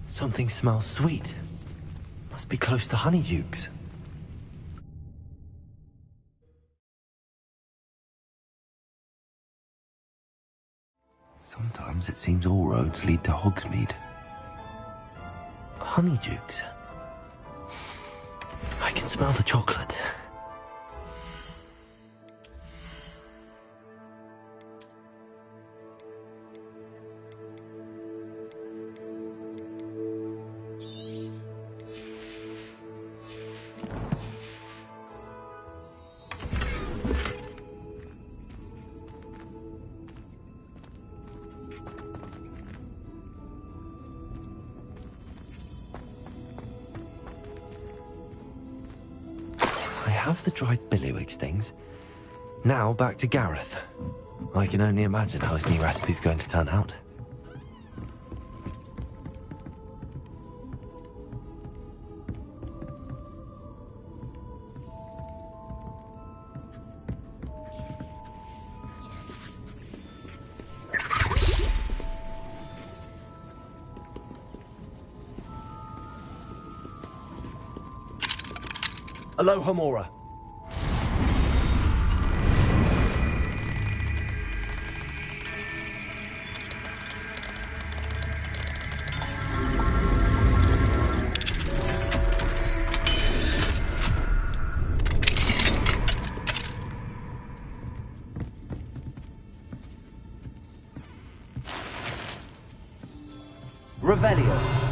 Something smells sweet. Must be close to Honeydukes. Sometimes it seems all roads lead to Hogsmeade. Honeydukes. I can smell the chocolate. I have the dried billywig things. Now back to Gareth. I can only imagine how his new recipe's going to turn out. Aloha Mora. Revelio.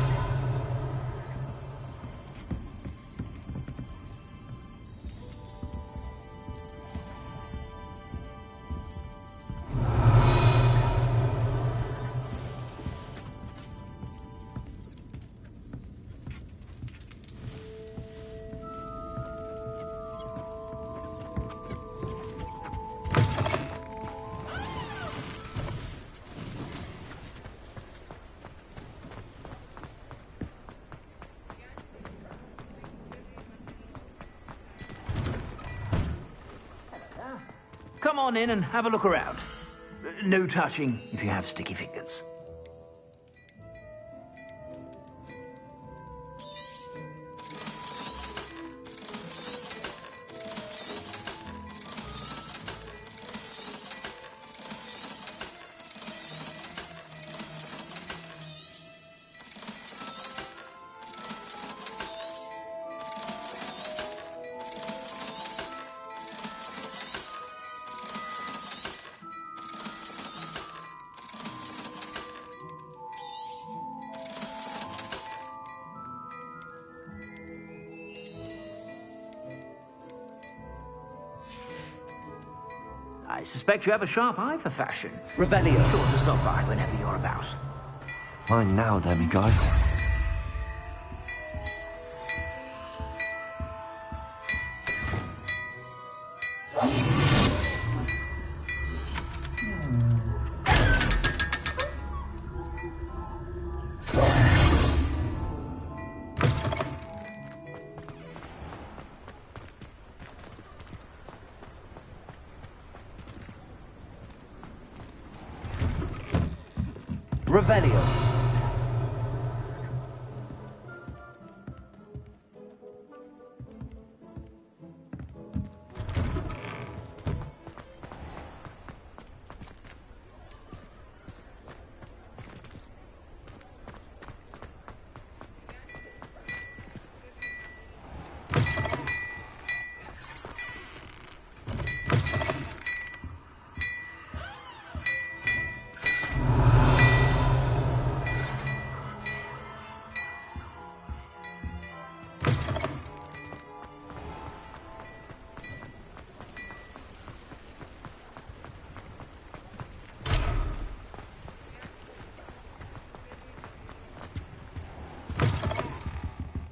come on in and have a look around. No touching if you have sticky fingers. I suspect you have a sharp eye for fashion. Revelio. Be sure to stop by whenever you're about. Mine now, demiguise. Revelio.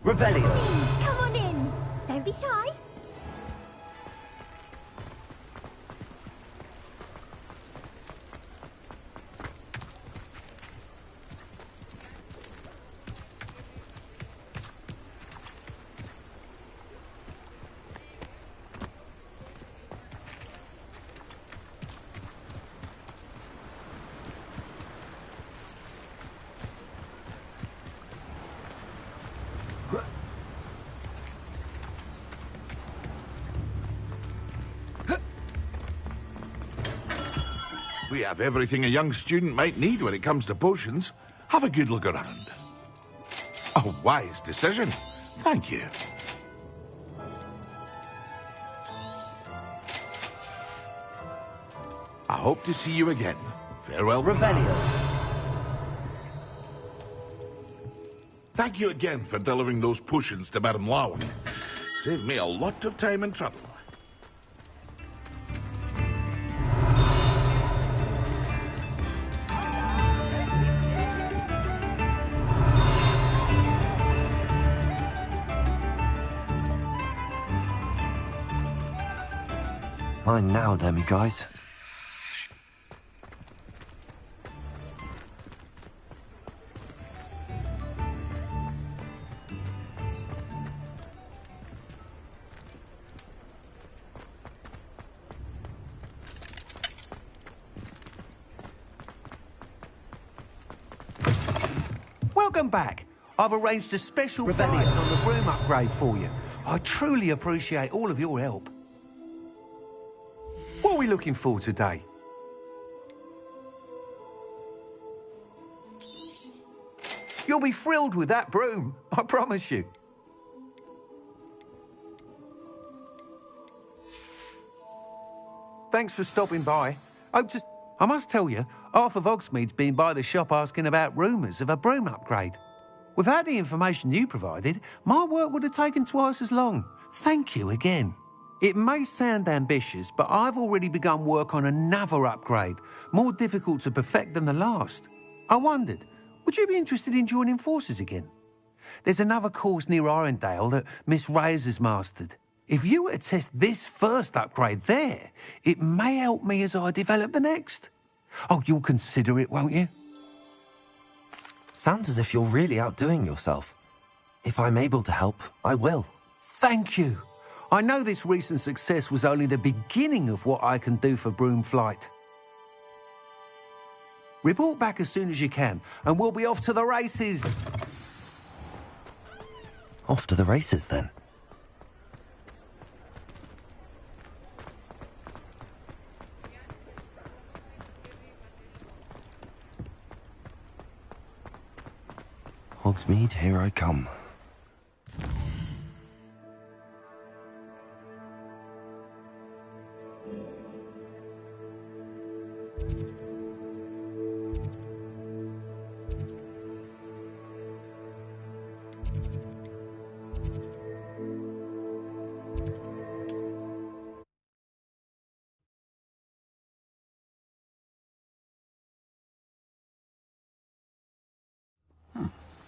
Revelio. Come on in. Don't be shy. We have everything a young student might need when it comes to potions. Have a good look around. A wise decision. Thank you. I hope to see you again. Farewell. Revelio. Thank you again for delivering those potions to Madame Lowen. Saved me a lot of time and trouble. Mine now, demiguise. Welcome back. I've arranged a special price on the broom upgrade for you. I truly appreciate all of your help. What are we looking for today? You'll be thrilled with that broom, I promise you. Thanks for stopping by. I must tell you, half of Hogsmeade's been by the shop asking about rumours of a broom upgrade. Without the information you provided, my work would have taken twice as long. Thank you again. It may sound ambitious, but I've already begun work on another upgrade, more difficult to perfect than the last. I wondered, would you be interested in joining forces again? There's another course near Arendale that Miss Reyes has mastered. If you were to test this first upgrade there, it may help me as I develop the next. Oh, you'll consider it, won't you? Sounds as if you're really outdoing yourself. If I'm able to help, I will. Thank you. I know this recent success was only the beginning of what I can do for Broomflight. Report back as soon as you can, and we'll be off to the races. Off to the races, then. Hogsmeade, here I come.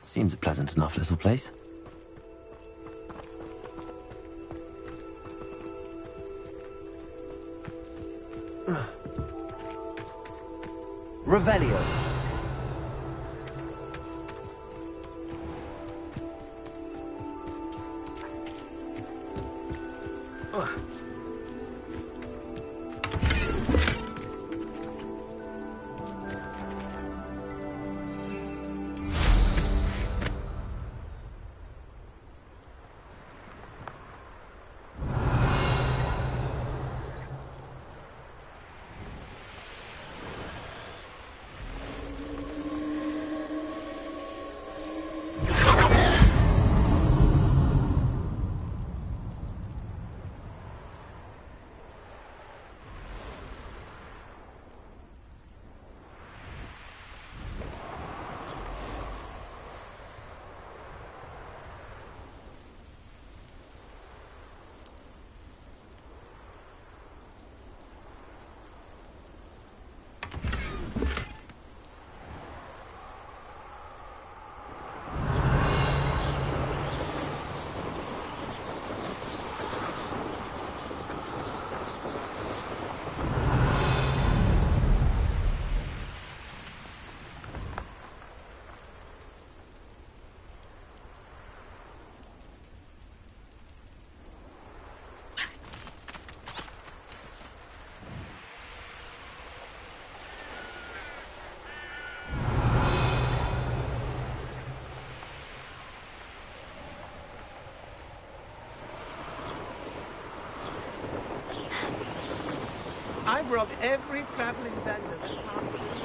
Seems a pleasant enough little place. Revelio. I've robbed every traveling vendor that passed through.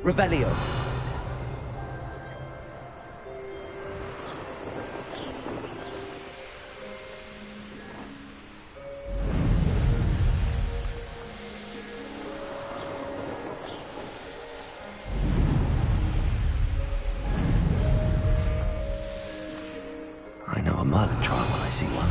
Revelio. I know a Merlin trial when I see one.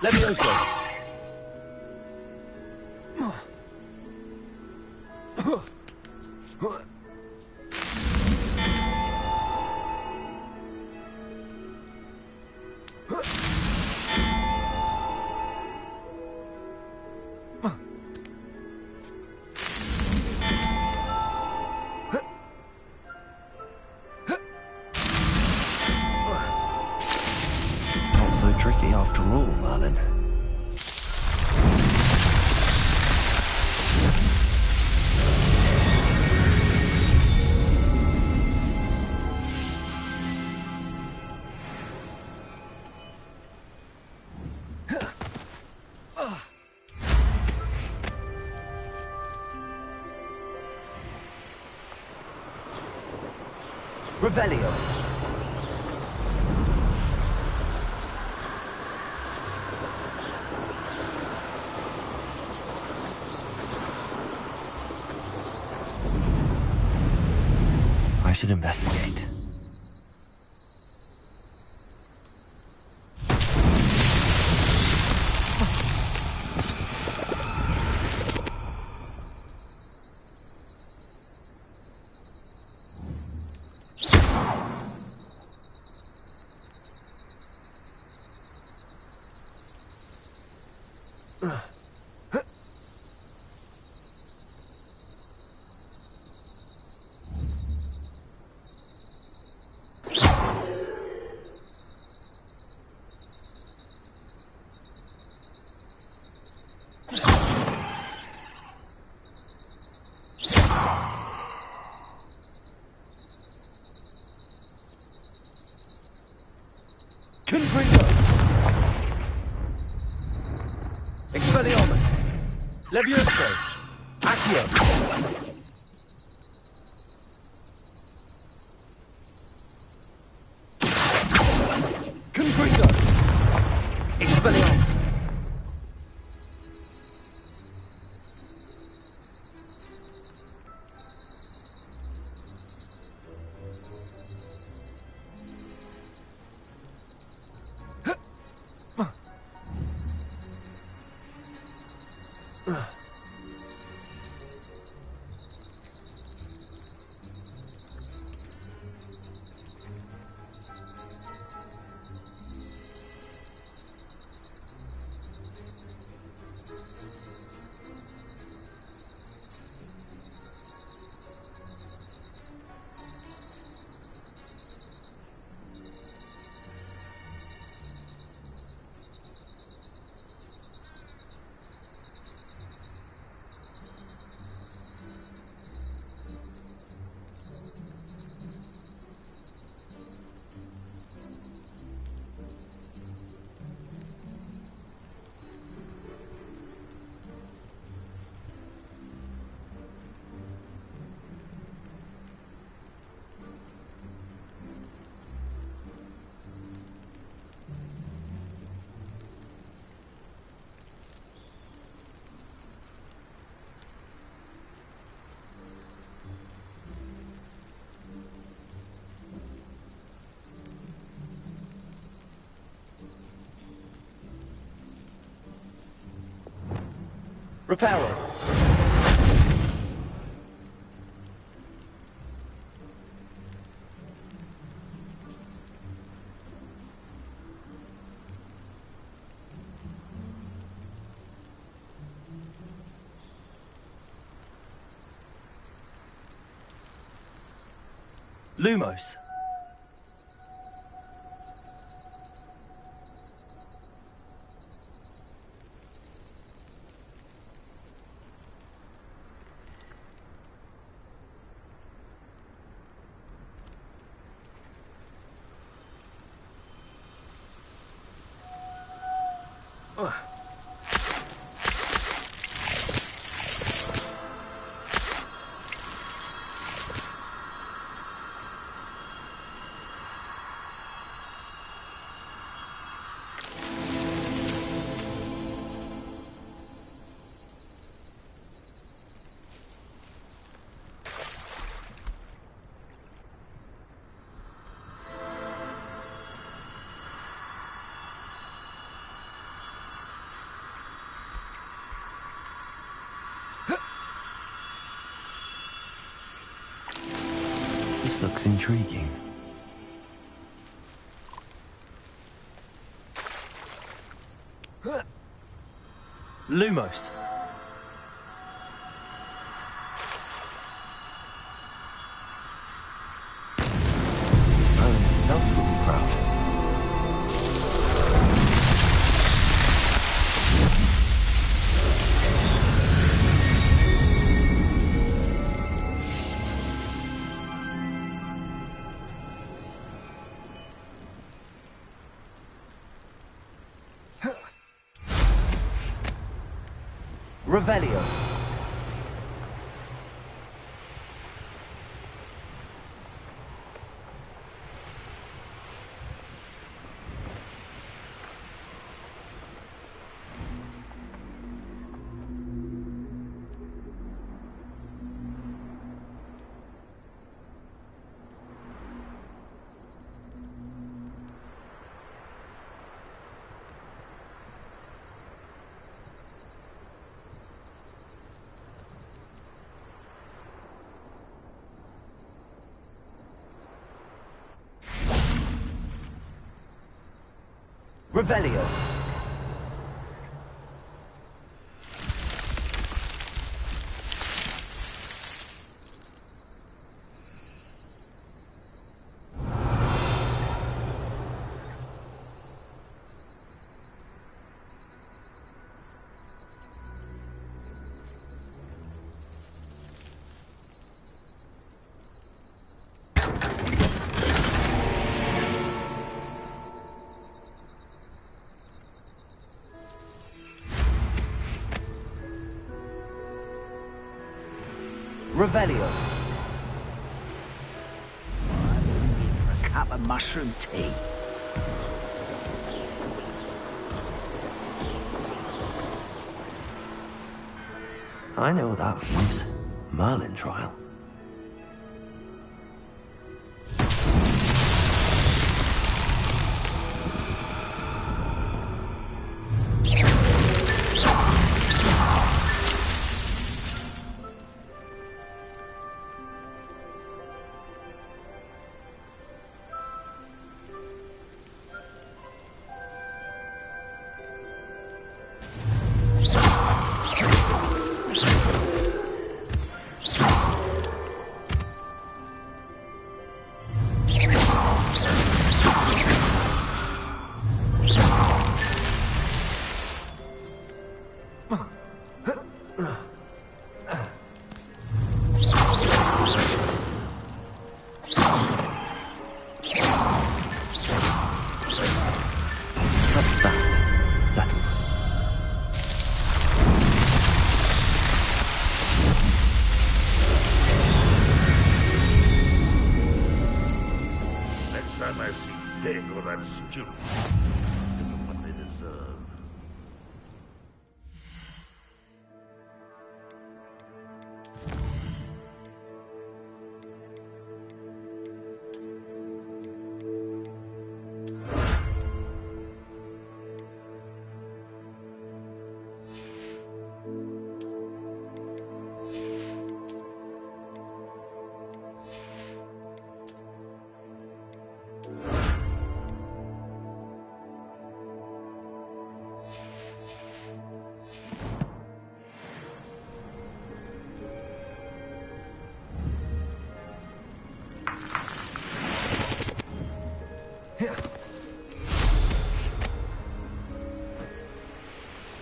Levioso. Not so tricky after all, Merlin. Revelio. I should investigate. Confringo. Expelliarmus. Levioso. Accio. Confringo. Expelliarmus. Reparo. Lumos. This looks intriguing. Lumos. Merlin himself would be proud. Revelio. Revelio. Revelio. A cup of mushroom tea. I know what that means. Merlin trial.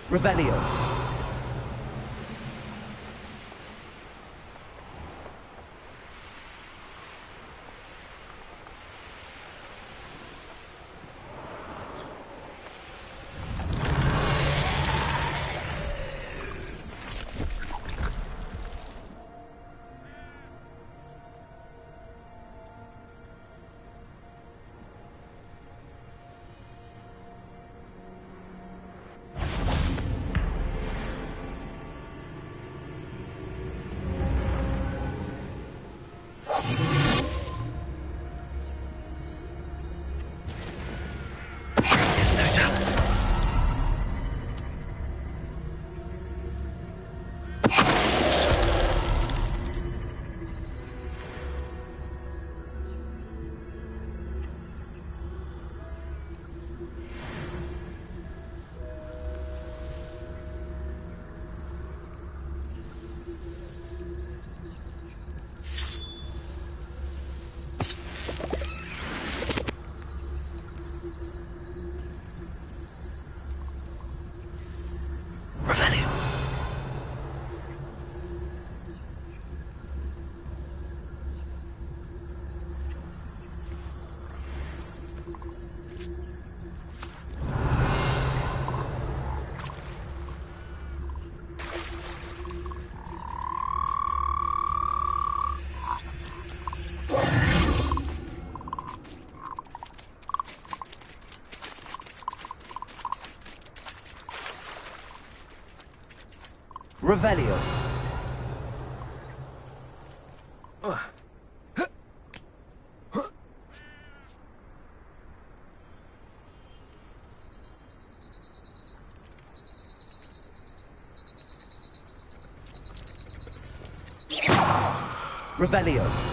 Revelio. Revelio. Revelio.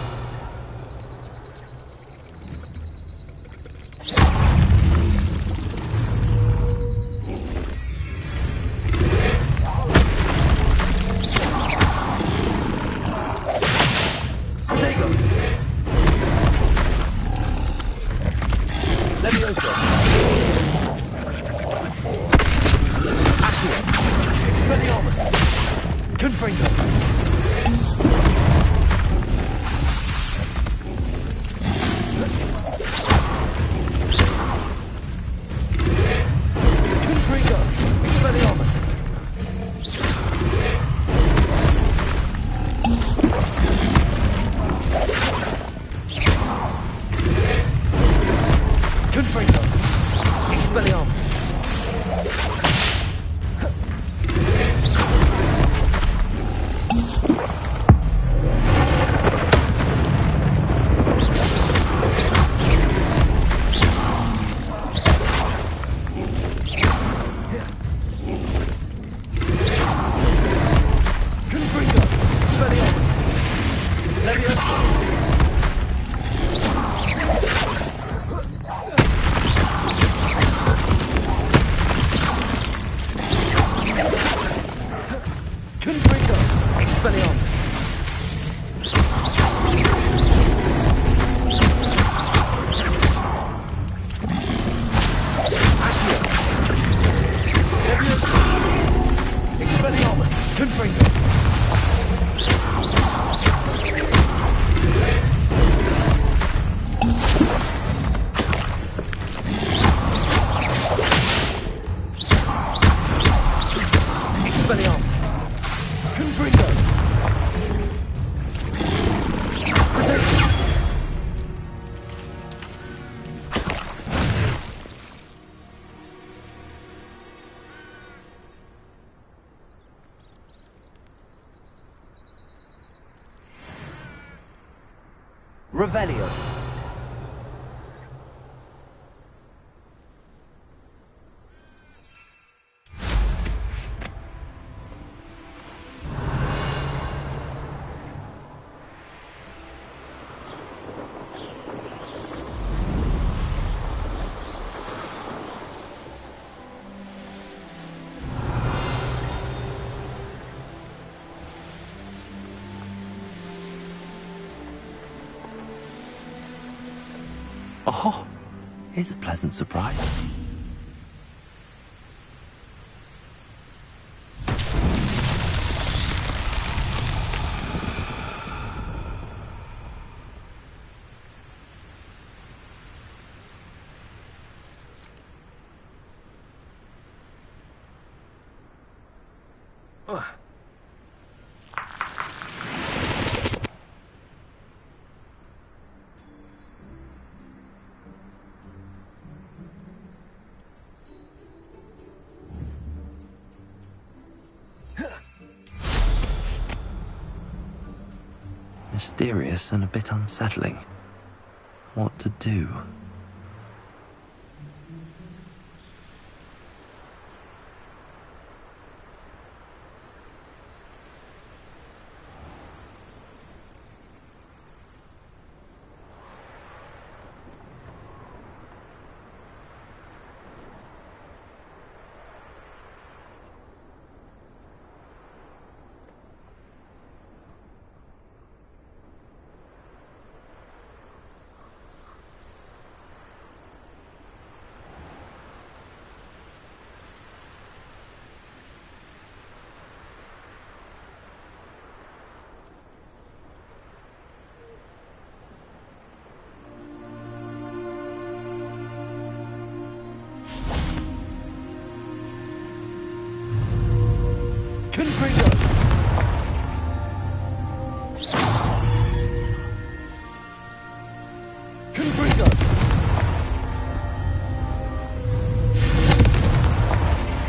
Revelio. Oh, here's a pleasant surprise. Mysterious and a bit unsettling. What to do?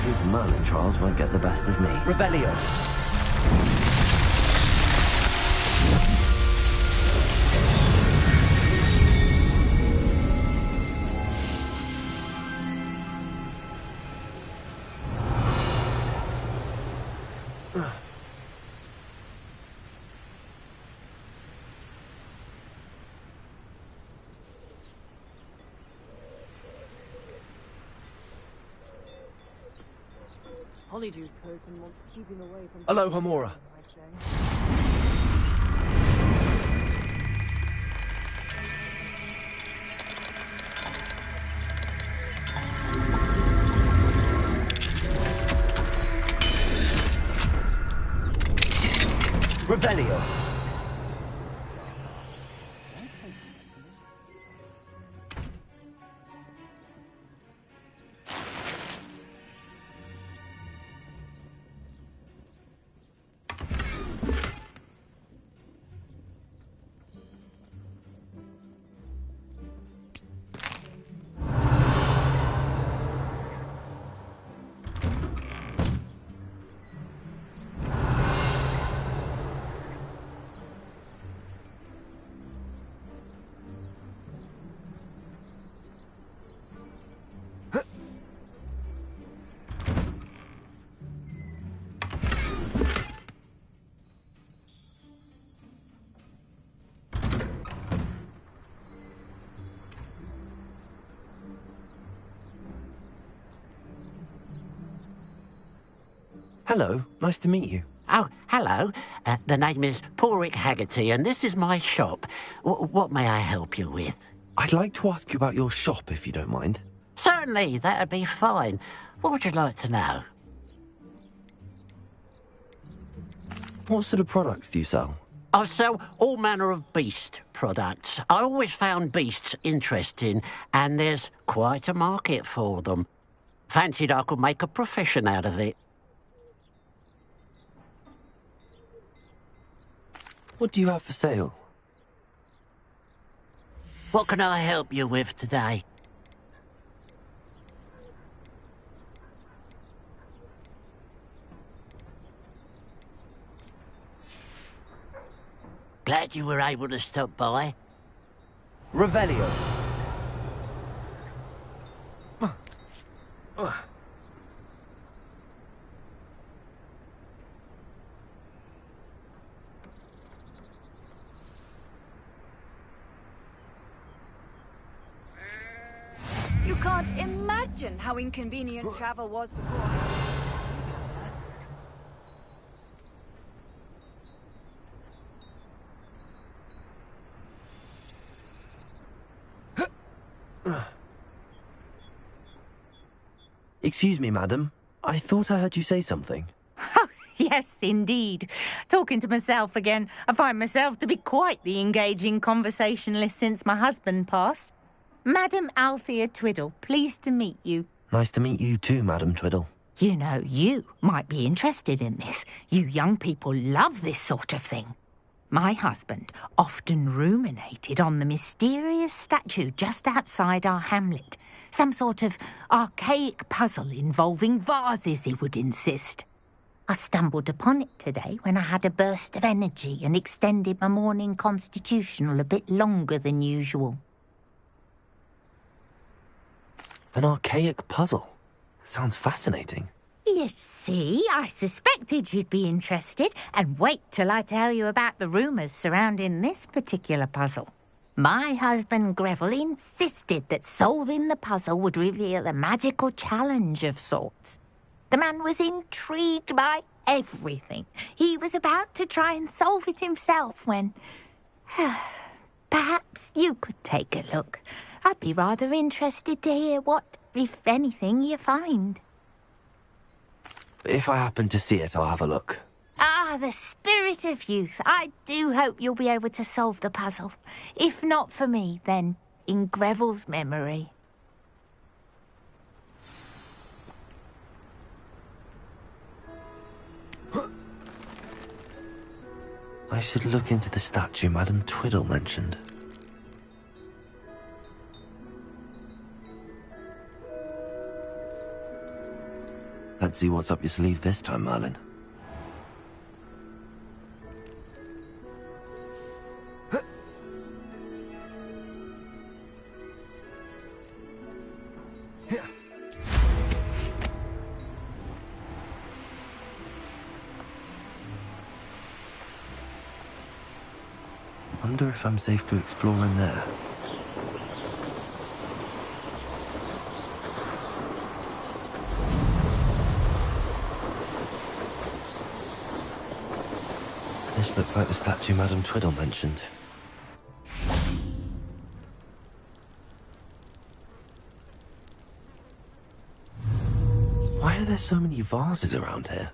These Merlin trials won't get the best of me. Revelio. Hollydew's person wants to keep him away from... Hello, Hamora. Revelio. Hello, nice to meet you. Oh, hello. The name is Porrick Haggerty, and this is my shop. What may I help you with? I'd like to ask you about your shop, if you don't mind. Certainly, that'd be fine. What would you like to know? What sort of products do you sell? I sell all manner of beast products. I always found beasts interesting, and there's quite a market for them. Fancied I could make a profession out of it. What do you have for sale? What can I help you with today? Glad you were able to stop by. Revelio. You can't imagine how inconvenient travel was before. Excuse me, madam. I thought I heard you say something. Yes, indeed. Talking to myself again. I find myself to be quite the engaging conversationalist since my husband passed. Madam Althea Twiddle, pleased to meet you. Nice to meet you too, Madam Twiddle. You know, you might be interested in this. You young people love this sort of thing. My husband often ruminated on the mysterious statue just outside our hamlet. Some sort of archaic puzzle involving vases, he would insist. I stumbled upon it today when I had a burst of energy and extended my morning constitutional a bit longer than usual. An archaic puzzle? Sounds fascinating. You see, I suspected you'd be interested, and wait till I tell you about the rumours surrounding this particular puzzle. My husband Greville insisted that solving the puzzle would reveal a magical challenge of sorts. The man was intrigued by everything. He was about to try and solve it himself when... Perhaps you could take a look. I'd be rather interested to hear what, if anything, you find. If I happen to see it, I'll have a look. Ah, the spirit of youth. I do hope you'll be able to solve the puzzle. If not for me, then in Greville's memory. I should look into the statue Madame Twiddle mentioned. Let's see what's up your sleeve this time, Merlin. Wonder if I'm safe to explore in there. This looks like the statue Madame Twiddle mentioned. Why are there so many vases around here?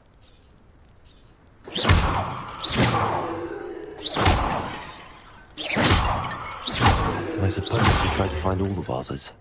I suppose I should try to find all the vases.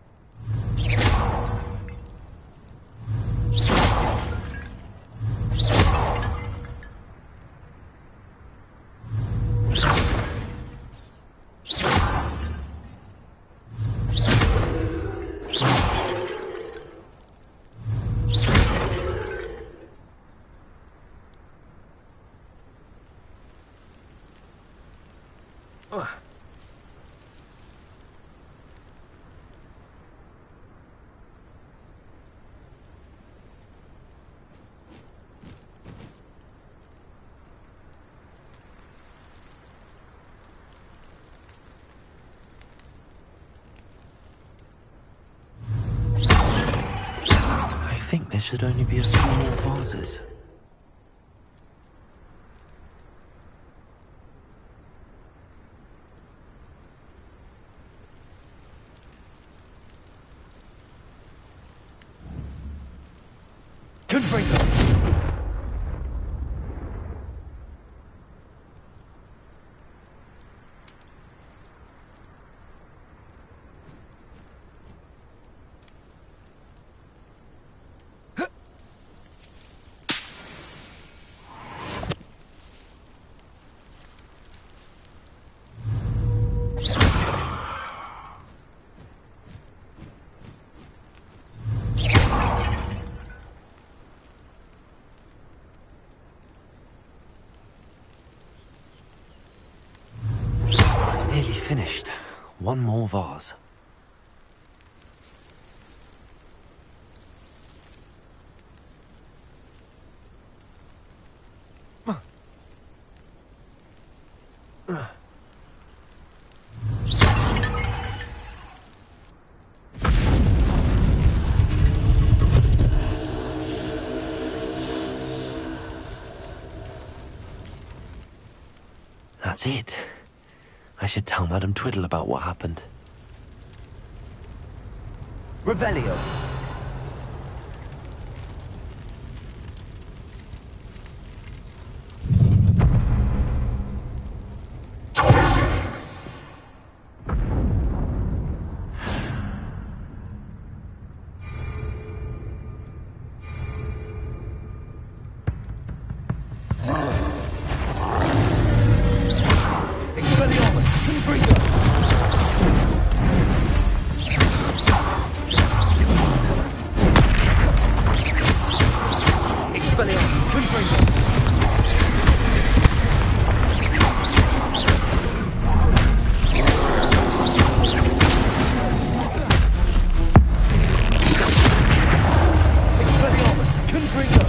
I think there should only be a few more vases. Confringo! Nearly finished. One more vase. That's it. I should tell Madame Twiddle about what happened. Revelio. Expelliarmus, Confringo. Expelliarmus, Confringo.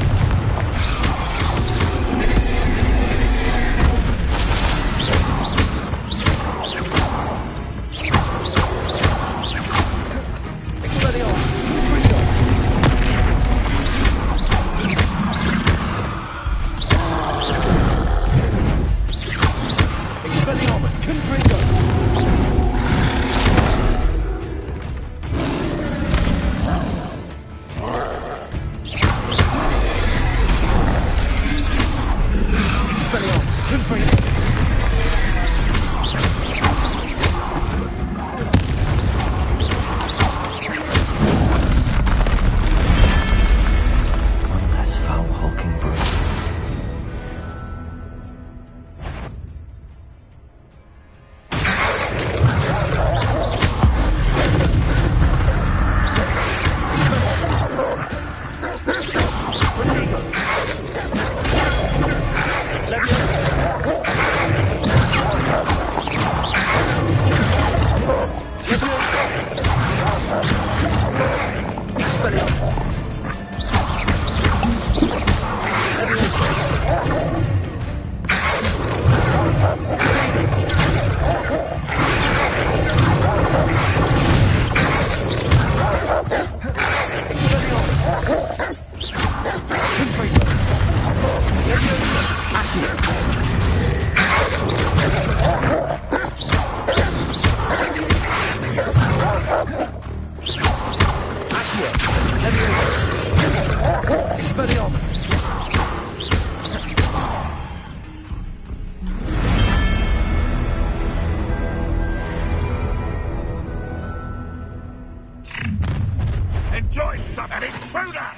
Enjoy some an intruder!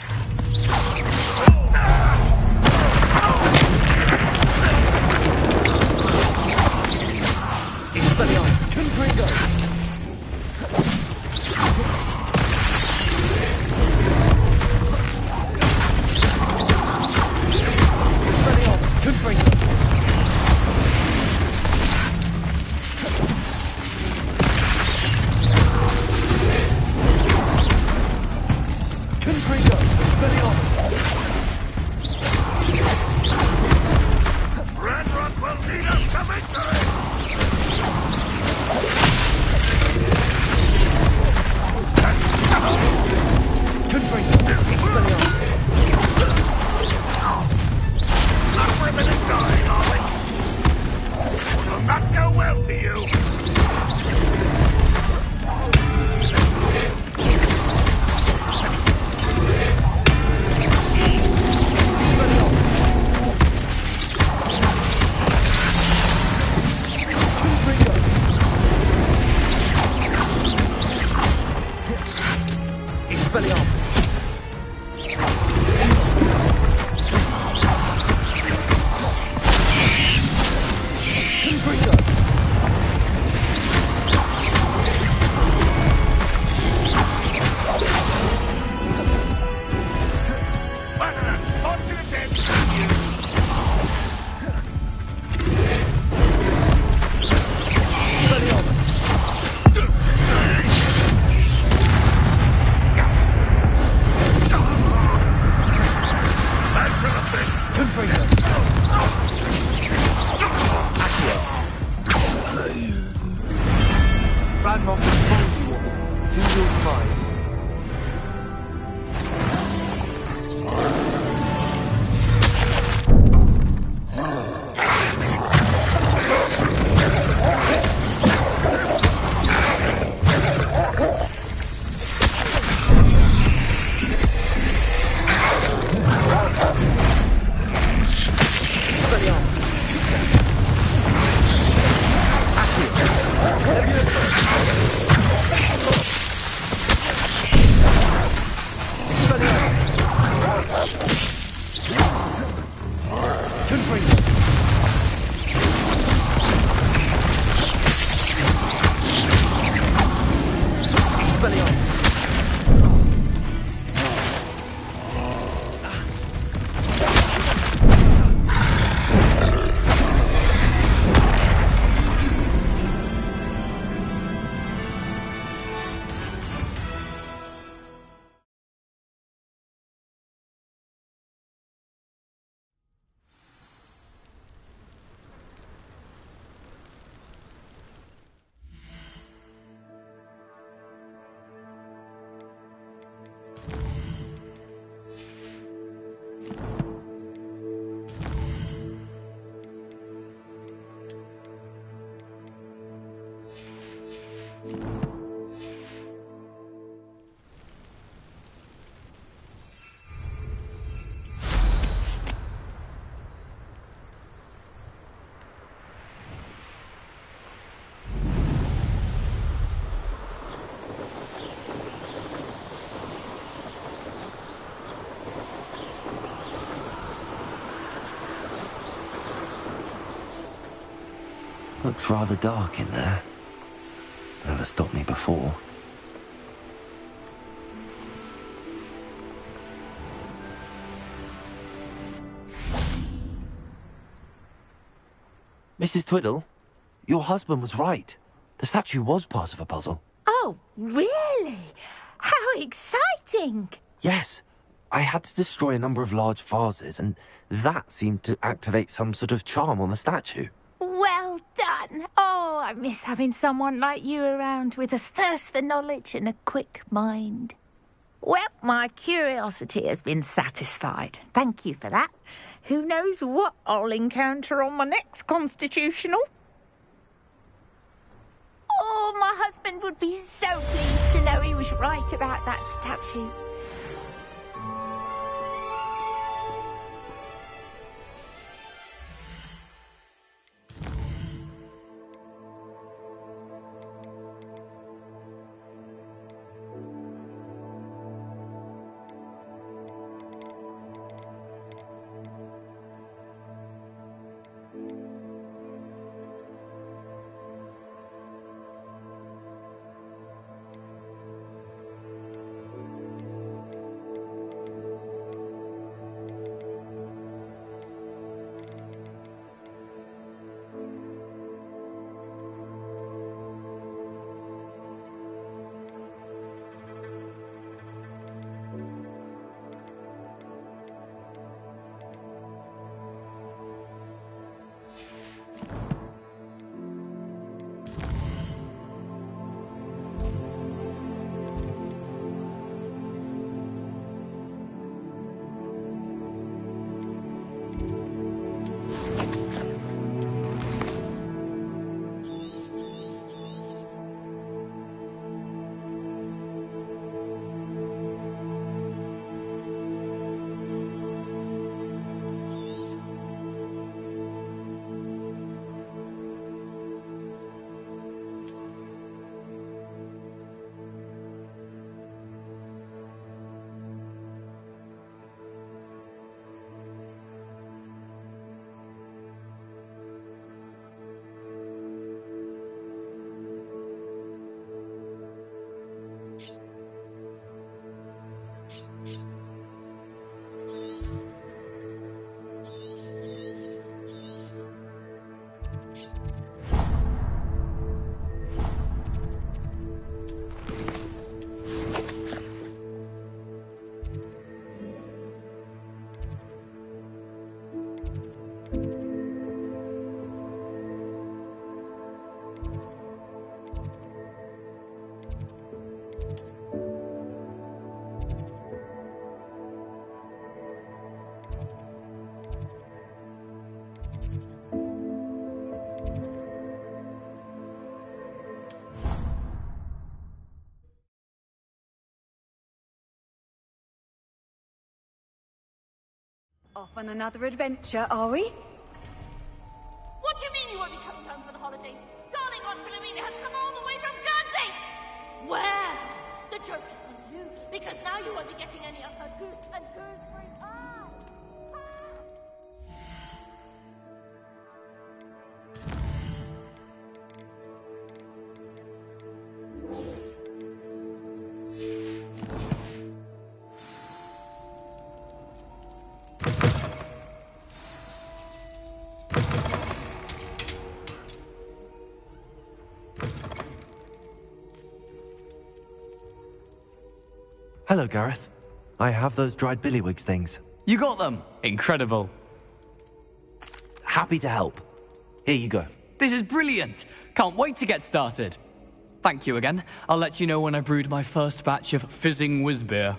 Expelliarmus, Confringo. Looks rather dark in there. Never stopped me before. Mrs. Twiddle, your husband was right. The statue was part of a puzzle. Oh, really? How exciting! Yes. I had to destroy a number of large vases, and that seemed to activate some sort of charm on the statue. Well done. Oh, I miss having someone like you around with a thirst for knowledge and a quick mind. Well, my curiosity has been satisfied. Thank you for that. Who knows what I'll encounter on my next constitutional? Oh, my husband would be so pleased to know he was right about that statue. Off on another adventure, are we? What do you mean you won't be coming home for the holidays? Darling Aunt Philomena has come all the way from Guernsey! Well, the joke is on you, because now you won't be getting any of her goose and gooseberry pie! Hello, Gareth. I have those dried billywigs things. You got them! Incredible. Happy to help. Here you go. This is brilliant! Can't wait to get started. Thank you again. I'll let you know when I've brewed my first batch of fizzing whiz beer.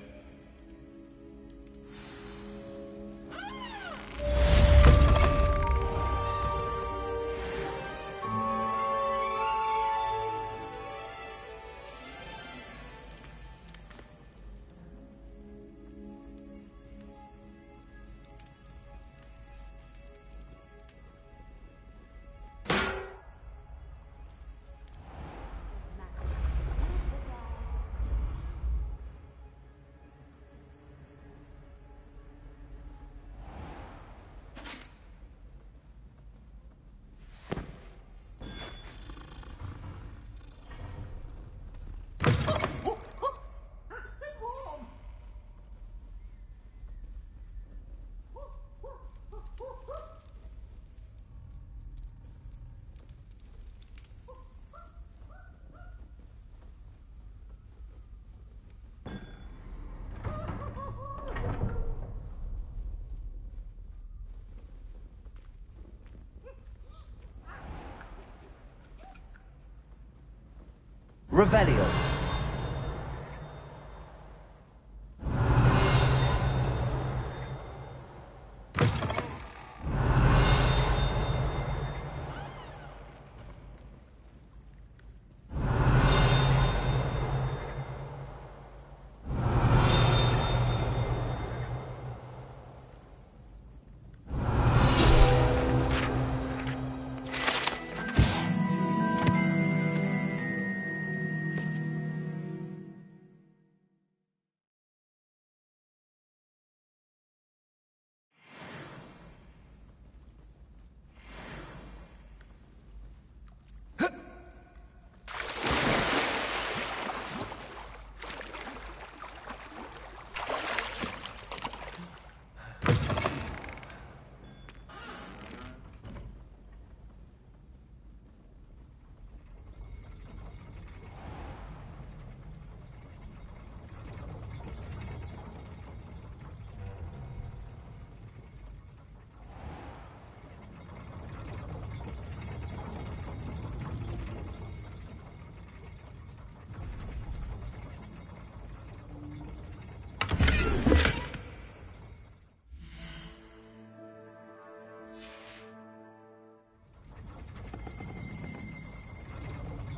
Revelio.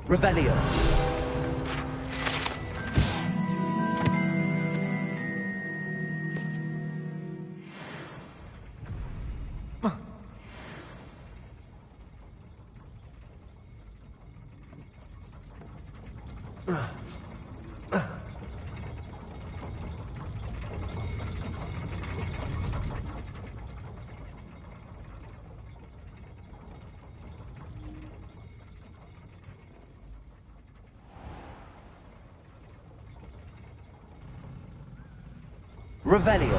Revelio. Revelio.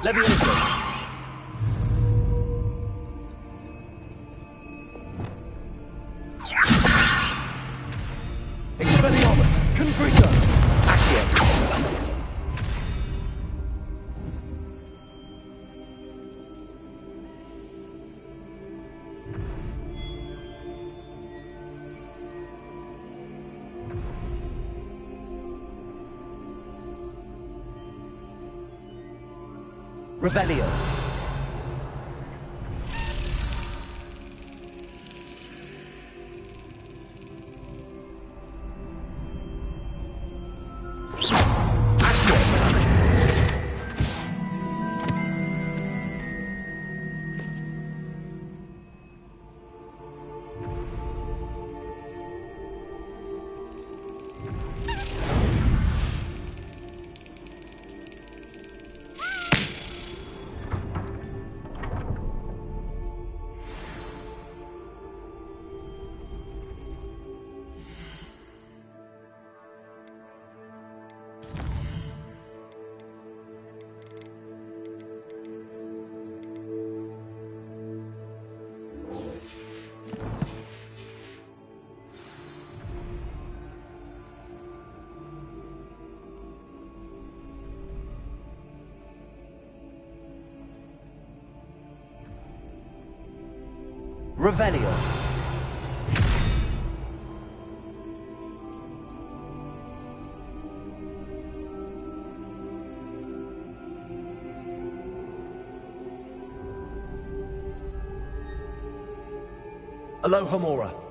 Levioso. Expelliarmus. Confringo. Accio. Revelio. Revelio. Alohomora.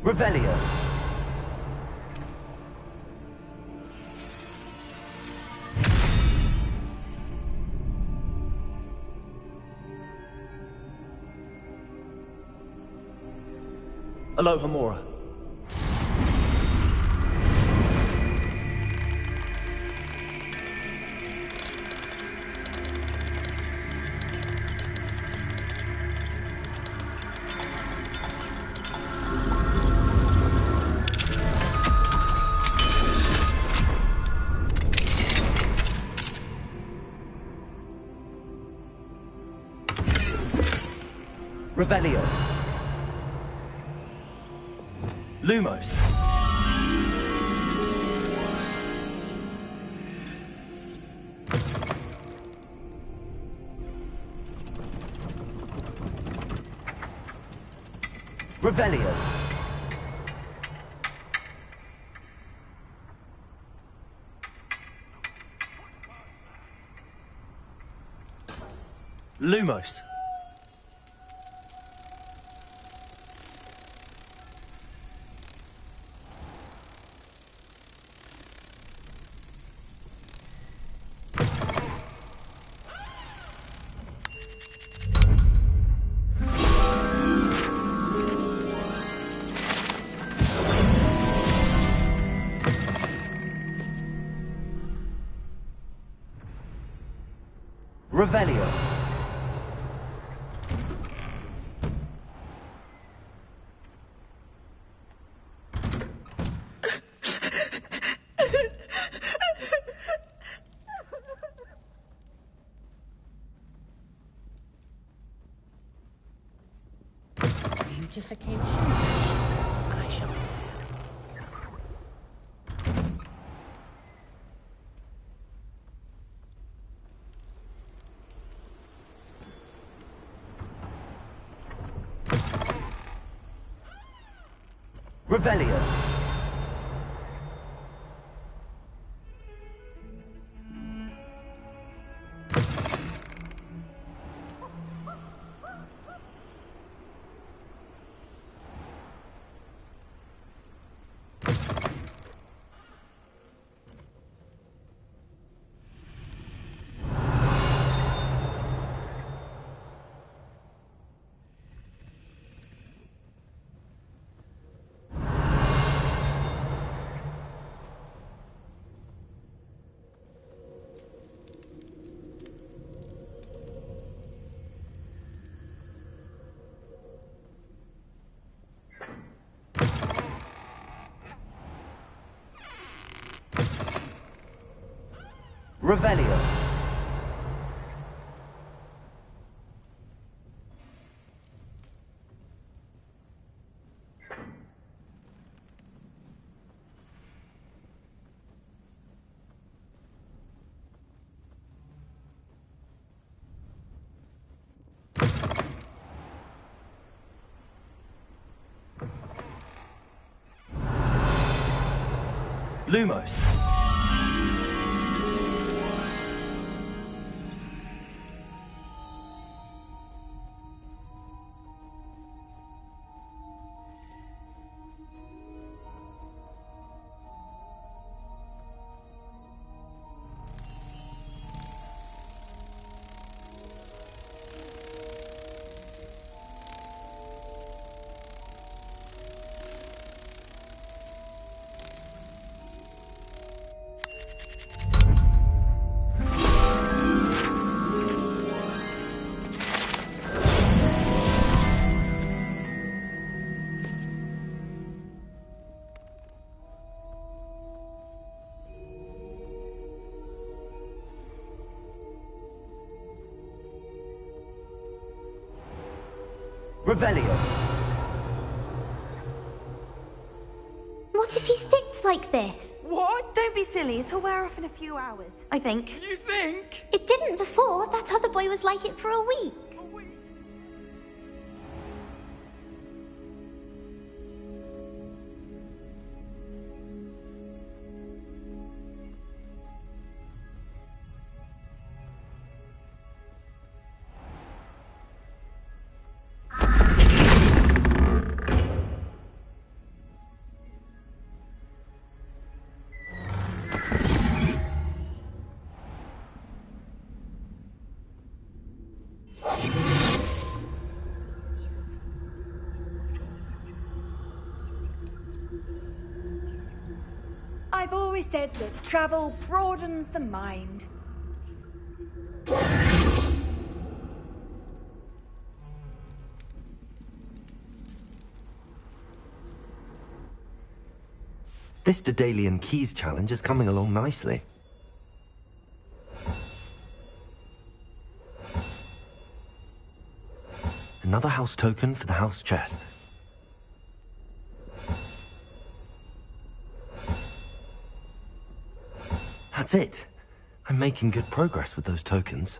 Revelio. Alohomora. Revelio. Lumos. Revelio. Lumos. Revelio. Beautification. I shall. Revelio. Revelio. Lumos. Revelio. What if he sticks like this? What? Don't be silly. It'll wear off in a few hours, I think. You think? It didn't before. That other boy was like it for a week. I've always said that travel broadens the mind. This Daedalian Keys challenge is coming along nicely. Another house token for the house chest. That's it. I'm making good progress with those tokens.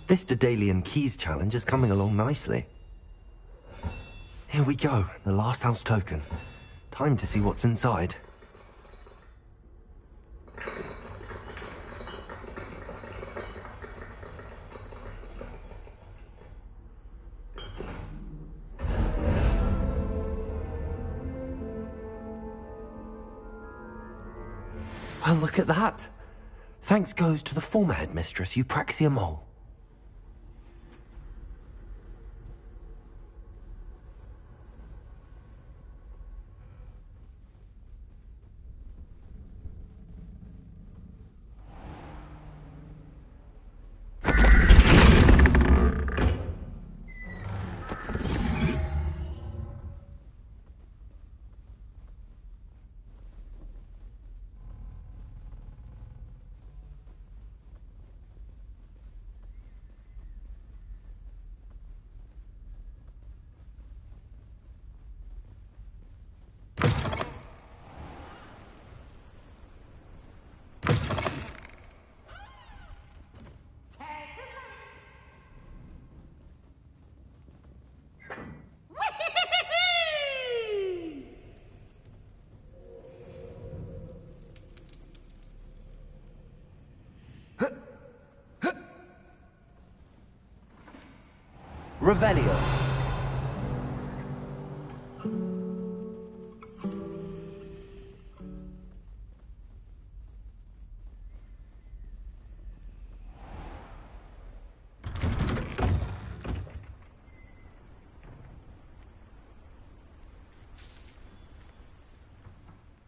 This Daedalian Keys challenge is coming along nicely. Here we go, the last house token. Time to see what's inside. Well, look at that. Thanks goes to the former headmistress, Eupraxia Mole. Revelio.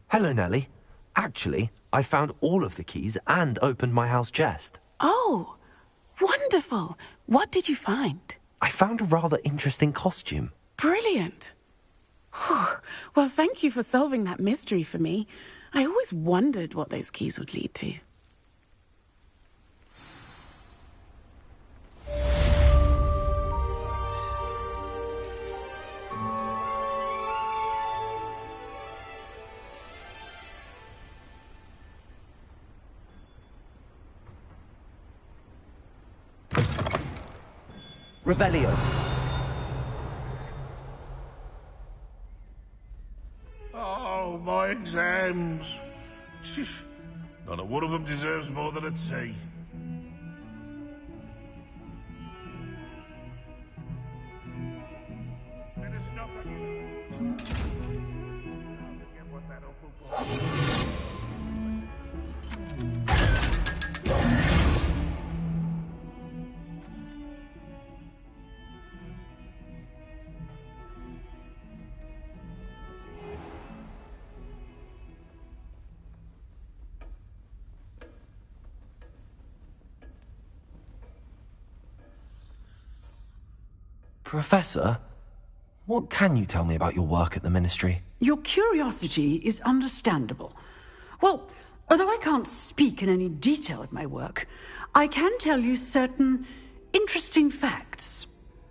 Hello, Nellie. Actually, I found all of the keys and opened my house chest. Oh, wonderful. What did you find? I found a rather interesting costume. Brilliant. Well, thank you for solving that mystery for me. I always wondered what those keys would lead to. Revelio. Oh, my exams. Not a one of them deserves more than a T. Professor, what can you tell me about your work at the Ministry? Your curiosity is understandable. Well, Although I can't speak in any detail of my work, I can tell you certain interesting facts.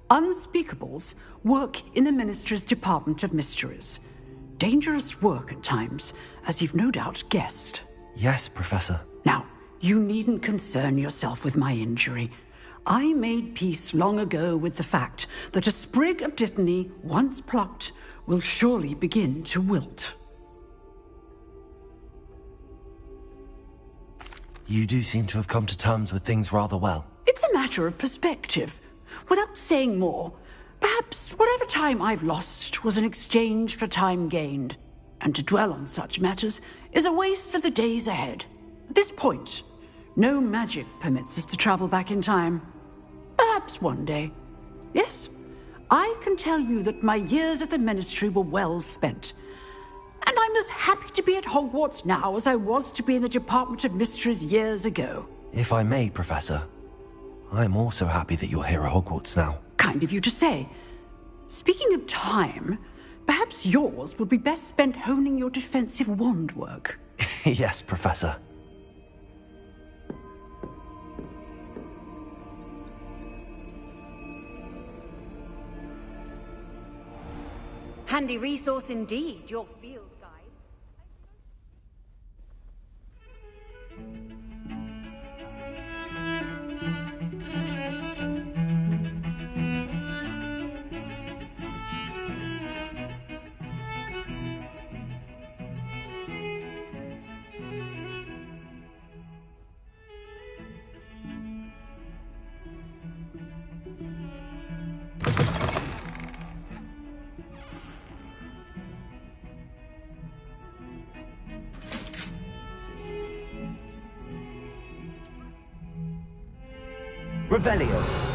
Unspeakables work in the Ministry's Department of Mysteries. Dangerous work at times, as you've no doubt guessed. Yes, Professor. Now, you needn't concern yourself with my injury. I made peace long ago with the fact that a sprig of dittany, once plucked, will surely begin to wilt. You do seem to have come to terms with things rather well. It's a matter of perspective. Without saying more, perhaps whatever time I've lost was an exchange for time gained. And to dwell on such matters is a waste of the days ahead. At this point, no magic permits us to travel back in time. Perhaps one day. Yes, I can tell you that my years at the Ministry were well spent. And I'm as happy to be at Hogwarts now as I was to be in the Department of Mysteries years ago. If I may, Professor, I'm also happy that you're here at Hogwarts now. Kind of you to say. Speaking of time, perhaps yours would be best spent honing your defensive wand work. Yes, Professor. Handy resource indeed, your field guide. Revelio.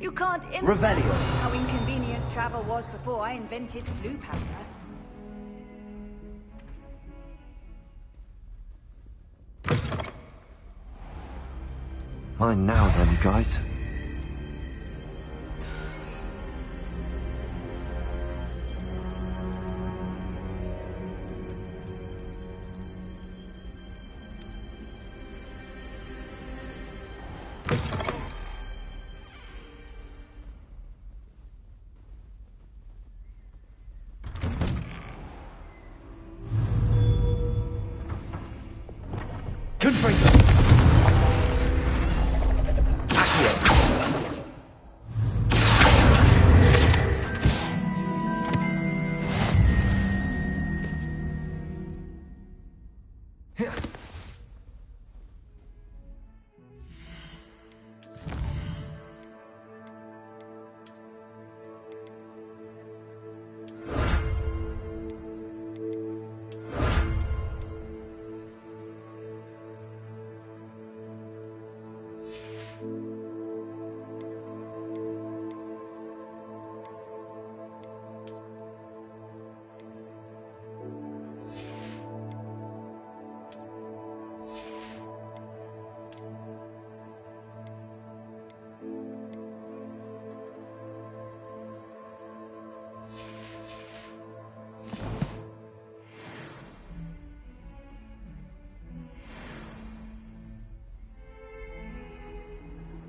You can't Revelio. how inconvenient travel was before I invented glue powder. Mine now then, guys.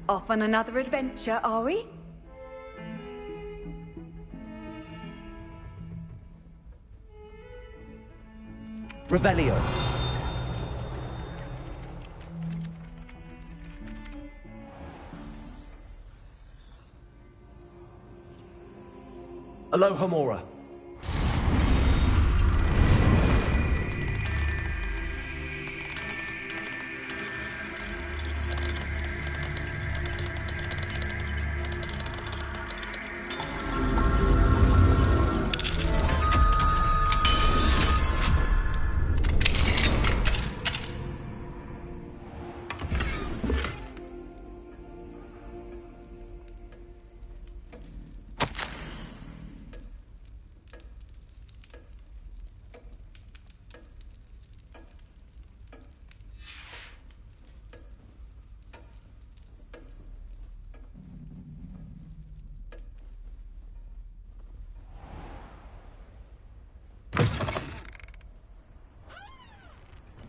Off on another adventure, are we? Revelio. Aloha Mora.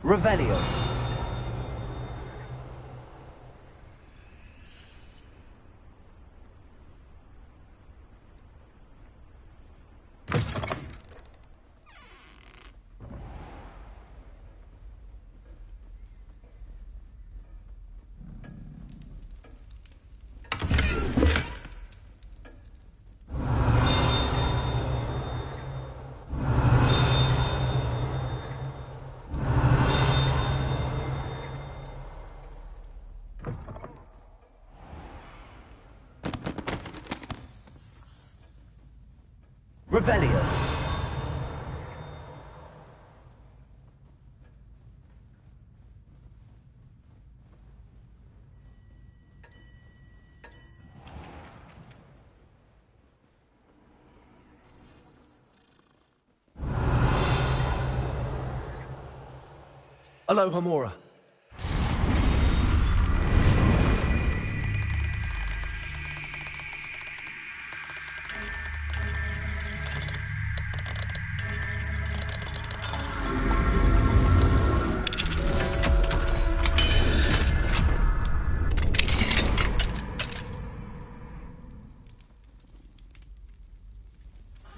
Revelio. Revelio. Aloha Mora.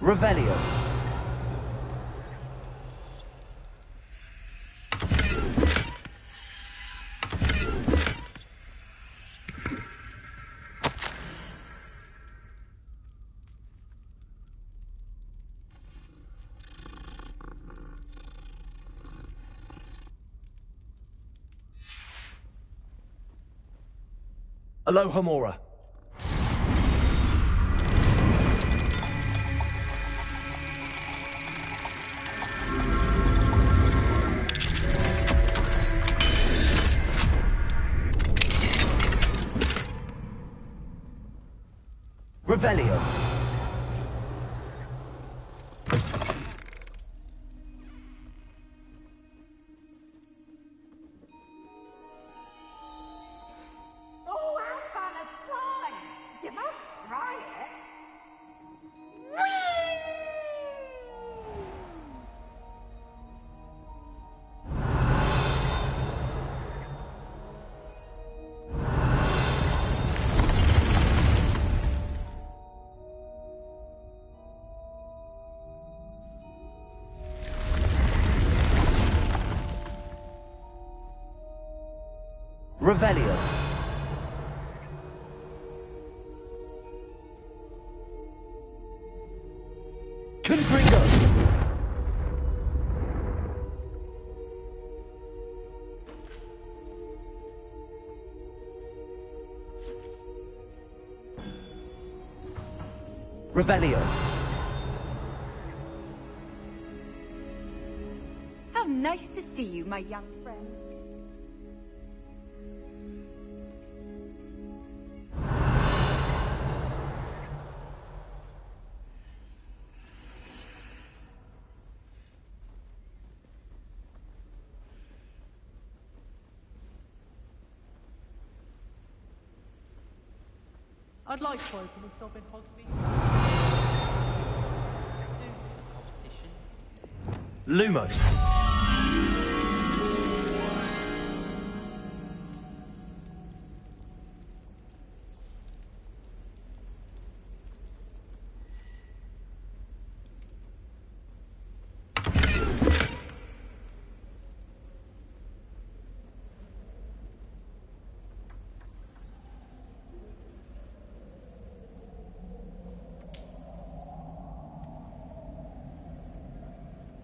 Revelio. Aloha Mora. Revelio. Oh, how fun a song! You must try it. Revelio. Confringo. Revelio. How nice to see you, my young friend. I'd like to open a shop in Hogsmeade. Lumos.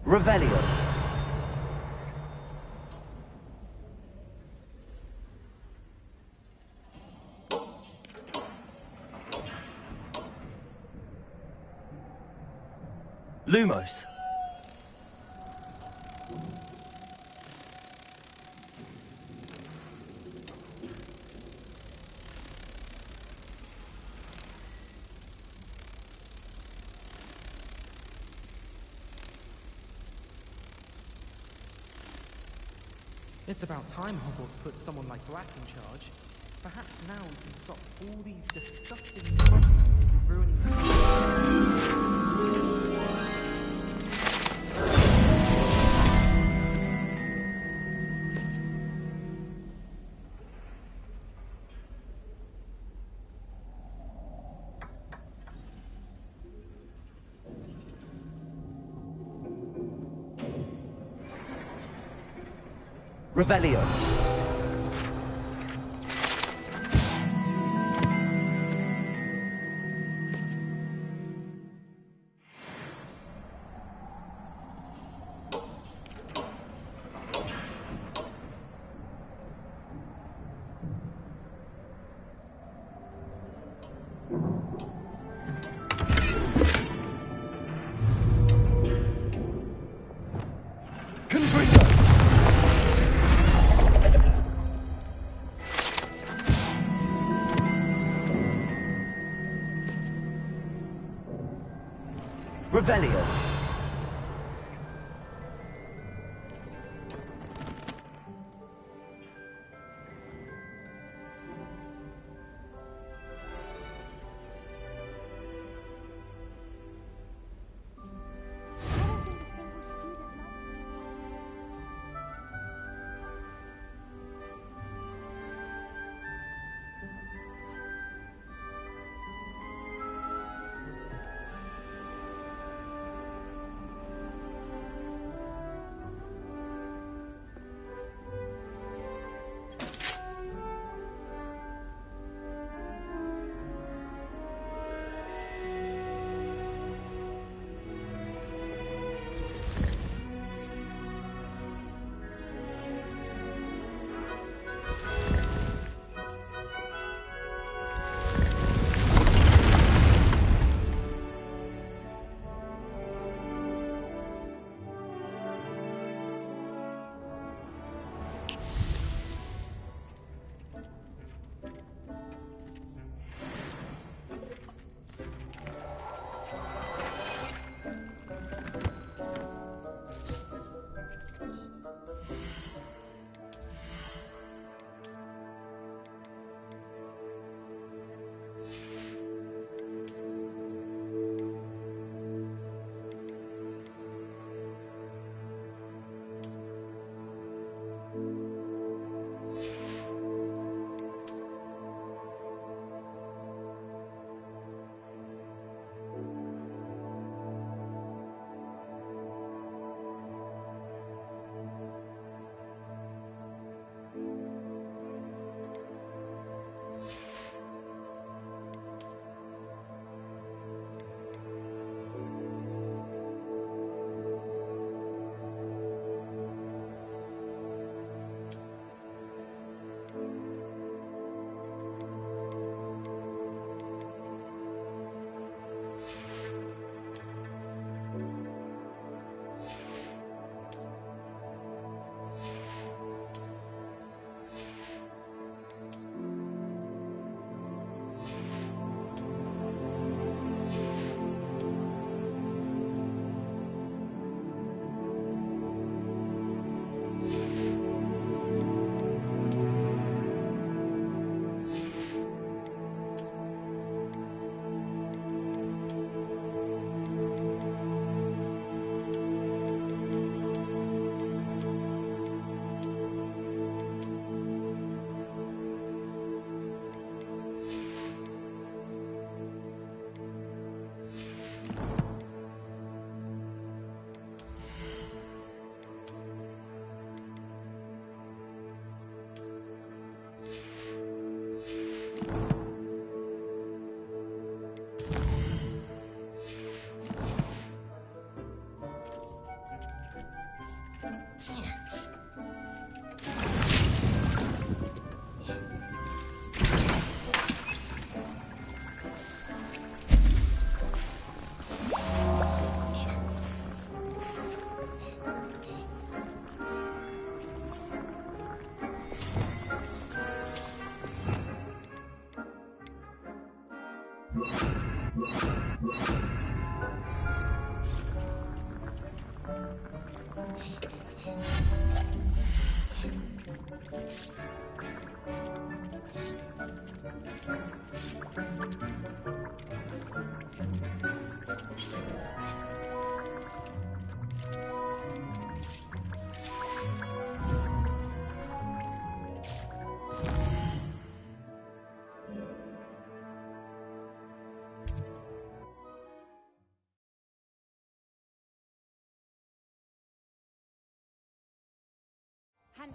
Revelio. Lumos. It's about time Hogwarts put someone like Black in charge. Perhaps now we can stop all these disgusting problems from ruining Revelio. Revelio.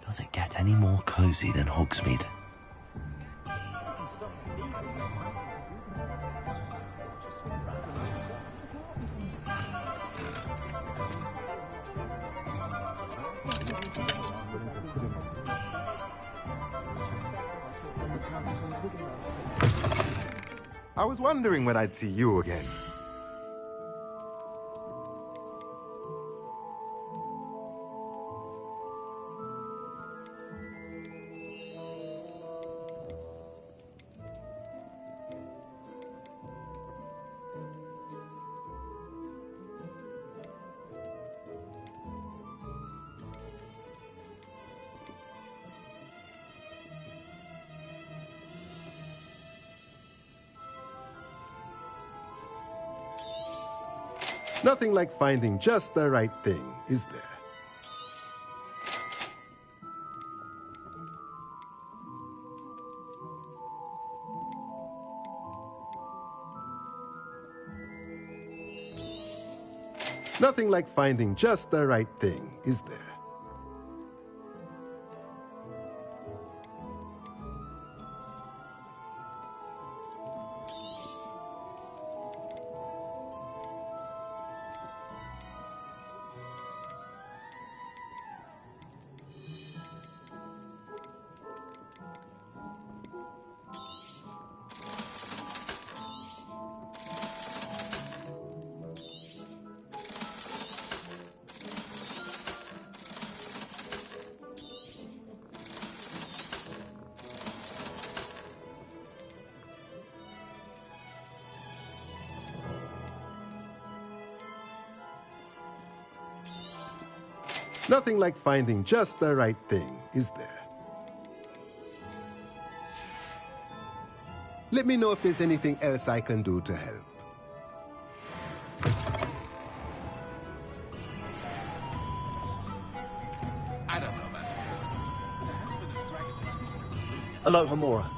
Does it get any more cozy than Hogsmeade? I was wondering when I'd see you again. Nothing like finding just the right thing, is there? Nothing like finding just the right thing, is there? Nothing like finding just the right thing, is there? Let me know if there's anything else I can do to help. I don't know about Aloha Mora.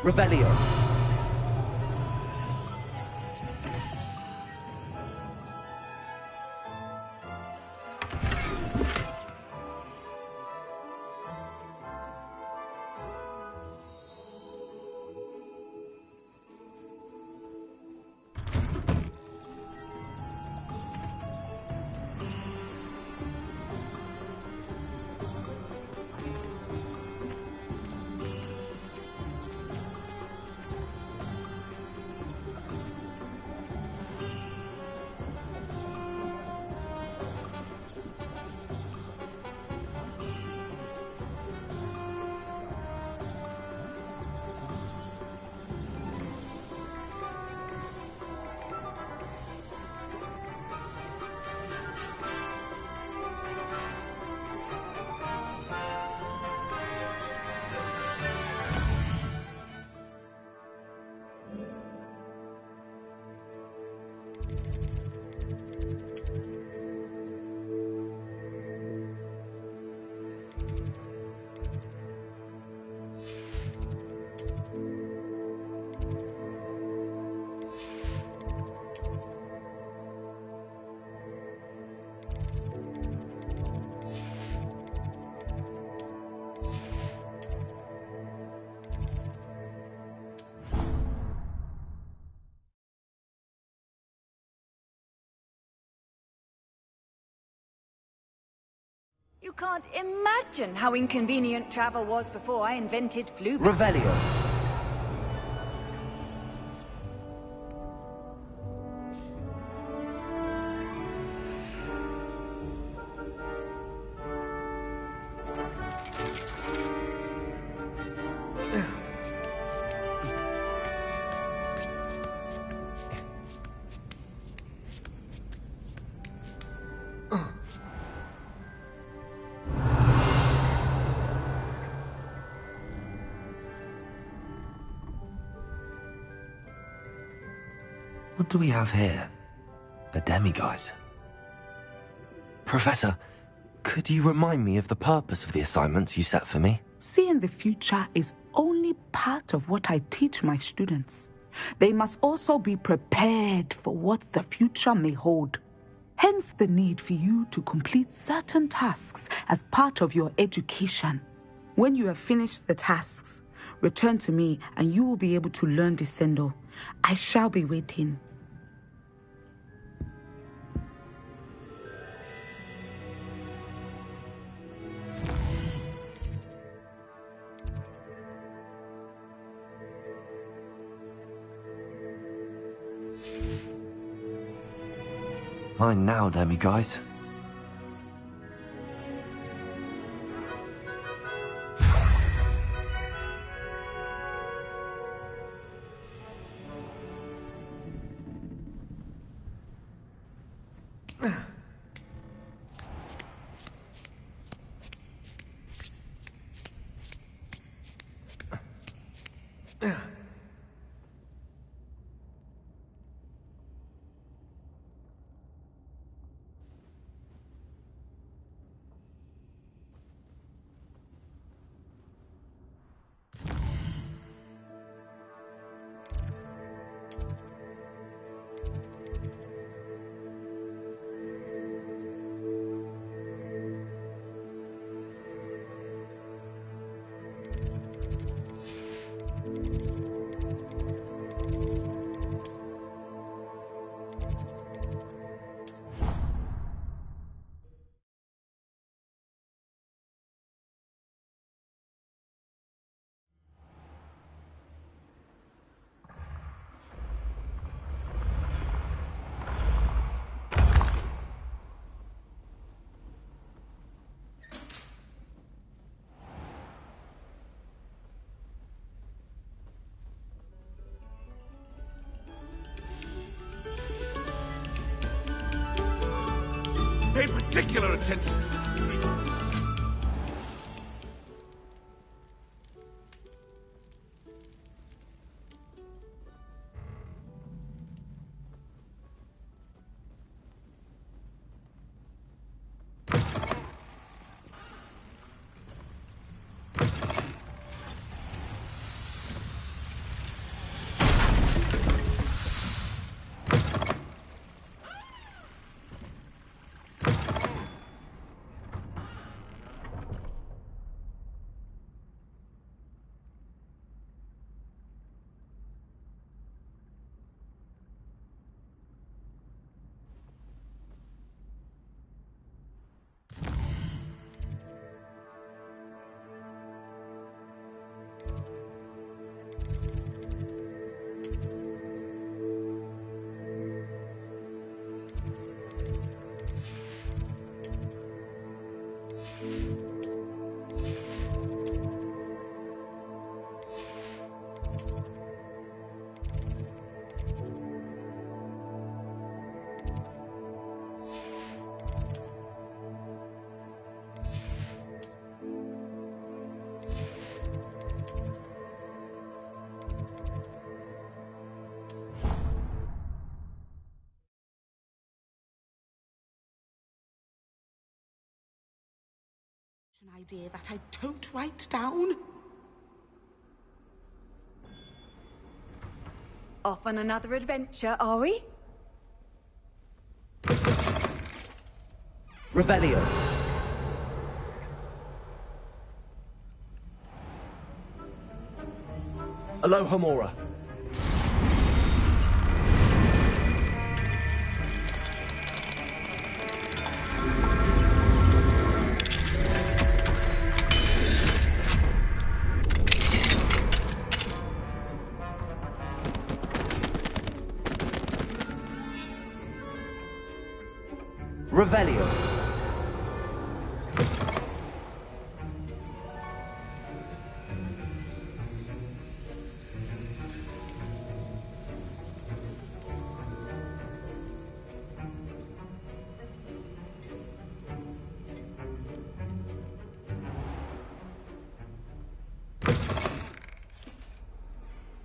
Revelio. can't imagine how inconvenient travel was before I invented flu. Revelio. What do we have here? A demiguise. Professor, could you remind me of the purpose of the assignments you set for me? Seeing the future is only part of what I teach my students. They must also be prepared for what the future may hold. Hence the need for you to complete certain tasks as part of your education. When you have finished the tasks, return to me and you will be able to learn Descendo. I shall be waiting. Mine now, demiguise. Pay particular attention to the street. An idea that I don't write down. Off on another adventure, are we? Revelio. Alohomora. Revelio.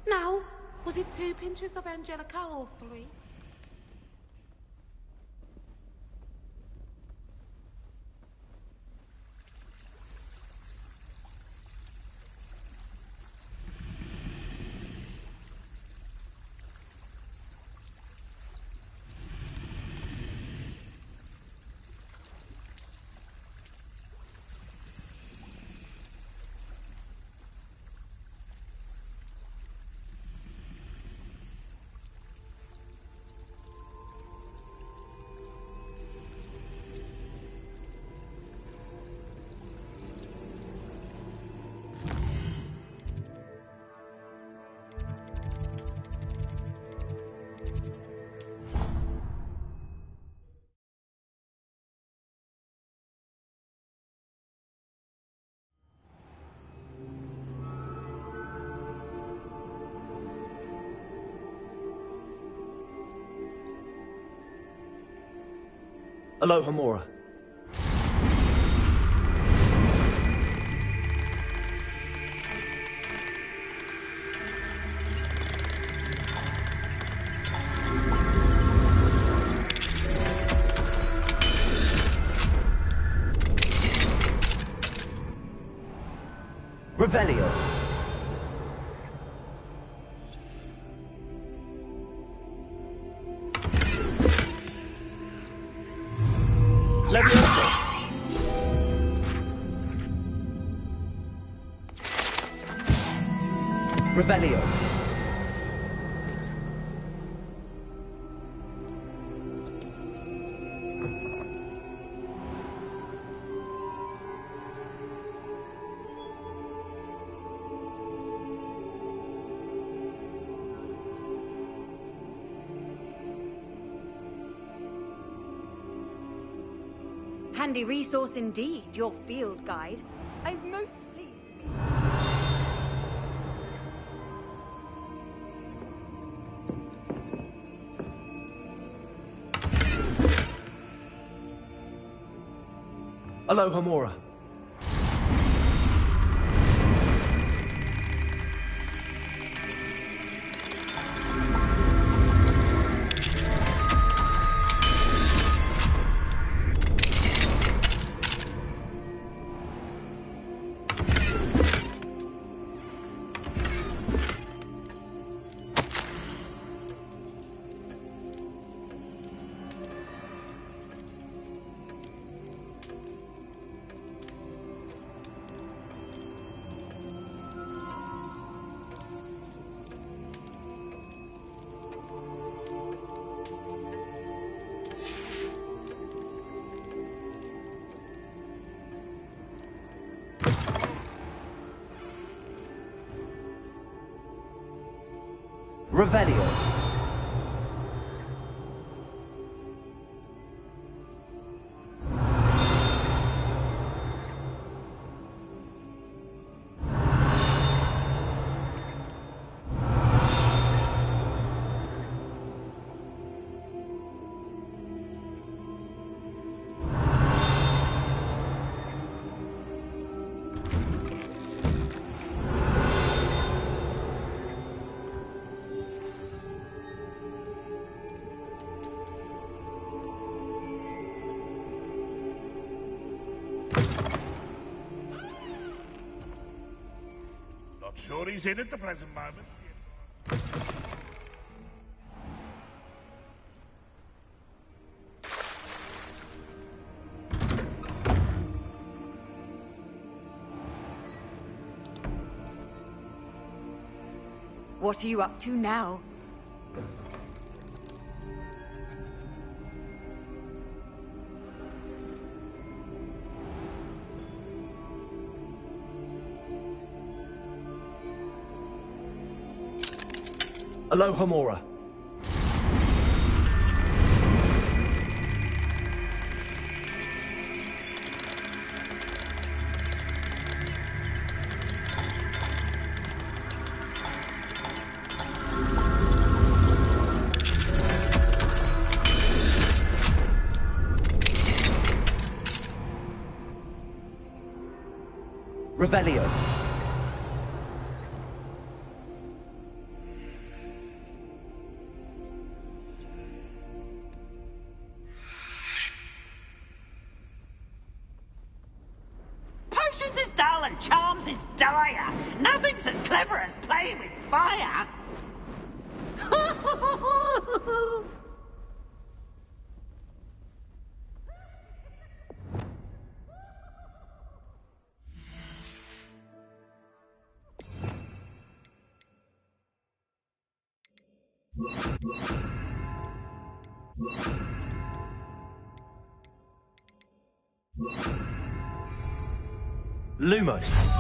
Now, was it 2 pinches of Angelica or 3? Aloha Mora. Revelio. Levioso. Revelio. Handy resource indeed, your field guide. I'm most pleased. Aloha Mora. Revelio. Not sure he's in at the present moment. What are you up to now? Aloha Mora. Revelio. Potions is dull and charms is dire. Nothing's as clever as playing with fire. Lumos.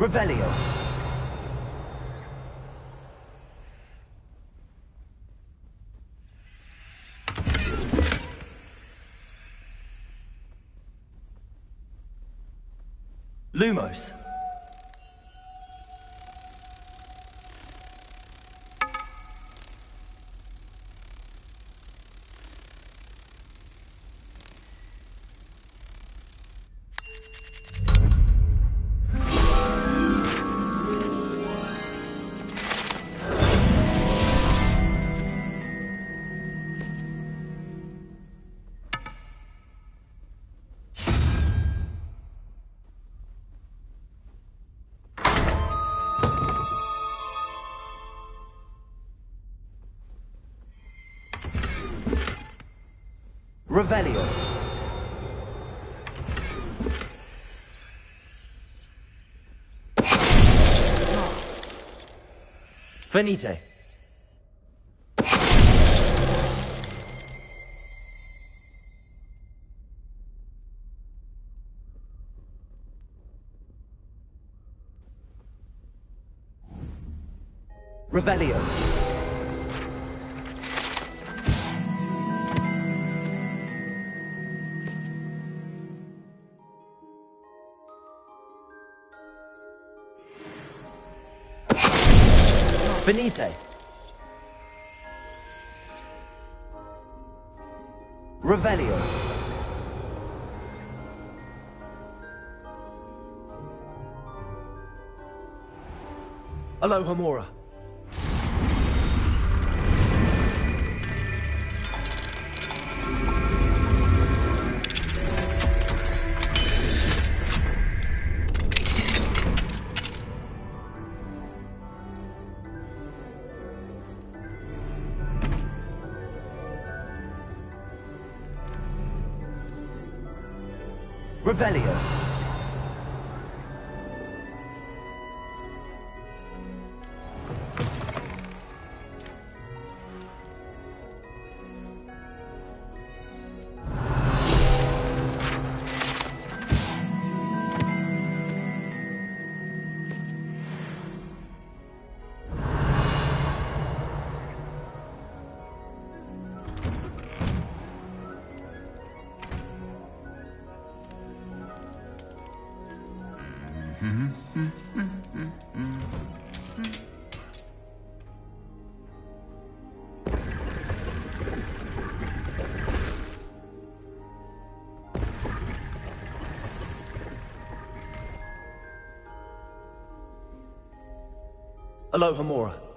Revelio. Lumos. Revelio. Finite. Revelio. Finite. Revelio. Alohomora. Revelio. Alohomora.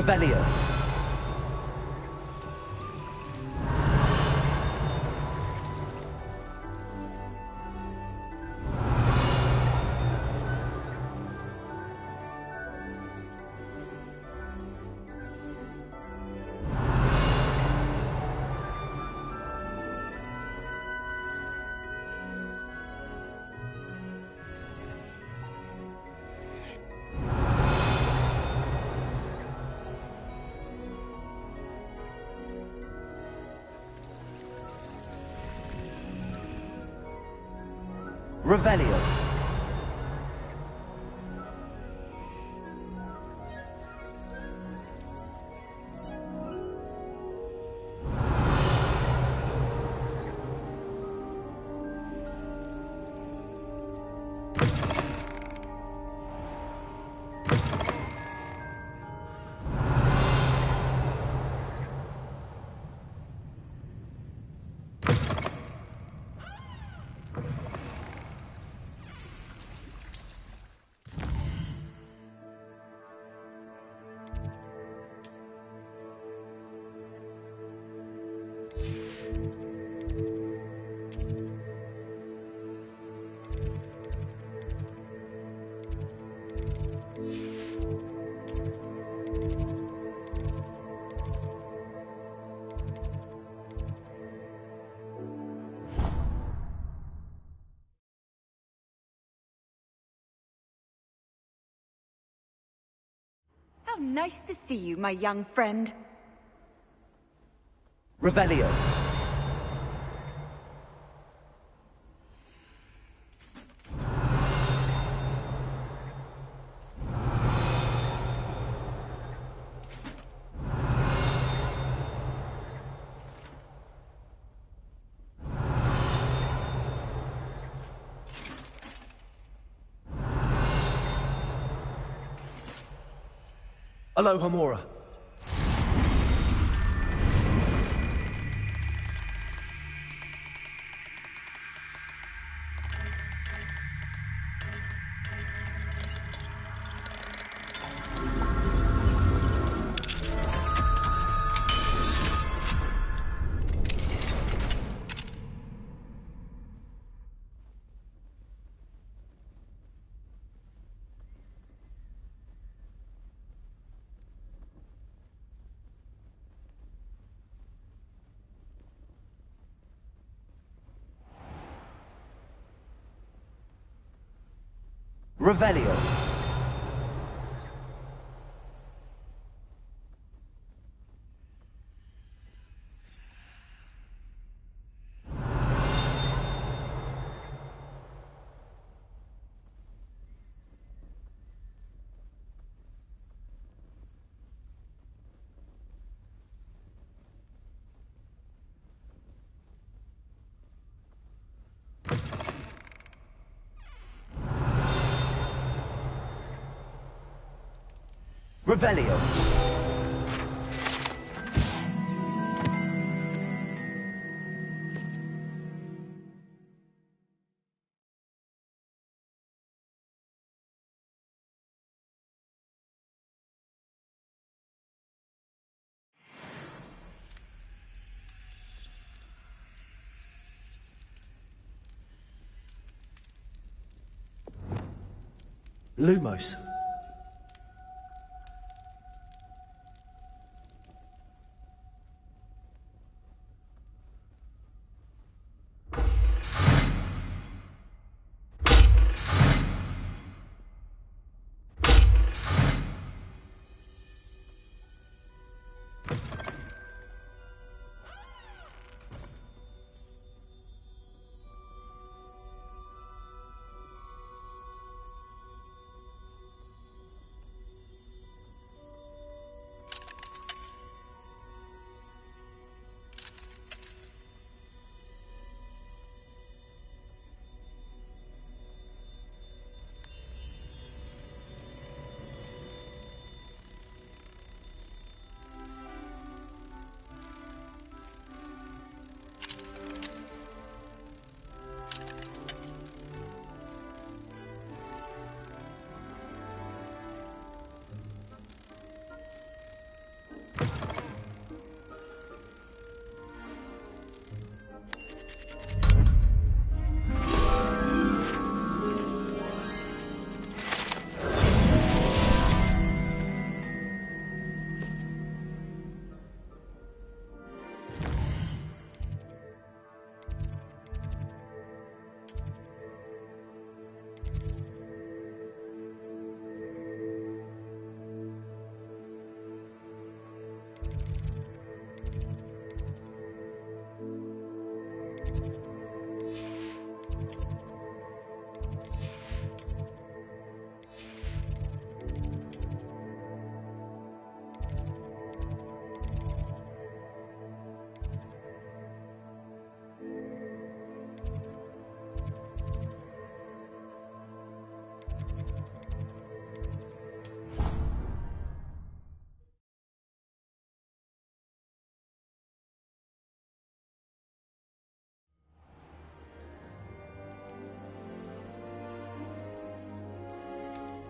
Revelio. Revelio. How nice to see you, my young friend. Revelio. Aloha Mora. Revelio. Revelio. Lumos.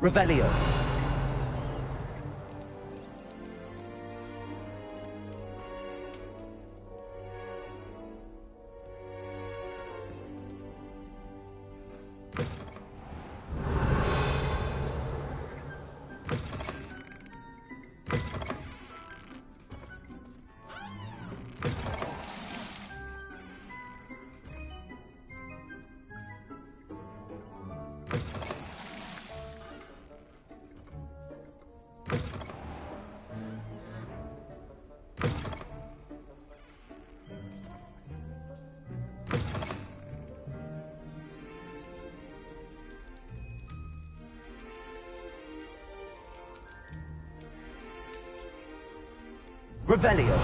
Revelio. Revelio.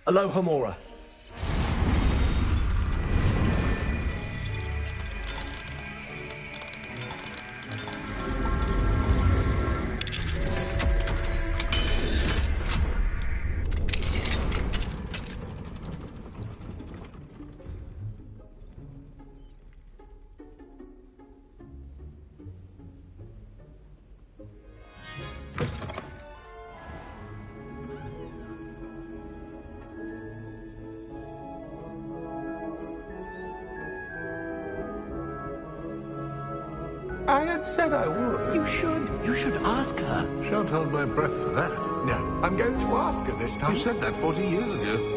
Alohomora. I had said I would. You should ask her. Shan't hold my breath for that. No, I'm going to ask her this time. You said that 40 years ago.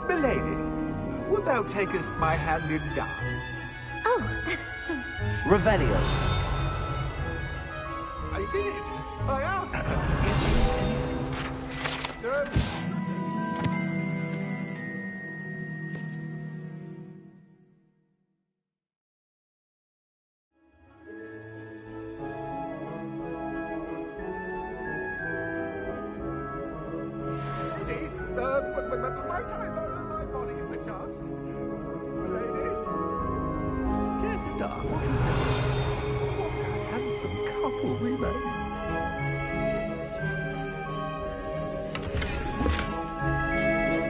Milady, would thou takest my hand in dance? Oh. Revelio. I did it. I asked her. My time, my body, perchance. Milady? Get down. What a handsome couple we made.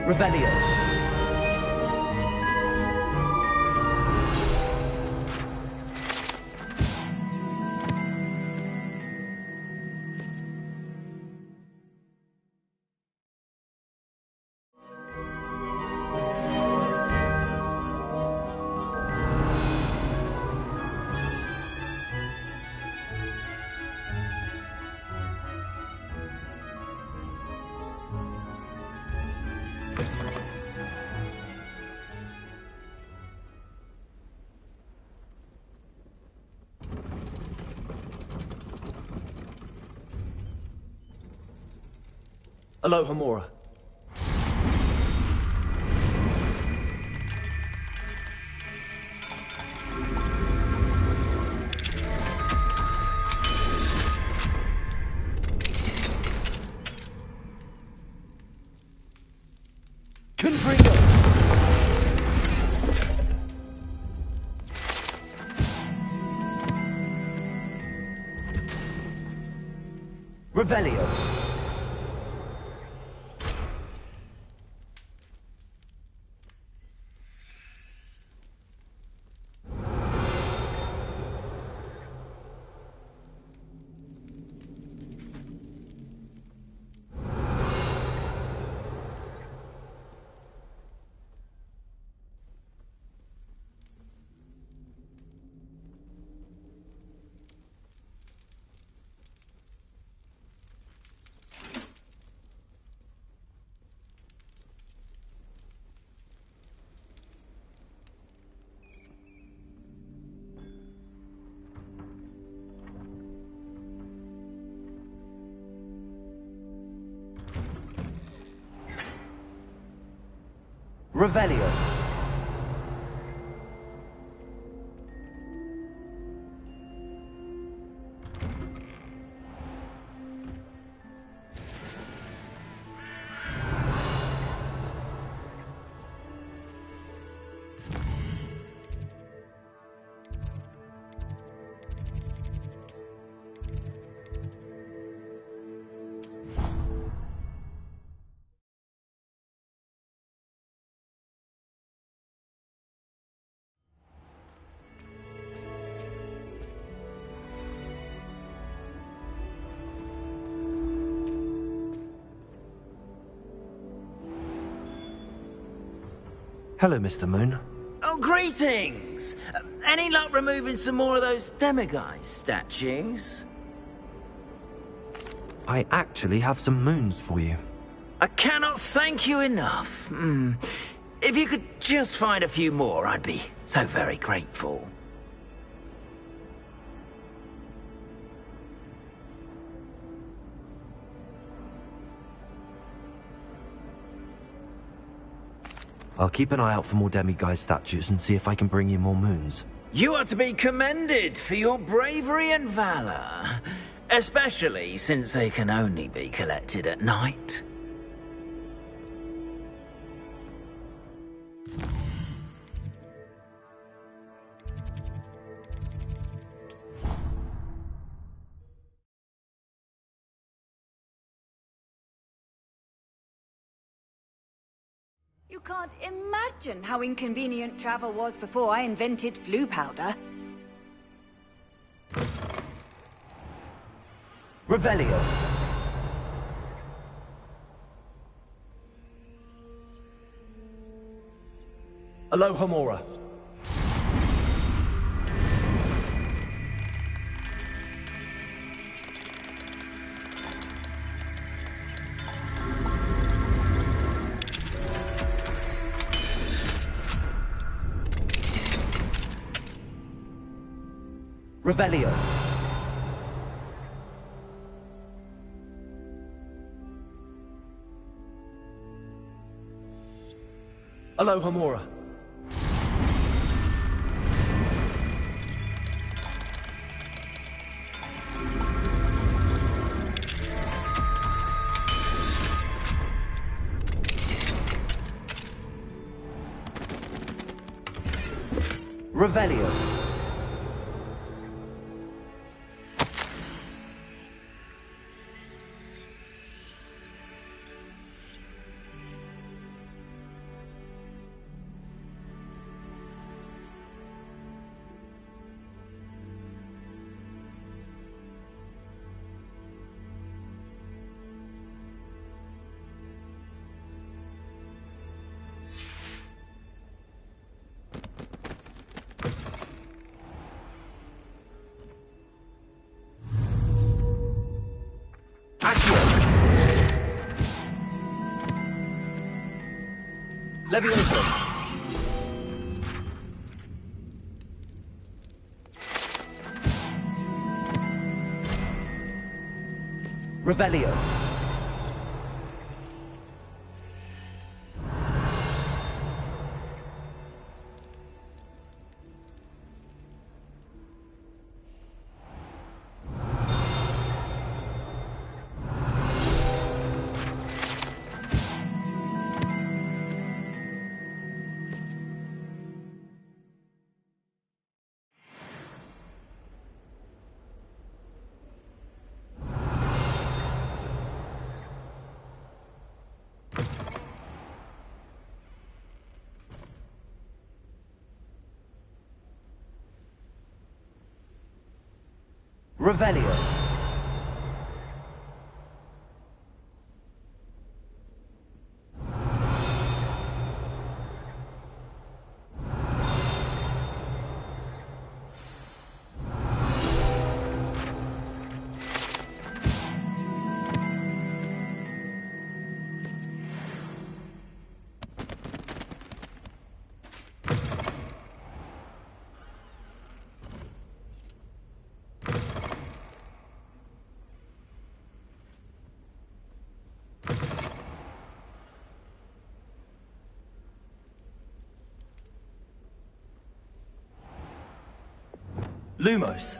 Revelio. Alohomora. Confringo. Revelio. Revelio. Hello, Mr. Moon. Oh, greetings! Any luck removing some more of those demiguise statues? I actually have some moons for you. I cannot thank you enough. If you could just find a few more, I'd be so very grateful. I'll keep an eye out for more demiguise statues and see if I can bring you more moons. You are to be commended for your bravery and valor, especially since they can only be collected at night. You can't imagine how inconvenient travel was before I invented flu powder. Revelio. Alohomora. Revelio. Alohomora. Revelio. Levioso. Revelio. Revelio. Lumos.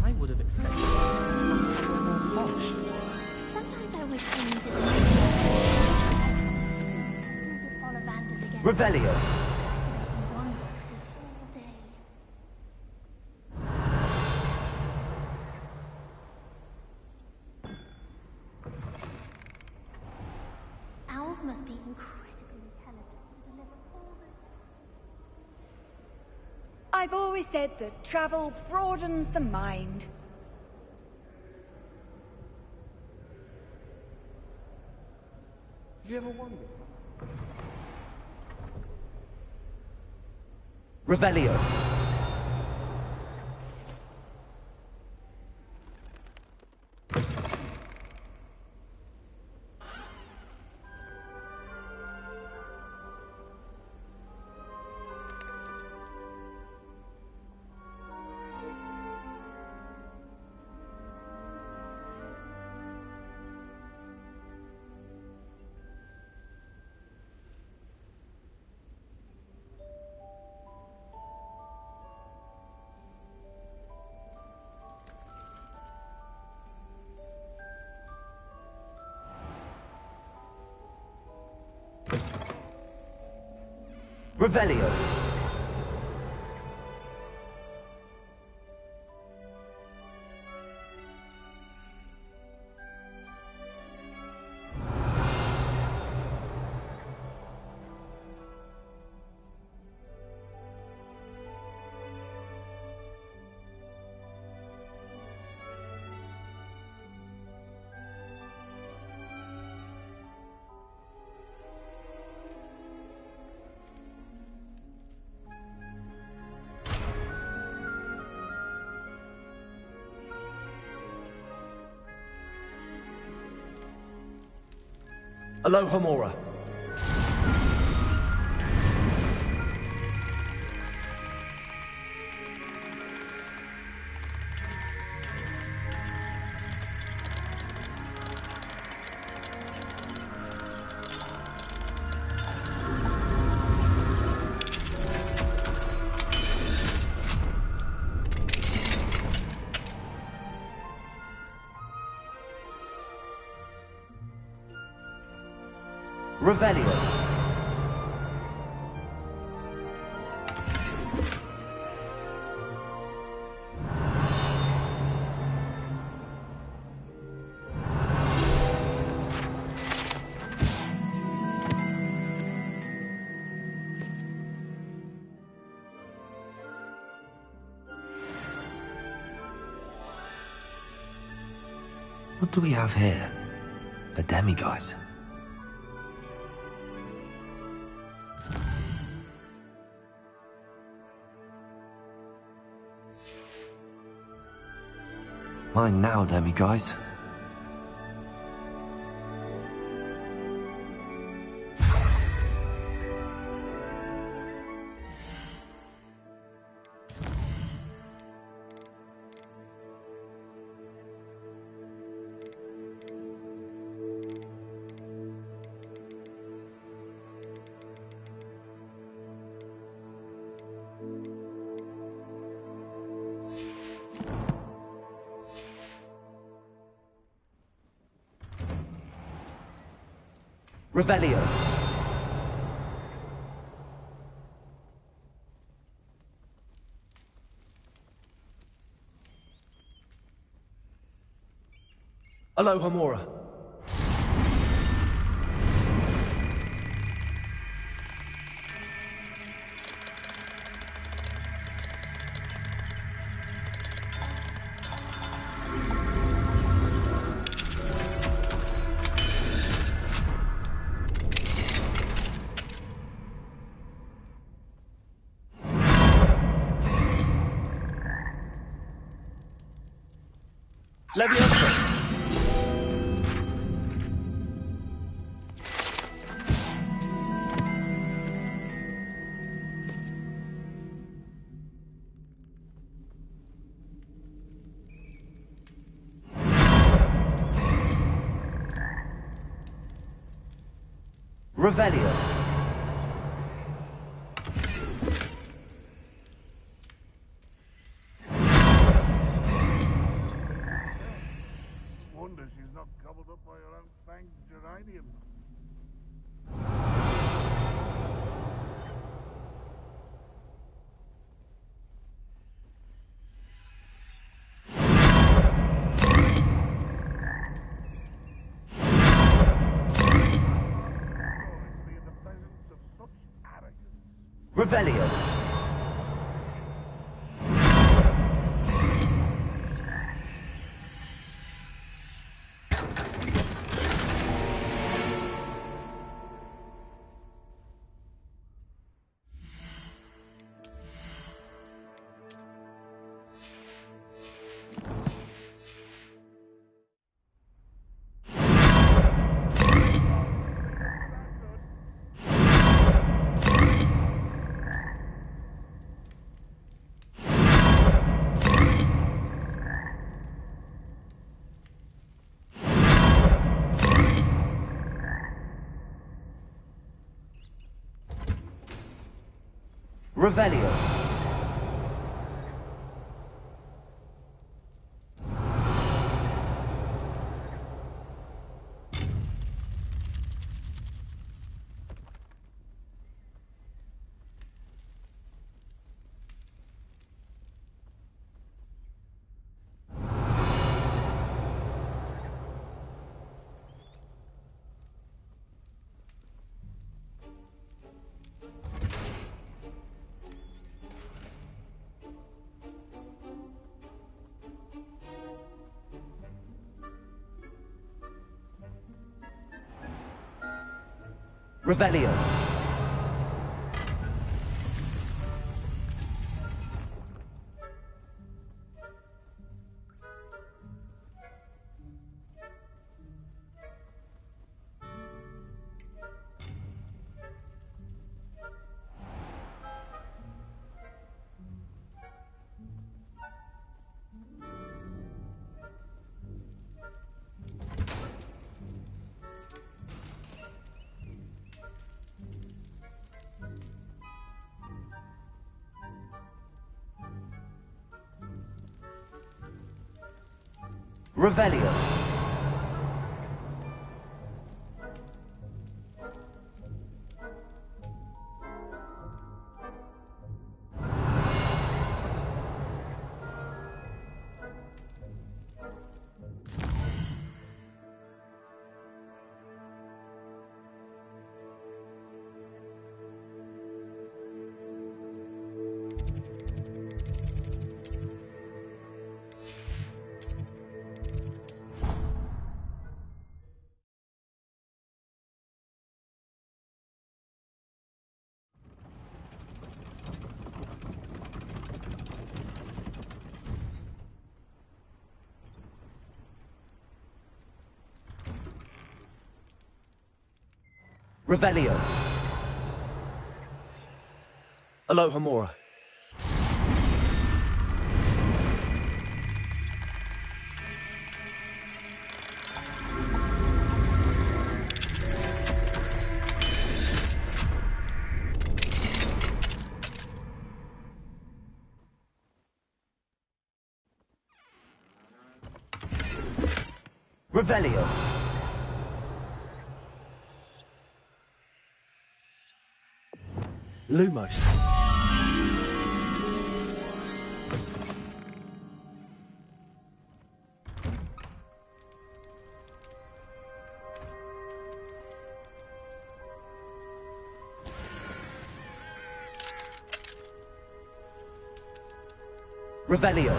I would have expected something more posh. Sometimes I wish things didn't Ollivanders again. Revelio. One boxes all day. Owls must be incredibly intelligent to deliver all this. I've always said that travel broadens the mind. Have you ever wondered? Revelio. Revelio. Alohomora. Revelio. What do we have here? A demiguise. Mine now, demiguise. Revelio. Alohomora. Leviosa. Revelio. Wonder she's not gobbled up by her own fanged geranium. Revelio. Revelio. Revelio. Revelio. Revelio. Alohomora. Revelio. Lumos. Revelio.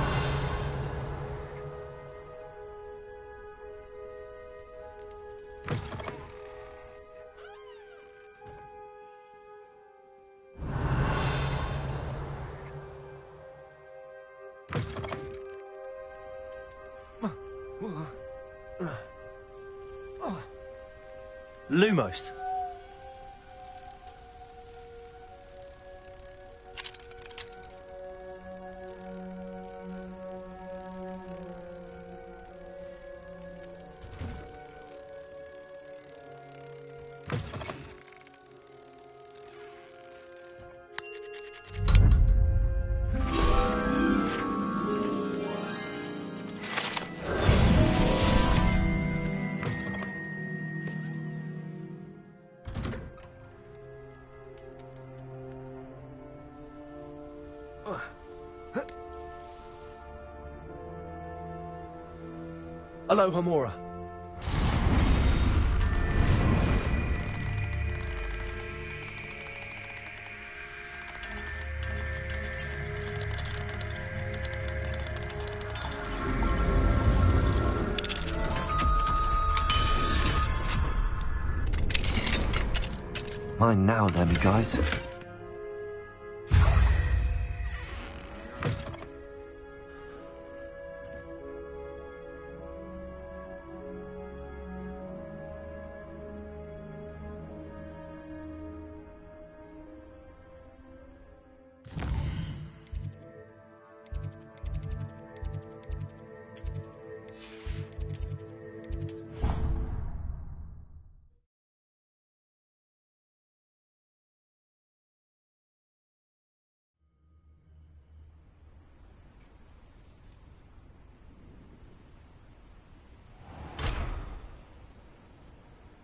Lumos. Alohomora. Mine now, then, guys.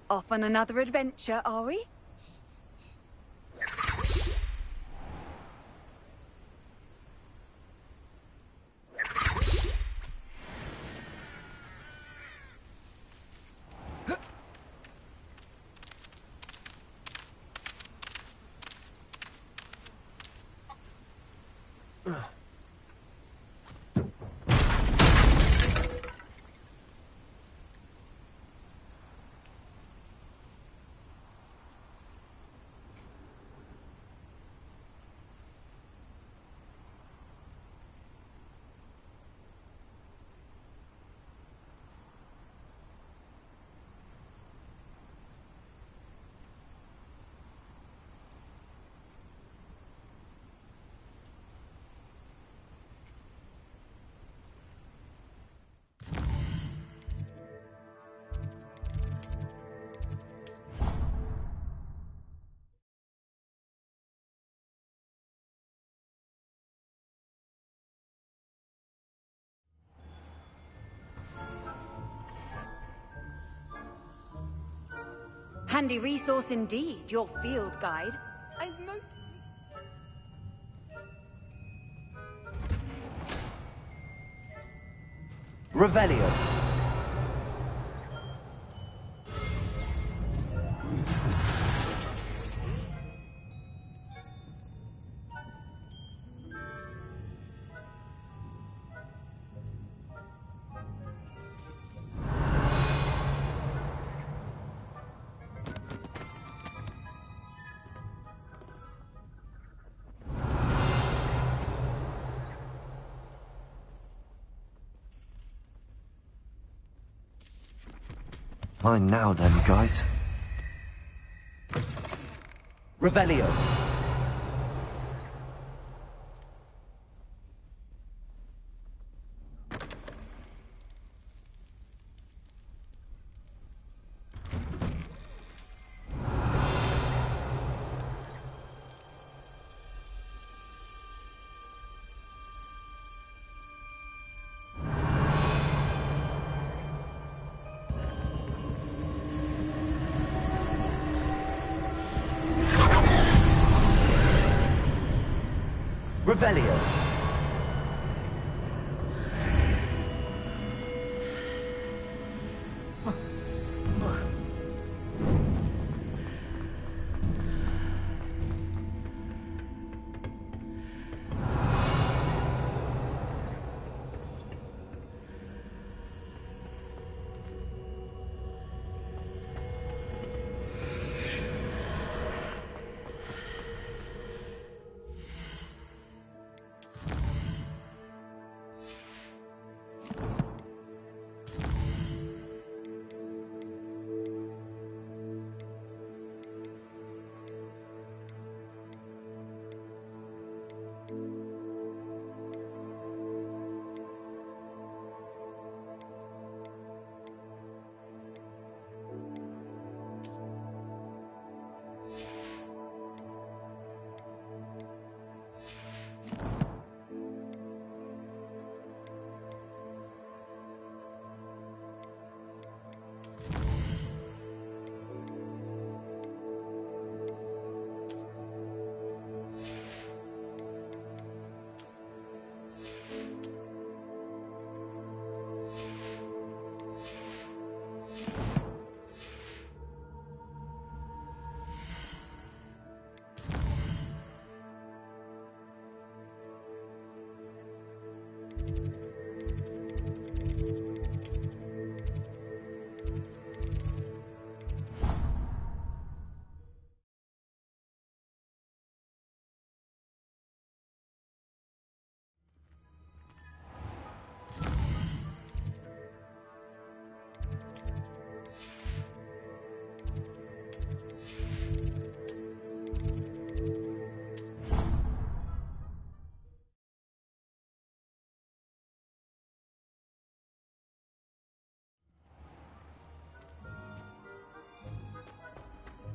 Off on another adventure, are we? Handy resource indeed, your field guide. I'm most... Revelio. Mine now, then, guys. Revelio. Revelio.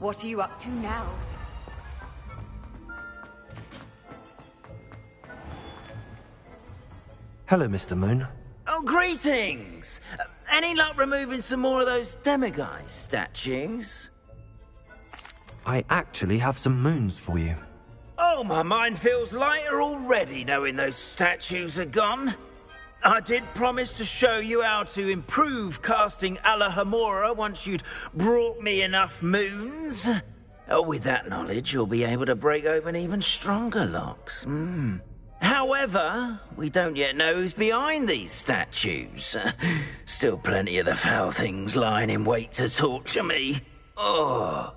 What are you up to now? Hello, Mr. Moon. Oh, greetings! Any luck removing some more of those demiguise statues? I actually have some moons for you. Oh, my mind feels lighter already knowing those statues are gone. I did promise to show you how to improve casting Alohomora once you'd brought me enough moons. With that knowledge, you'll be able to break open even stronger locks. However, we don't yet know who's behind these statues. Still plenty of the foul things lying in wait to torture me. Oh.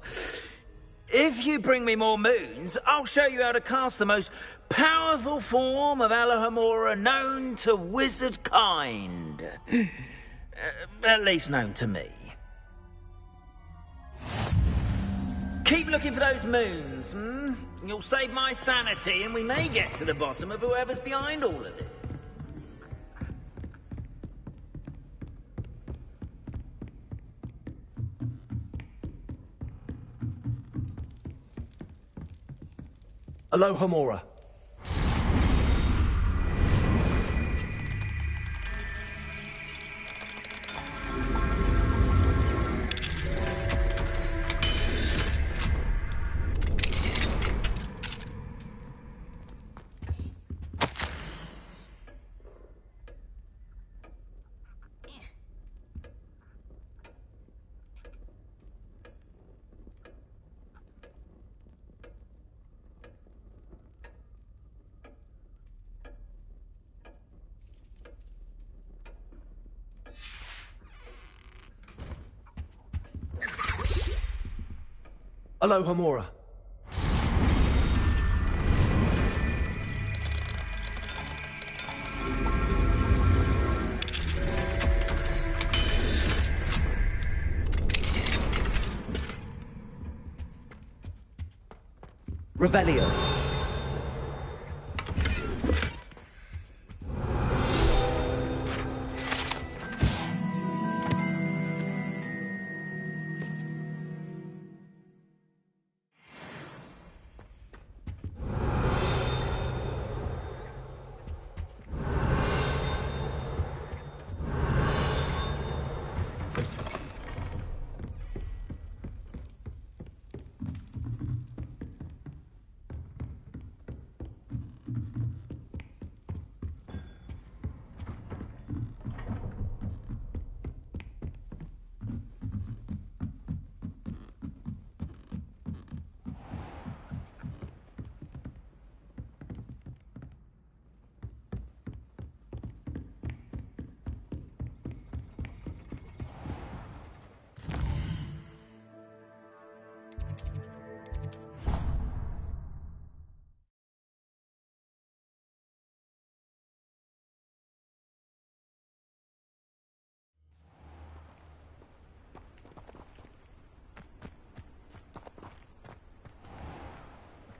If you bring me more moons, I'll show you how to cast the most powerful form of Alohomora known to wizard kind. At least known to me. Keep looking for those moons, You'll save my sanity and we may get to the bottom of whoever's behind all of this. Alohomora. Alohomora. Revelio.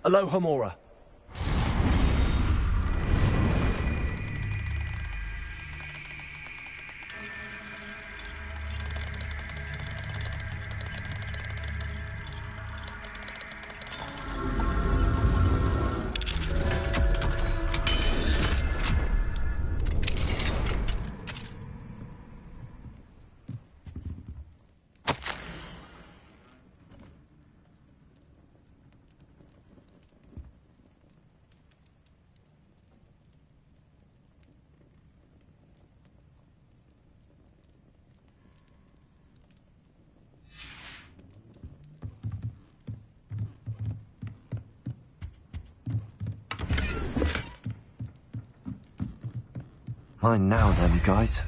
Alohomora. Mine now, then, guys.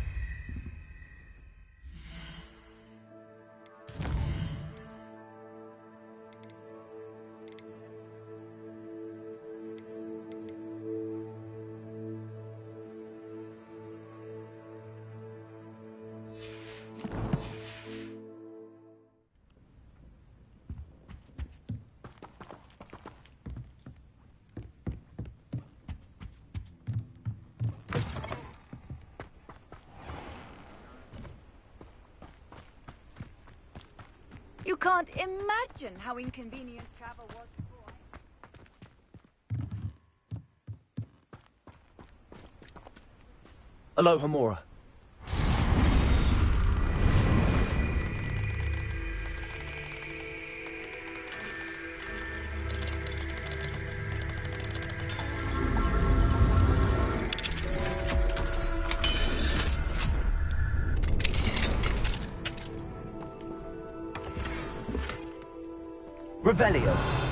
You can't imagine how inconvenient travel was before Aloha Mora. Revelio.